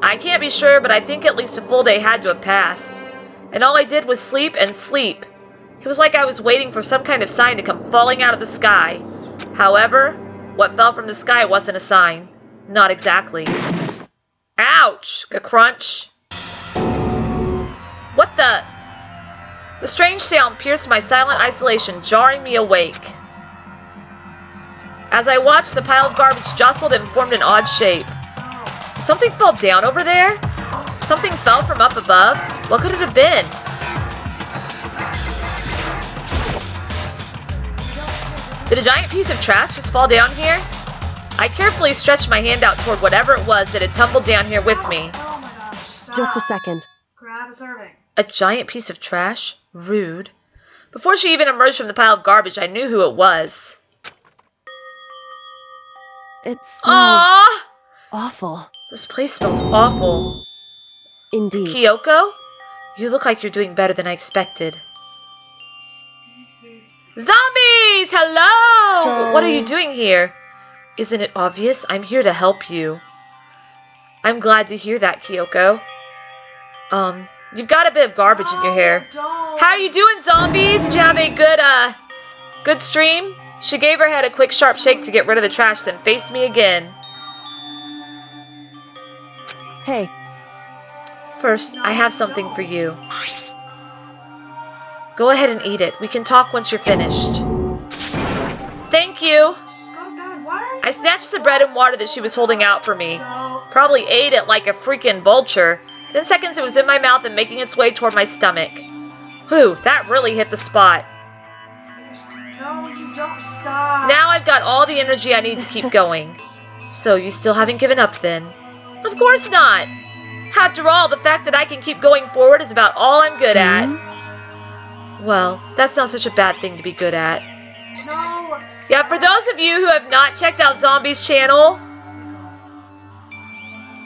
I can't be sure, but I think at least a full day had to have passed. And all I did was sleep and sleep. It was like I was waiting for some kind of sign to come falling out of the sky. However, what fell from the sky wasn't a sign. Not exactly. Ouch! A crunch. What the? The strange sound pierced my silent isolation, jarring me awake. As I watched, the pile of garbage jostled and formed an odd shape. Did something fall down over there? Something fell from up above? What could it have been? Did a giant piece of trash just fall down here? I carefully stretched my hand out toward whatever it was that had tumbled down here with me. Oh my gosh, stop. Just a second. Grab a serving. A giant piece of trash? Rude. Before she even emerged from the pile of garbage, I knew who it was. It smells Aww! awful. This place smells awful. Indeed. Kyoko? You look like you're doing better than I expected. Zombies! Hello! So- What are you doing here? Isn't it obvious? I'm here to help you. I'm glad to hear that, Kyoko. You've got a bit of garbage in your hair. Don't. How are you doing, zombies? Did you have a good stream? She gave her head a quick, sharp shake to get rid of the trash, then faced me again. Hey, First, I have something for you. Go ahead and eat it. We can talk once you're finished. Thank you. Just go to bed. Why are you? I snatched the bread and water that she was holding out for me. No. Probably ate it like a freaking vulture. 10 seconds it was in my mouth and making its way toward my stomach. Whew, that really hit the spot. No, you don't stop. Now I've got all the energy I need to keep going. So you still haven't given up then? Of course not. After all, the fact that I can keep going forward is about all I'm good at. Well, that's not such a bad thing to be good at. No. Yeah, for those of you who have not checked out Zombie's channel,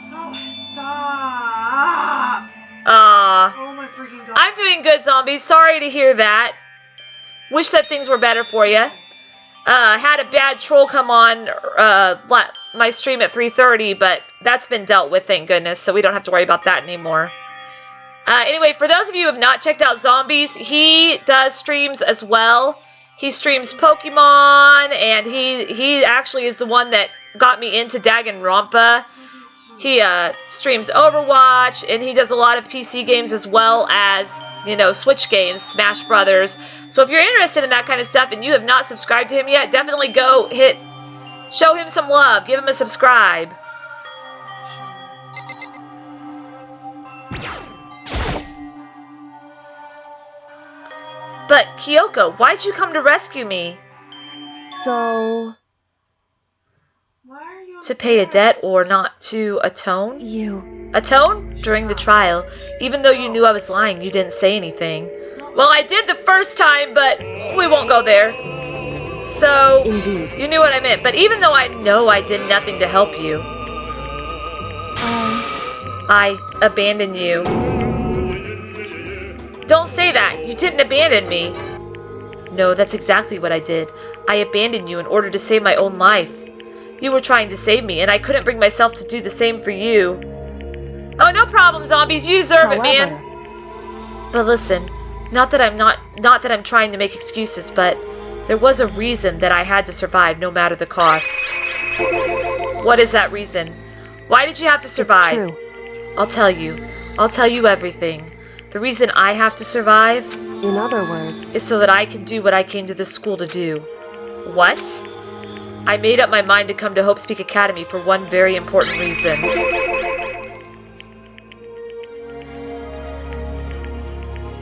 No, stop. Oh my freaking god. I'm doing good, Zombies. Sorry to hear that. Wish that things were better for you. Had a bad troll come on my stream at 3:30, but that's been dealt with, thank goodness, so we don't have to worry about that anymore. Anyway, for those of you who have not checked out Zombies, he does streams as well. He streams Pokemon, and he actually is the one that got me into Danganronpa. He streams Overwatch, and he does a lot of PC games as well as, you know, Switch games, Smash Brothers. So if you're interested in that kind of stuff and you have not subscribed to him yet, definitely go show him some love, give him a subscribe. But, Kyoko, why'd you come to rescue me? so Why are you? To pay a debt or not to atone? you... Atone? During the trial. Even though you knew I was lying, you didn't say anything. Well, I did the first time, but we won't go there. So, Indeed. you knew what I meant. But even though I know I did nothing to help you, I abandoned you. Don't say that. You didn't abandon me. No, that's exactly what I did. I abandoned you in order to save my own life. You were trying to save me, and I couldn't bring myself to do the same for you. Oh, no problem, Zombies. You deserve it, man. But listen, not that I'm trying to make excuses, but there was a reason that I had to survive no matter the cost. What is that reason? Why did you have to survive? It's true. I'll tell you. I'll tell you everything. The reason I have to survive In other words, is so that I can do what I came to this school to do. What? I made up my mind to come to Hope Speak Academy for one very important reason.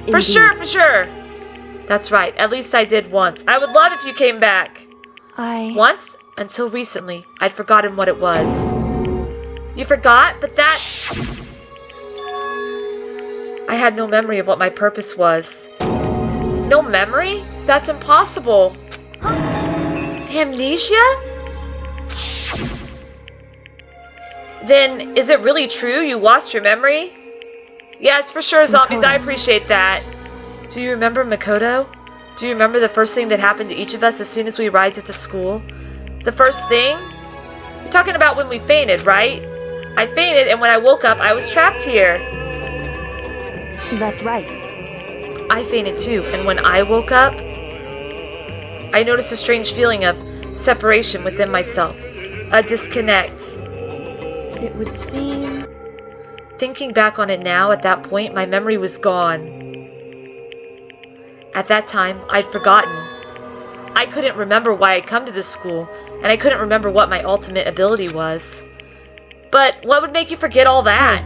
For indeed. sure, for sure. That's right. At least I did once. I would love if you came back. Once? Until recently, I'd forgotten what it was. You forgot? But that... I had no memory of what my purpose was. No memory? That's impossible. Huh? Amnesia? Then, is it really true you lost your memory? Yes, for sure, zombies. Makoto. I appreciate that. Do you remember Makoto? Do you remember the first thing that happened to each of us as soon as we arrived at the school? The first thing? You're talking about when we fainted, right? I fainted, and when I woke up, I was trapped here. That's right. I fainted too, and when I woke up, I noticed a strange feeling of separation within myself. A disconnect. It would seem... Thinking back on it now, at that point, my memory was gone. At that time, I'd forgotten. I couldn't remember why I'd come to this school, and I couldn't remember what my ultimate ability was. But what would make you forget all that?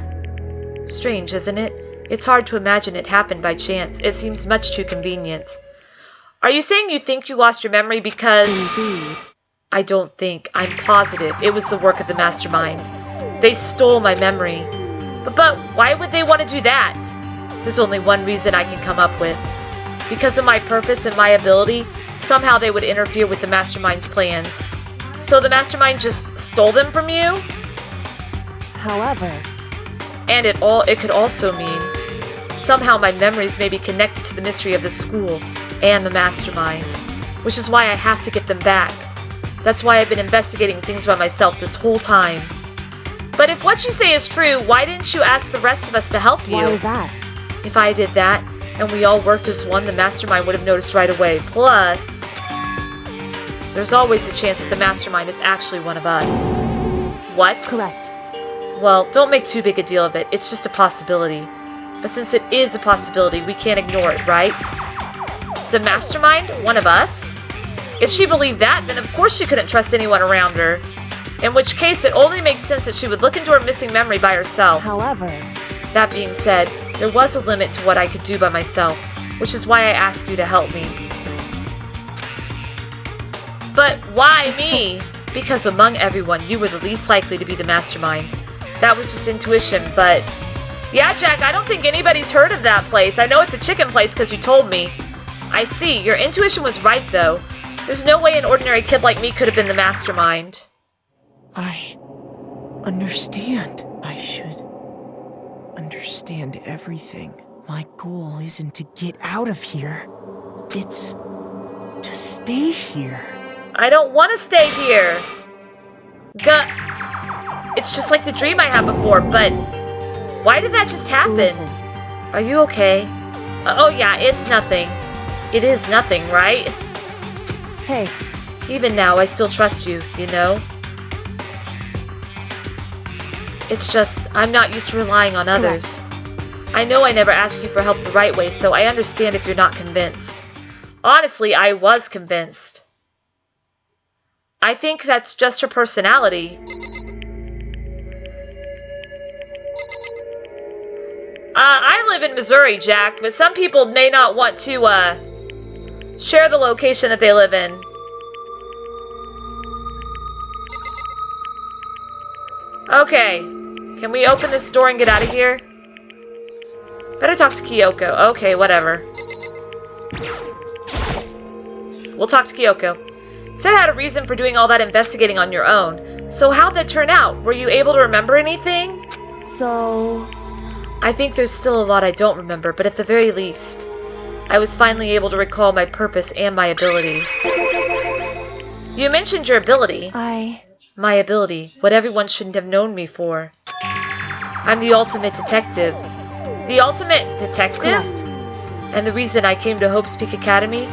Strange, isn't it? It's hard to imagine it happened by chance. It seems much too convenient. Are you saying you think you lost your memory because... Indeed. I don't think. I'm positive. It was the work of the mastermind. They stole my memory. But why would they want to do that? There's only one reason I can come up with. Because of my purpose and my ability, somehow they would interfere with the mastermind's plans. So the mastermind just stole them from you? However... And it could also mean somehow my memories may be connected to the mystery of the school and the mastermind, which is why I have to get them back. That's why I've been investigating things by myself this whole time. But if what you say is true, why didn't you ask the rest of us to help you? Why is that? If I did that, and we all worked as one, the mastermind would have noticed right away. Plus, there's always a chance that the mastermind is actually one of us. What? Correct. Well, don't make too big a deal of it. It's just a possibility. But since it is a possibility, we can't ignore it, right? The mastermind? One of us? If she believed that, then of course she couldn't trust anyone around her. In which case, it only makes sense that she would look into her missing memory by herself. However... That being said, there was a limit to what I could do by myself, which is why I asked you to help me. But why me? Because among everyone, you were the least likely to be the mastermind. That was just intuition, but... Yeah, Jack, I don't think anybody's heard of that place. I know it's a chicken place because you told me. I see. Your intuition was right, though. There's no way an ordinary kid like me could have been the mastermind. I understand. I should understand everything. My goal isn't to get out of here. It's to stay here. I don't want to stay here. It's just like the dream I had before, but why did that just happen? Listen. Are you okay? Oh yeah, it's nothing. It is nothing, right? Hey. Even now, I still trust you, you know? It's just, I'm not used to relying on others. I know I never ask you for help the right way, so I understand if you're not convinced. Honestly, I was convinced. I think that's just her personality. I live in Missouri, Jack, but some people may not want to, share the location that they live in. Okay. Can we open this door and get out of here? Better talk to Kyoko. Okay, whatever. We'll talk to Kyoko. Said I had a reason for doing all that investigating on your own. So how'd that turn out? Were you able to remember anything? So... I think there's still a lot I don't remember, but at the very least, I was finally able to recall my purpose and my ability. You mentioned your ability. My ability, what everyone shouldn't have known me for. I'm the ultimate detective. The ultimate detective? Correct. And the reason I came to Hope's Peak Academy?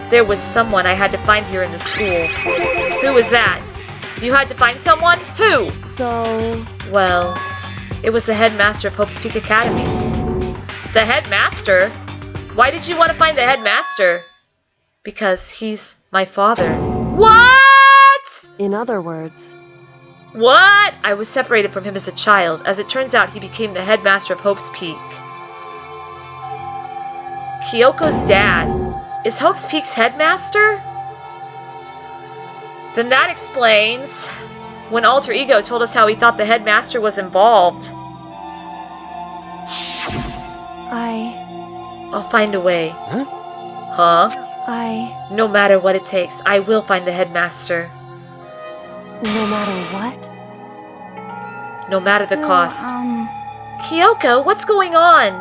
There was someone I had to find here in the school. Who was that? You had to find someone? Who? So... Well, it was the headmaster of Hope's Peak Academy. The headmaster? Why did you want to find the headmaster? Because he's my father. What? In other words... What? I was separated from him as a child. As it turns out, he became the headmaster of Hope's Peak. Kyoko's dad. is Hope's Peak's headmaster? Then that explains when Alter Ego told us how he thought the headmaster was involved. I'll find a way. Huh? No matter what it takes, I will find the headmaster. No matter what? No matter the cost. Kyoko, what's going on?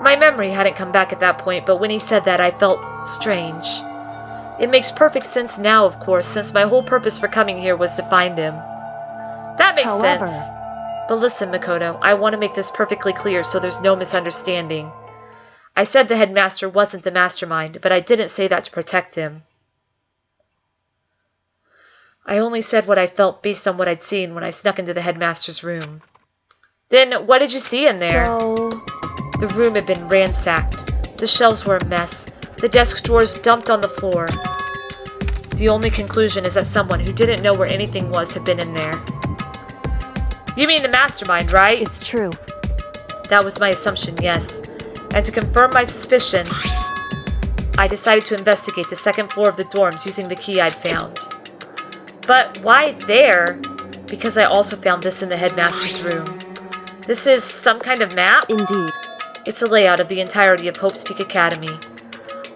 My memory hadn't come back at that point, but when he said that, I felt strange. It makes perfect sense now, of course, since my whole purpose for coming here was to find him. That makes sense. But listen, Makoto, I want to make this perfectly clear so there's no misunderstanding. I said the headmaster wasn't the mastermind, but I didn't say that to protect him. I only said what I felt based on what I'd seen when I snuck into the headmaster's room. Then, what did you see in there? The room had been ransacked. The shelves were a mess. The desk drawers dumped on the floor. The only conclusion is that someone who didn't know where anything was had been in there. You mean the mastermind, right? It's true. That was my assumption, yes. And to confirm my suspicion, I decided to investigate the second floor of the dorms using the key I'd found. But why there? Because I also found this in the headmaster's room. This is some kind of map? Indeed. It's a layout of the entirety of Hope's Peak Academy.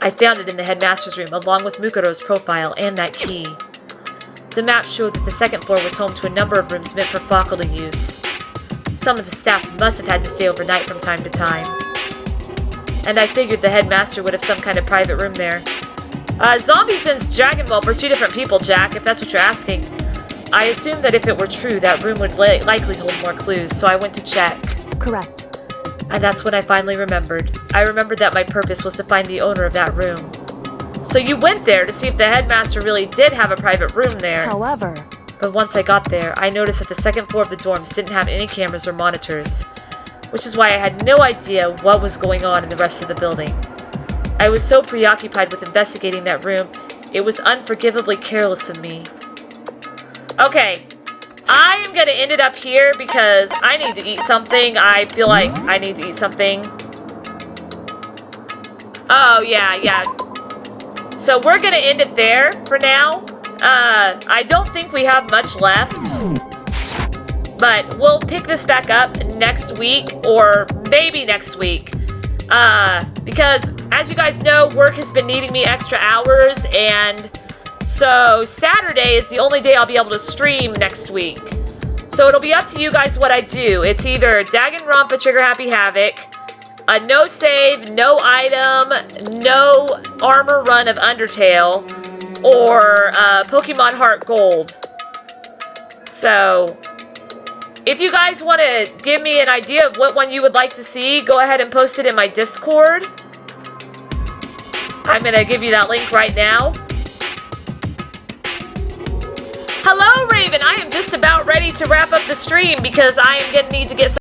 I found it in the headmaster's room along with Mukuro's profile and that key. The map showed that the second floor was home to a number of rooms meant for faculty use. Some of the staff must have had to stay overnight from time to time. And I figured the headmaster would have some kind of private room there. Zombies and Dragonwhelp are two different people, Jack, if that's what you're asking. I assumed that if it were true, that room would likely hold more clues, so I went to check. Correct. And that's when I finally remembered. I remembered that my purpose was to find the owner of that room. So you went there to see if the headmaster really did have a private room there. However... But once I got there, I noticed that the second floor of the dorms didn't have any cameras or monitors, which is why I had no idea what was going on in the rest of the building. I was so preoccupied with investigating that room, it was unforgivably careless of me. Okay, I am going to end it up here because I need to eat something. I feel like I need to eat something. Oh, yeah. So we're going to end it there for now. I don't think we have much left. But we'll pick this back up next week, or maybe next week. Because, as you guys know, work has been needing me extra hours, and so Saturday is the only day I'll be able to stream next week. So it'll be up to you guys what I do. It's either Danganronpa Trigger Happy Havoc, a no save, no item, no armor run of Undertale, or Pokemon Heart Gold. So if you guys want to give me an idea of what one you would like to see, go ahead and post it in my Discord. I'm going to give you that link right now. Hello, Raven! I am just about ready to wrap up the stream because I am going to need to get some